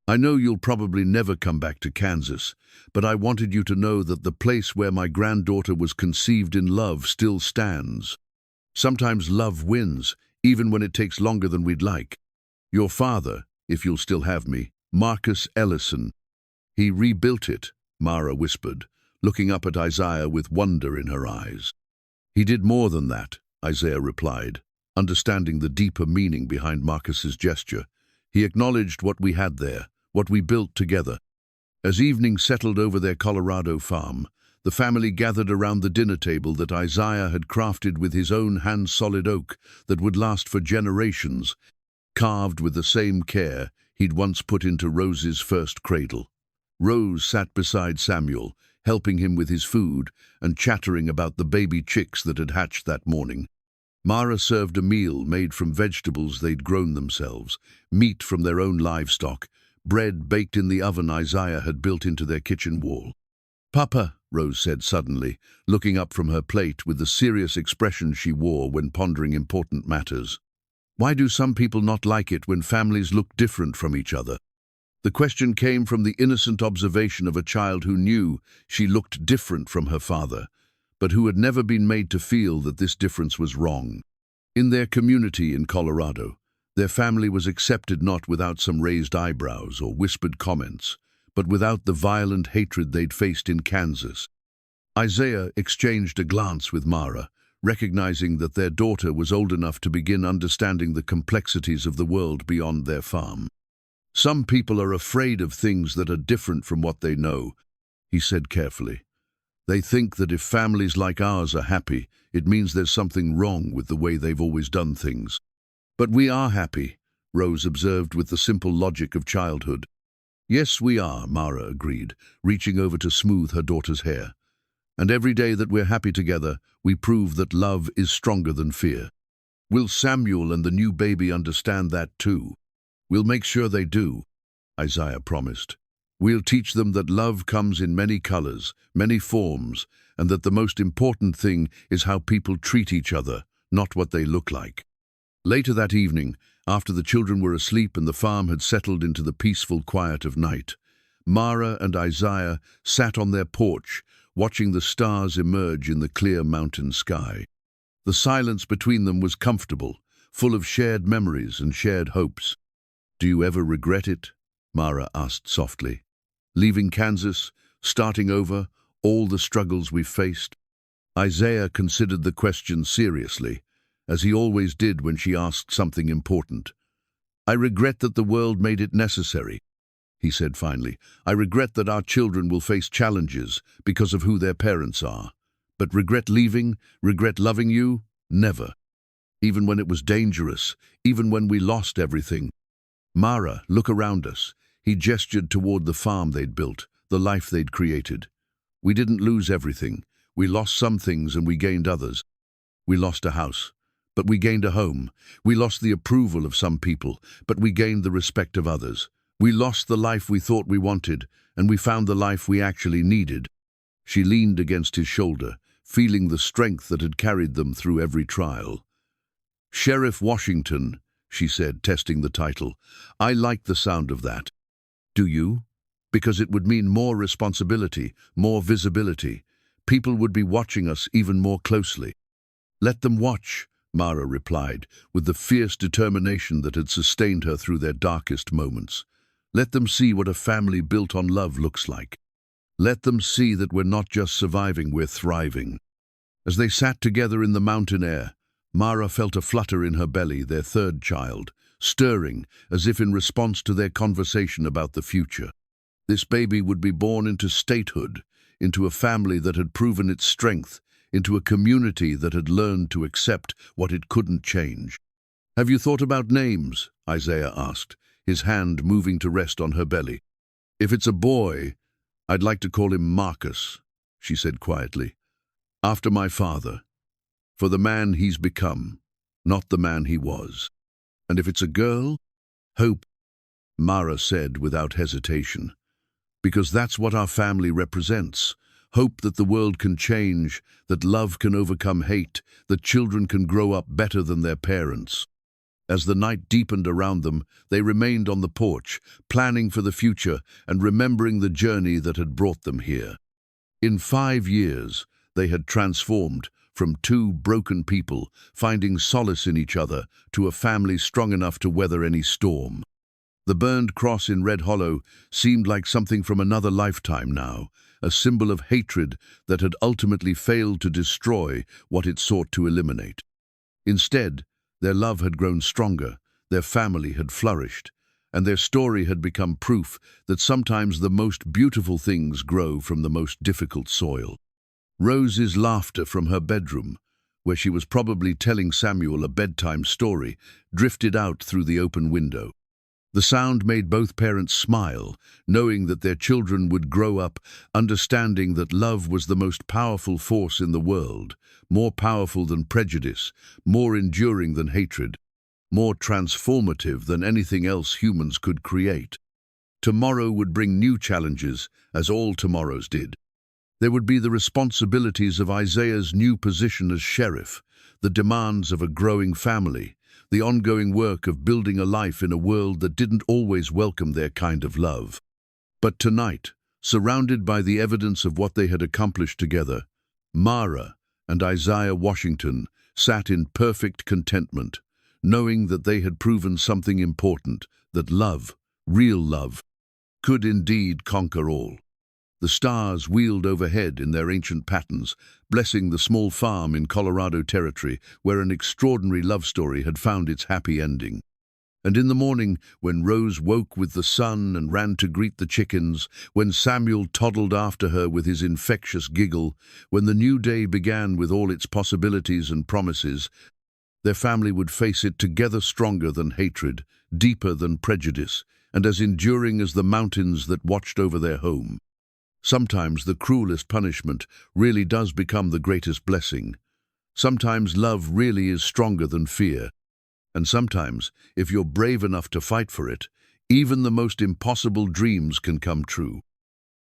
I know you'll probably never come back to Kansas, but I wanted you to know that the place where my granddaughter was conceived in love still stands. Sometimes love wins, even when it takes longer than we'd like. Your father, if you'll still have me, Marcus Ellison. He rebuilt it," Mara whispered, looking up at Isaiah with wonder in her eyes. "He did more than that," Isaiah replied, understanding the deeper meaning behind Marcus's gesture. "He acknowledged what we had there, what we built together." As evening settled over their Colorado farm, the family gathered around the dinner table that Isaiah had crafted with his own hand-solid oak that would last for generations, carved with the same care he'd once put into Rose's first cradle. Rose sat beside Samuel, helping him with his food and chattering about the baby chicks that had hatched that morning. Mara served a meal made from vegetables they'd grown themselves, meat from their own livestock, bread baked in the oven Isaiah had built into their kitchen wall. "Papa," Rose said suddenly, looking up from her plate with the serious expression she wore when pondering important matters. "Why do some people not like it when families look different from each other?" The question came from the innocent observation of a child who knew she looked different from her father, but who had never been made to feel that this difference was wrong. In their community in Colorado, their family was accepted not without some raised eyebrows or whispered comments, but without the violent hatred they'd faced in Kansas. Isaiah exchanged a glance with Mara, recognizing that their daughter was old enough to begin understanding the complexities of the world beyond their farm. "Some people are afraid of things that are different from what they know," he said carefully. "They think that if families like ours are happy, it means there's something wrong with the way they've always done things." "But we are happy," Rose observed with the simple logic of childhood. "Yes, we are," Mara agreed, reaching over to smooth her daughter's hair. "And every day that we're happy together, we prove that love is stronger than fear. Will Samuel and the new baby understand that too?" "We'll make sure they do," Isaiah promised. "We'll teach them that love comes in many colors, many forms, and that the most important thing is how people treat each other, not what they look like." Later that evening, after the children were asleep and the farm had settled into the peaceful quiet of night, Mara and Isaiah sat on their porch, watching the stars emerge in the clear mountain sky. The silence between them was comfortable, full of shared memories and shared hopes. "Do you ever regret it?" Mara asked softly. "Leaving Kansas, starting over, all the struggles we've faced?" Isaiah considered the question seriously, as he always did when she asked something important. "I regret that the world made it necessary," he said finally. "I regret that our children will face challenges because of who their parents are. But regret leaving, regret loving you? Never. Even when it was dangerous, even when we lost everything." "Mara, look around us." He gestured toward the farm they'd built, the life they'd created. "We didn't lose everything. We lost some things and we gained others. We lost a house, but we gained a home. We lost the approval of some people, but we gained the respect of others. We lost the life we thought we wanted, and we found the life we actually needed." She leaned against his shoulder, feeling the strength that had carried them through every trial. "Sheriff Washington," she said, testing the title. "I like the sound of that." "Do you?" "Because it would mean more responsibility, more visibility. People would be watching us even more closely." "Let them watch," Mara replied, with the fierce determination that had sustained her through their darkest moments. "Let them see what a family built on love looks like. Let them see that we're not just surviving, we're thriving." As they sat together in the mountain air, Mara felt a flutter in her belly, their third child, stirring as if in response to their conversation about the future. This baby would be born into statehood, into a family that had proven its strength, into a community that had learned to accept what it couldn't change. "Have you thought about names?" Isaiah asked, his hand moving to rest on her belly. "If it's a boy, I'd like to call him Marcus," she said quietly. "After my father. For the man he's become, not the man he was. And if it's a girl, Hope," Mara said without hesitation. "Because that's what our family represents. Hope that the world can change, that love can overcome hate, that children can grow up better than their parents." As the night deepened around them, they remained on the porch, planning for the future and remembering the journey that had brought them here. In 5 years, they had transformed from two broken people, finding solace in each other, to a family strong enough to weather any storm. The burned cross in Red Hollow seemed like something from another lifetime now, a symbol of hatred that had ultimately failed to destroy what it sought to eliminate. Instead, their love had grown stronger, their family had flourished, and their story had become proof that sometimes the most beautiful things grow from the most difficult soil. Rose's laughter from her bedroom, where she was probably telling Samuel a bedtime story, drifted out through the open window. The sound made both parents smile, knowing that their children would grow up understanding that love was the most powerful force in the world, more powerful than prejudice, more enduring than hatred, more transformative than anything else humans could create. Tomorrow would bring new challenges, as all tomorrows did. There would be the responsibilities of Isaiah's new position as sheriff, the demands of a growing family, the ongoing work of building a life in a world that didn't always welcome their kind of love. But tonight, surrounded by the evidence of what they had accomplished together, Mara and Isaiah Washington sat in perfect contentment, knowing that they had proven something important, that love, real love, could indeed conquer all. The stars wheeled overhead in their ancient patterns, blessing the small farm in Colorado Territory where an extraordinary love story had found its happy ending. And in the morning, when Rose woke with the sun and ran to greet the chickens, when Samuel toddled after her with his infectious giggle, when the new day began with all its possibilities and promises, their family would face it together, stronger than hatred, deeper than prejudice, and as enduring as the mountains that watched over their home. Sometimes the cruelest punishment really does become the greatest blessing. Sometimes love really is stronger than fear. And sometimes, if you're brave enough to fight for it, even the most impossible dreams can come true.